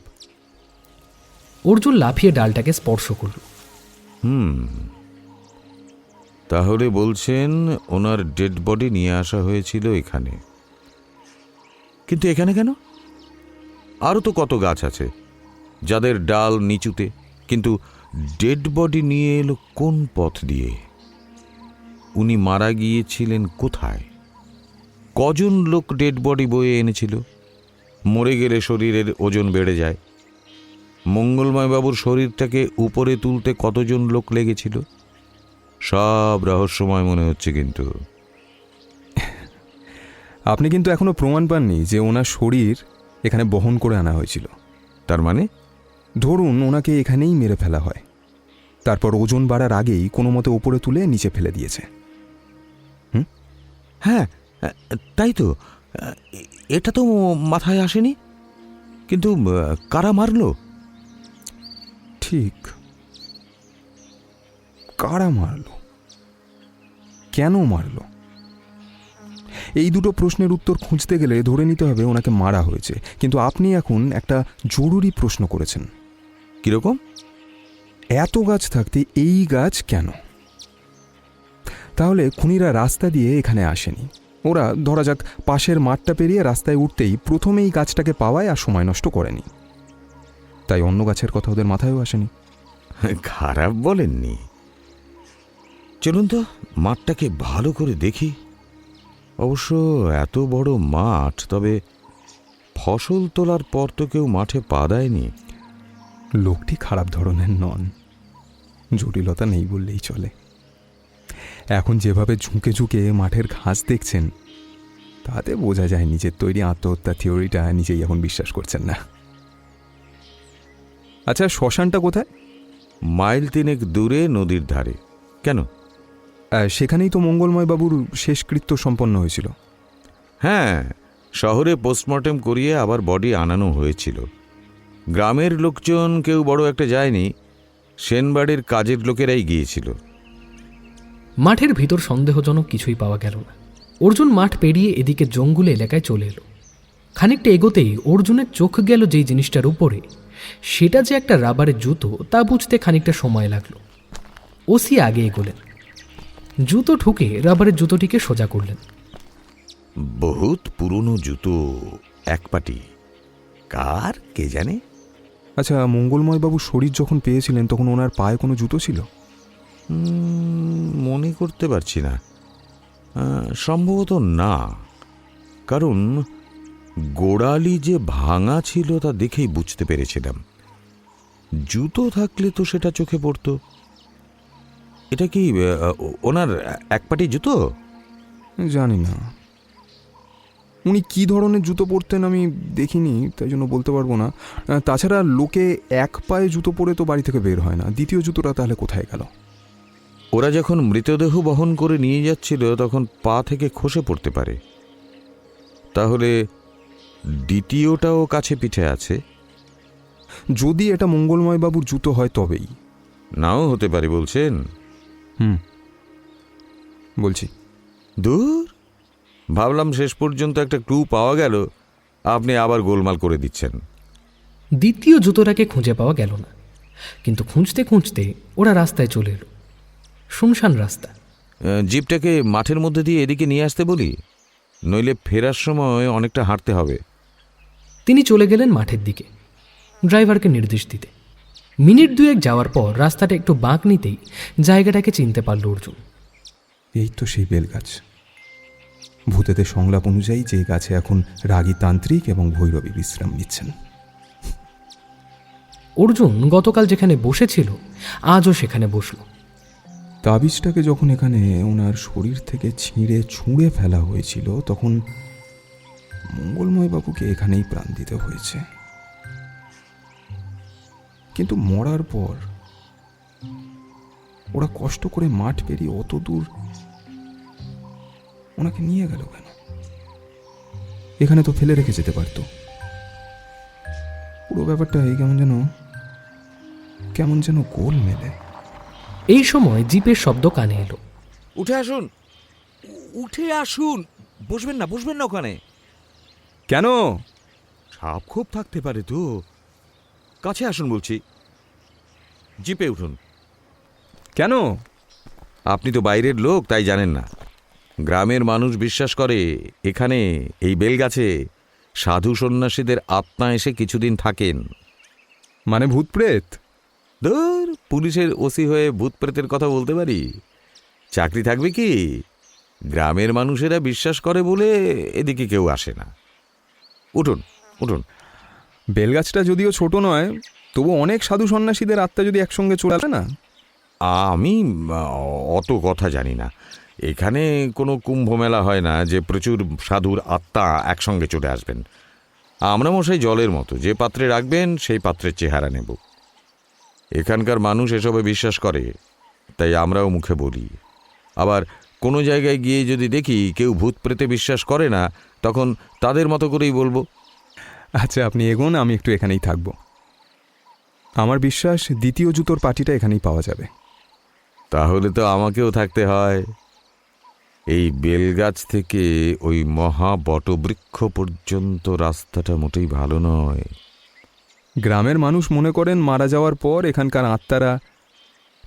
অর্জুন লাফিয়ে ডালটাকে স্পর্শ করল। তাহলে বলছেন ওনার ডেড বডি নিয়ে আসা হয়েছিল এখানে। কিন্তু এখানে কেন? আরও তো কত গাছ আছে যাদের ডাল নিচুতে, কিন্তু ডেড বডি নিয়ে এলো কোন পথ দিয়ে? উনি মারা গিয়েছিলেন কোথায়? কজন লোক ডেড বডি বয়ে এনেছিল? মরে গেলে শরীরের ওজন বেড়ে যায়। মঙ্গলময় বাবুর শরীরটাকে উপরে তুলতে কতজন লোক লেগেছিল? সব রহস্যময় মনে হচ্ছে। কিন্তু আপনি কিন্তু এখনো প্রমাণ পাননি যে ওনার শরীর এখানে বহন করে আনা হয়েছিল। তার মানে ধরুন ওনাকে এখানেই মেরে ফেলা হয়, তারপর ওজন বাড়ার আগেই কোনো মতে ওপরে তুলে নিচে ফেলে দিয়েছে। হ্যাঁ, তাই তো। এটা তো মাথায় আসেনি। কিন্তু কারা মারলো? ঠিক, কারা মারল, কেন মারল? এই দুটো প্রশ্নের উত্তর খুঁজতে গেলে ধরে নিতে হবে ওনাকে মারা হয়েছে। কিন্তু আপনি এখন একটা জরুরি প্রশ্ন করেছেন। কিরকম? এত গাছ থাকতে এই গাছ কেন? তাহলে খুনিরা রাস্তা দিয়ে এখানে আসেনি। ওরা ধরা যাক পাশের মাঠটা পেরিয়ে রাস্তায় উঠতেই প্রথমেই গাছটাকে পাওয়ায় আর সময় নষ্ট করেনি। তাই অন্য গাছের কথা ওদের মাথায়ও আসেনি। খারাপ বলেননি। চলুন তো মাঠটাকে ভালো করে দেখি। অবশ্য এত বড় মাঠ, তবে ফসল তোলার পর তো কেউ মাঠে পা দেয়নি। লোকটি খারাপ ধরনের নন, জটিলতা নেই বললেই চলে। এখন যেভাবে ঝুঁকে ঝুঁকে মাঠের ঘাস দেখছেন, তাতে বোঝা যায় নিজের তৈরি আত্মহত্যা থিওরিটা নিজেই এখন বিশ্বাস করছেন না। আচ্ছা, শ্মশানটা কোথায়? মাইল 3 দূরে, নদীর ধারে। কেন? সেখানেই তো মঙ্গলময় বাবুর শেষকৃত্য সম্পন্ন হয়েছিল। হ্যাঁ, শহরে পোস্টমর্টেম করিয়ে আবার বডি আনানো হয়েছিল। গ্রামের লোকজন কেউ বড় একটা যায়নি, সেনবাড়ির কাজের লোকেরাই গিয়েছিল। মাঠের ভিতর সন্দেহজনক কিছুই পাওয়া গেল না। অর্জুন মাঠ পেরিয়ে এদিকে জঙ্গল এলাকায় চলে এলো। খানিকটা এগোতেই অর্জুনের চোখ গেল যেই জিনিসটার উপরে, সেটা যে একটা রাবারের জুতো তা বুঝতে খানিকটা সময় লাগলো। ওসি আগে এগোলেন, জুতো ঠুকে রাবারের জুতোটিকে সোজা করলেন। বহুত পুরনো জুতো, একপাটি। কার কে জানে? আচ্ছা, মঙ্গলময় বাবু শরীর যখন পেয়েছিলেন তখন ওনার পায়ে কোনো জুতো ছিল? মনে করতে পারছি না। সম্ভবত না, কারণ গোড়ালি যে ভাঙা ছিল তা দেখেই বুঝতে পেরেছিলাম। জুতো থাকলে তো সেটা চোখে পড়তো। এটা কি ওনার একপাটি জুতো? জানি না উনি কি ধরনের জুতো পরতেন, আমি দেখিনি, তাই জন্য বলতে পারবো না। তাছাড়া লোকে এক পায়ে জুতো পরে তো বাড়ি থেকে বের হয় না। দ্বিতীয় জুতোটা তাহলে কোথায় গেল? ওরা যখন মৃতদেহ বহন করে নিয়ে যাচ্ছিল তখন পা থেকে খসে পড়তে পারে। তাহলে দ্বিতীয়টাও কাছে পিঠে আছে। যদি এটা মঙ্গলময় বাবুর জুতো হয় তবেই। নাও হতে পারে বলছেন? বলছি। দূর, ভাবলাম শেষ পর্যন্ত একটা ক্লু পাওয়া গেল, আপনি আবার গোলমাল করে দিচ্ছেন। দ্বিতীয় জুতোটাকে খুঁজে পাওয়া গেল না, কিন্তু খুঁজতে খুঁজতে ওরা রাস্তায় চলে এলো। শুনশান রাস্তা। জিপটাকে মাঠের মধ্যে দিয়ে এদিকে নিয়ে আসতে বলি, নইলে ফেরার সময় অনেকটা হাঁটতে হবে। তিনি চলে গেলেন মাঠের দিকে, ড্রাইভারকে নির্দেশ দিতে। মিনিট দুয়েক যাওয়ার পর রাস্তাটা একটু বাঁক নিতেই জায়গাটাকে চিনতে পারল অর্জুন। এই তো সেই বেলগাছ। ভূতেদের সংলাপ অনুযায়ী যে গাছে এখন রাগী তান্ত্রিক এবং ভৈরবী বিশ্রাম নিচ্ছেন। অর্জুন গতকাল যেখানে বসেছিল আজও সেখানে বসল। তাবিজটাকে যখন এখানে ওনার শরীর থেকে ছুঁড়ে ফেলা হয়েছিল তখন মঙ্গলময় বাবুকে এখানেই প্রাণ দিতে হয়েছে। কিন্তু মরার পর ওরা কষ্ট করে মাঠ পেরিয়ে অত দূর ওনাকে নিয়ে গেল কেন? এখানে তো ফেলে রেখে যেতে পারতো। পুরো ব্যাপারটা কেমন যেন গোল মেলে। এই সময় জিপের শব্দ কানে এলো। উঠে আসুন, উঠে আসুন, বসবেন না ওখানে। কেন? সাপ খুব থাকতে পারে তো, কাছে আসুন বলছি। জিপে উঠুন। কেন? আপনি তো বাইরের লোক, তাই জানেন না। গ্রামের মানুষ বিশ্বাস করে এখানে এই বেলগাছে সাধু সন্ন্যাসীদের আত্মা এসে কিছুদিন থাকেন। মানে ভূত প্রেত? ধুর, পুলিশের ওসি হয়ে ভূত প্রেতের কথা বলতে পারি? চাকরি থাকবে কি? গ্রামের মানুষেরা বিশ্বাস করে বলে এদিকে কেউ আসে না। উঠুন উঠুন। বেলগাছটা যদিও ছোট নয়, তবু অনেক সাধু সন্ন্যাসীদের আত্মা যদি একসঙ্গে চলে আসে না। আমি অত কথা জানি না। এখানে কোনো কুম্ভ মেলা হয় না যে প্রচুর সাধুর আত্মা একসঙ্গে চলে আসবেন। আমরা মশাই জলের মতো, যে পাত্রে রাখবেন সেই পাত্রের চেহারা নেব। এখানকার মানুষ এসবে বিশ্বাস করে, তাই আমরাও মুখে বলি। আবার কোনো জায়গায় গিয়ে যদি দেখি কেউ ভূত প্রেতে বিশ্বাস করে না, তখন তাদের মতো করেই বলবো। আচ্ছা, আপনি এগোন, আমি একটু এখানেই থাকবো। আমার বিশ্বাস দ্বিতীয় জুতোর পাটিটা এখানেই পাওয়া যাবে। তাহলে তো আমাকেও থাকতে হয়। এই বেলগাছ থেকে ওই মহা বটবৃক্ষ পর্যন্ত রাস্তাটা মোটেই ভালো নয়। গ্রামের মানুষ মনে করেন মারা যাওয়ার পর এখানকার আত্মারা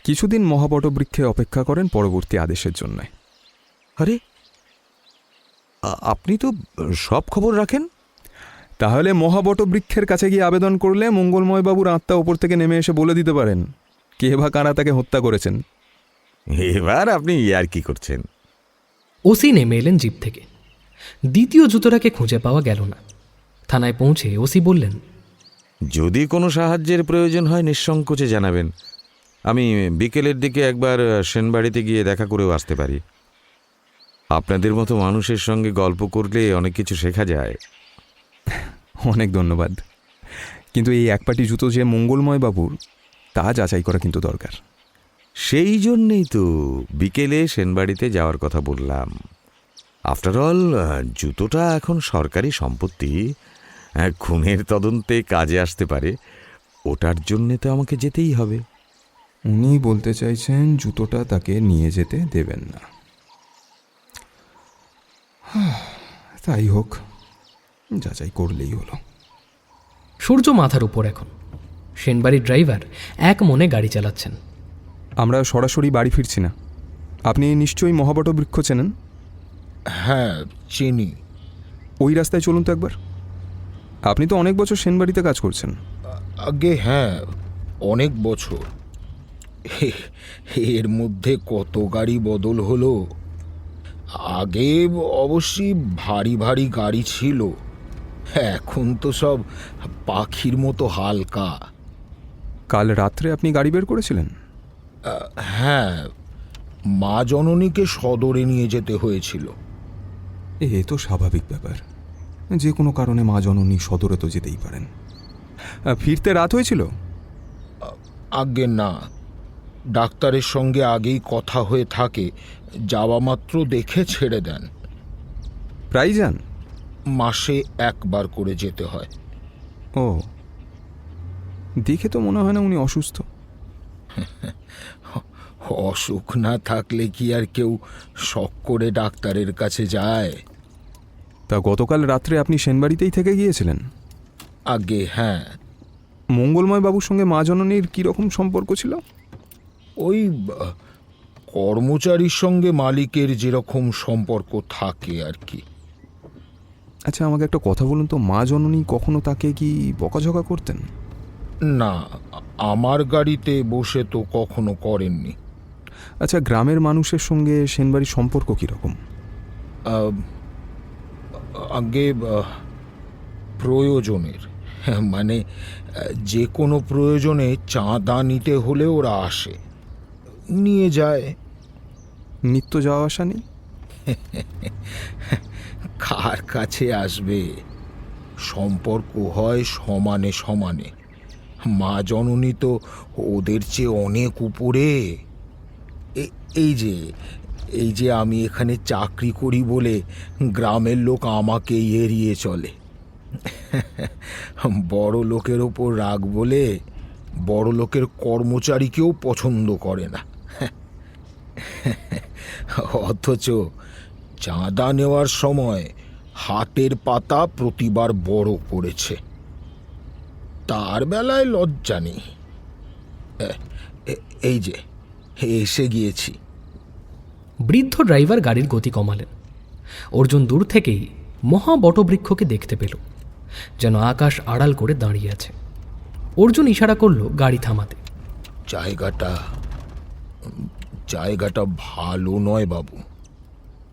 কিছুদিন মহাবটবৃক্ষে অপেক্ষা করেন পরবর্তী আদেশের জন্য। আরে, আপনি তো সব খবর রাখেন। তাহলে মহাবটবৃক্ষের কাছে গিয়ে আবেদন করলে মঙ্গলময় বাবুর আত্মা ওপর থেকে নেমে এসে বলে দিতে পারেন কে বা কারা তাকে হত্যা করেছেন। এবার আপনি আর কি করছেন? ওসি নেমে এলেন জিপ থেকে। দ্বিতীয় জুতোটাকে খুঁজে পাওয়া গেল না। থানায় পৌঁছে ওসি বললেন, যদি কোনো সাহায্যের প্রয়োজন হয় নিঃসংকোচে জানাবেন। আমি বিকেলের দিকে একবার সেনবাড়িতে গিয়ে দেখা করেও আসতে পারি। আপনাদের মতো মানুষের সঙ্গে গল্প করলে অনেক কিছু শেখা যায়। অনেক ধন্যবাদ, কিন্তু এই এক পাটি জুতো যে মঙ্গলময় বাবুর তা যাচাই করা কিন্তু দরকার। সেই জন্যেই তো বিকেলে সেনবাড়িতে যাওয়ার কথা বললাম। আফটার অল, জুতোটা এখন সরকারি সম্পত্তি, খুনের তদন্তে কাজে আসতে পারে। ওটার জন্যে তো আমাকে যেতেই হবে। উনি বলতে চাইছেন জুতোটা তাকে নিয়ে যেতে দেবেন না। তাই হোক, যাচাই করলেই হলো। সূর্য মাথার উপর এখন। সেনবাড়ির ড্রাইভার এক মনে গাড়ি চালাচ্ছেন। আমরা সরাসরি বাড়ি ফিরছি না। আপনি নিশ্চয়ই মহাবটবৃক্ষ চেনেন? হ্যাঁ, চিনি। ওই রাস্তায় চলুন তো একবার। আপনি তো অনেক বছর সেনবাড়িতে কাজ করছেন। আগে হ্যাঁ, অনেক বছর। এর মধ্যে কত গাড়ি বদল হলো। আগে অবশ্যই ভারী ভারী গাড়ি ছিল, এখন তো সব পাখির মতো হালকা। কাল রাত্রে আপনি গাড়ি বের করেছিলেন? হ্যাঁ, মা জননীকে সদরে নিয়ে যেতে হয়েছিল। এ তো স্বাভাবিক ব্যাপার, যে কোনো কারণে মা জননী সদরে তো যেতেই পারেন। ফিরতে রাত হয়েছিল? আগে না, ডাক্তারের সঙ্গে আগেই কথা হয়ে থাকে, যাওয়া মাত্র দেখে ছেড়ে দেন। প্রায় যান? মাসে একবার করে যেতে হয়। ও, দেখে তো মনে হয় না উনি অসুস্থ। অসুখ না থাকলে কি আর কেউ শখ করে ডাক্তারের কাছে যায়? তা গতকাল রাত্রে আপনি সেনবাড়িতেই থেকে গিয়েছিলেন? আগে হ্যাঁ। মঙ্গলময় বাবুর সঙ্গে মা জননীর কীরকম সম্পর্ক ছিল? ওই কর্মচারীর সঙ্গে মালিকের যেরকম সম্পর্ক থাকে আর কি। আচ্ছা, আমাকে একটা কথা বলুন তো, মা জননী কখনো তাকে কি বকাঝকা করতেন? না, আমার গাড়িতে বসে তো কখনো করেননি। আচ্ছা, গ্রামের মানুষের সঙ্গে সেনবাড়ির সম্পর্ক কীরকম? আগে প্রয়োজনের, মানে যে কোনো প্রয়োজনে চাঁদা নিতে হলে ওরা আসে, নিয়ে যায়। নিত্য যাওয়া আসা নেই? কার কাছে আসবে? সম্পর্ক হয় সমানে সমানে। মা জননী তো ওদের চেয়ে অনেক উপরে। এই যে আমি এখানে চাকরি করি বলে গ্রামের লোক আমাকে এড়িয়ে চলে। বড় লোকের ওপর রাগ বলে বড় লোকের কর্মচারীকেও পছন্দ করে না। অথচ চাঁদা নেওয়ার সময় হাতের পাতা প্রতিবার বড় করেছে। তার বেলায় লজ্জা নেই। এই যে এসে গিয়েছি। বৃদ্ধ ড্রাইভার গাড়ির গতি কমালেন। অর্জুন দূর থেকেই মহা বটবৃক্ষকে দেখতে পেল, যেন আকাশ আড়াল করে দাঁড়িয়ে আছে। অর্জুন ইশারা করল গাড়ি থামাতে। জায়গাটা ভালো নয় বাবু,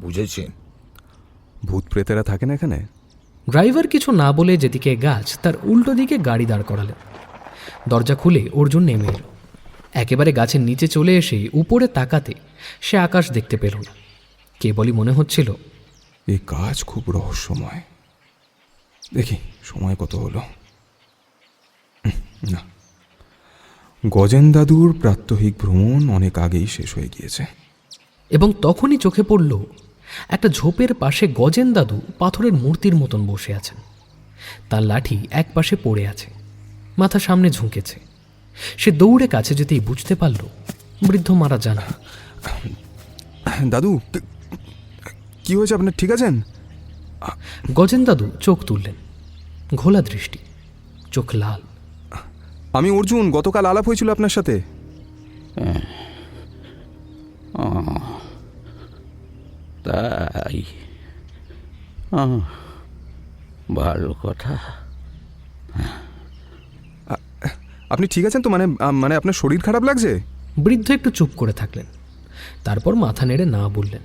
বুঝেছেন? ভূত প্রেতেরা থাকেন এখানে? ড্রাইভার কিছু না বলে যেদিকে গাছ তার উল্টো দিকে গাড়ি দাঁড় করালেন। দরজা খুলে অর্জুন নেমে এলো। একেবারে গাছের নিচে চলে এসে উপরে তাকাতে সে আকাশ দেখতে পেল না। কেবলই মনে হচ্ছিল এই কাজ খুব রহস্যময়। দেখি সময় কত হলো। না, গজেন দাদুর প্রাত্যহিক ভ্রমণ অনেক আগেই শেষ হয়ে গিয়েছে। এবং তখনই চোখে পড়ল একটা ঝোপের পাশে গজেন দাদু পাথরের মূর্তির মতন বসে আছেন। তার লাঠি এক পাশে পড়ে আছে, মাথা সামনে ঝুঁকেছে। সে দৌড়ে কাছে যেতেই বুঝতে পারল বৃদ্ধ মারা যান। দাদু, কি হয়েছে আপনার? ঠিক আছেন? গজেন দাদু চোখ তুললেন, ঘোলা দৃষ্টি, চোখ লাল। আমি অর্জুন, গতকাল আলাপ হয়েছিল আপনার সাথে। তাই? ভালো কথা। আপনি ঠিক আছেন তো? মানে আপনার শরীর খারাপ লাগছে? বৃদ্ধ একটু চুপ করে থাকলেন, তারপর মাথা নেড়ে না বললেন।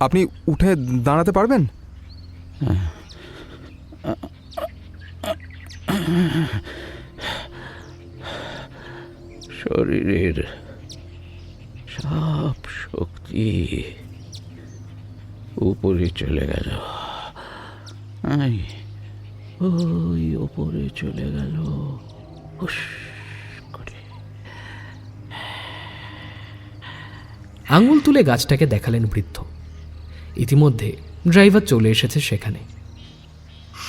আপনি উঠে দাঁড়াতে পারবেন? শরীরের সব শক্তি উপরে চলে গেল। ওই উপরে চলে গেল হুশ করে। আঙুল তুলে গাছটাকে দেখালেন বৃদ্ধ। ইতিমধ্যে ড্রাইভার চলে এসেছে সেখানে।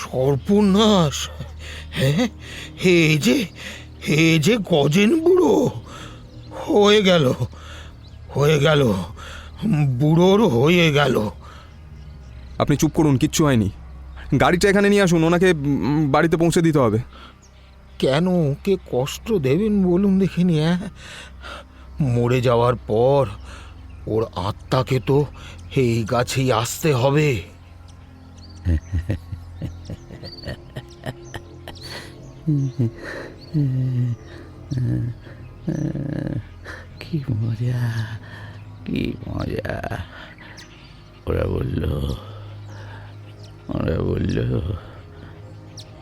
সর্বনাশ! হ্যাঁ, এই যে গজেন বুড়ো হয়ে গেল, বুড়োর হয়ে গেল। আপনি চুপ করুন, কিচ্ছু হয়নি। গাড়িটা এখানে নিয়ে আসুন, ওনাকে বাড়িতে পৌঁছে দিতে হবে। কেন ওকে কষ্ট দেবেন বলুন দেখিনি? মরে যাওয়ার পর ওর আত্মাকে তো এই গাছেই আসতে হবে। কি মজা, কি মজা। ওরা বলল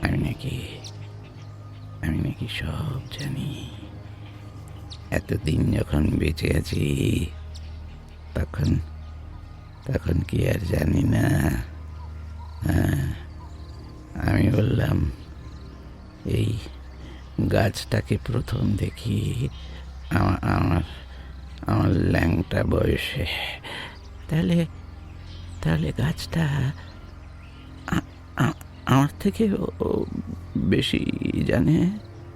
আমি নাকি সব জানি। এতদিন যখন বেঁচে আছি তখন কি আর জানি না? আমি বললাম এই গাছটাকে প্রথম দেখি আমার ল্যাংটা বয়সে। তাহলে তাহলে গাছটা আমার থেকে ও বেশি জানে।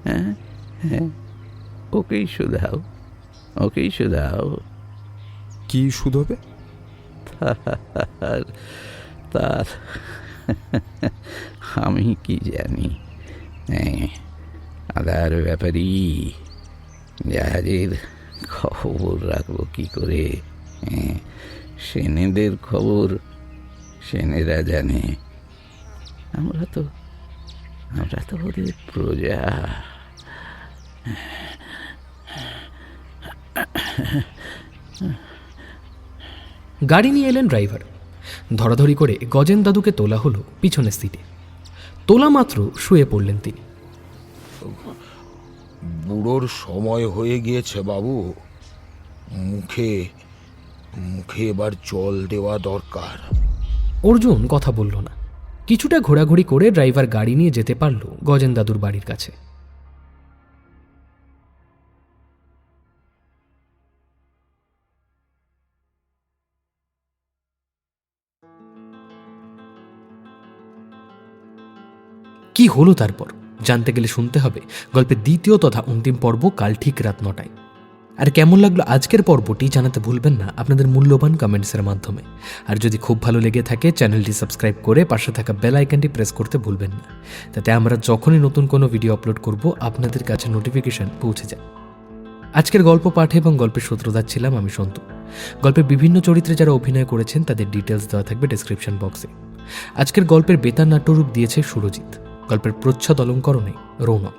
হ্যাঁ হ্যাঁ, ওকেই শুধাও, ওকেই শুধাও। কি সুদ হবে? তার আমি কি জানি। আদার ব্যাপারী জাহাজের খবর রাখবো কি করে? সেনেদের খবর সেনেরা জানে, আমরা তো ওদের প্রজা। গাড়ি নিয়ে এলেন ড্রাইভার। ধরাধরি করে গজেন দাদুকে তোলা হলো পিছনের সিটে। তোলা মাত্র শুয়ে পড়লেন তিনি। বুড়োর সময় হয়ে গিয়েছে বাবু, মুখে মুখে এবার জল দেওয়া দরকার। অর্জুন কথা বলল না। কিছুটা ঘোরাঘুরি করে ড্রাইভার গাড়ি নিয়ে যেতে পারল গজেন দাদুর বাড়ির কাছে। কি হলো তারপর জানতে গেলে শুনতে হবে গল্পের দ্বিতীয় তথা অন্তিম পর্ব কাল ঠিক রাত 9টায়। আর কেমন লাগলো আজকের পর্বটি জানাতে ভুলবেন না আপনাদের মূল্যবান কমেন্টসের মাধ্যমে। আর যদি খুব ভালো লেগে থাকে চ্যানেলটি সাবস্ক্রাইব করে পাশে থাকা বেল আইকনটি প্রেস করতে ভুলবেন না, যাতে আমরা যখনই নতুন কোনো ভিডিও আপলোড করব আপনাদের কাছে নোটিফিকেশন পৌঁছে যায়। আজকের গল্প পাঠে এবং গল্পের সূত্রধার ছিলাম আমি সন্তু। গল্পের বিভিন্ন চরিত্রে যারা অভিনয় করেছেন তাদের ডিটেলস দেওয়া থাকবে ডেসক্রিপশন বক্সে। আজকের গল্পের বেতার নাট্যরূপ দিয়েছে সুরজিৎ। গল্পের প্রচ্ছদ অলঙ্করণে রৌনক,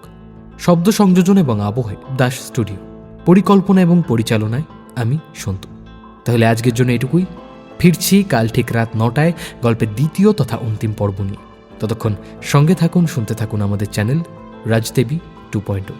শব্দ সংযোজন এবং আবহে দাস স্টুডিও, পরিকল্পনা এবং পরিচালনায় আমি সন্তু। তাহলে আজকের জন্য এটুকুই। ফিরছি কাল ঠিক রাত 9টায় গল্পের দ্বিতীয় তথা অন্তিম পর্ব নিয়ে। ততক্ষণ সঙ্গে থাকুন, শুনতে থাকুন আমাদের চ্যানেল রাজদেবী 2.0।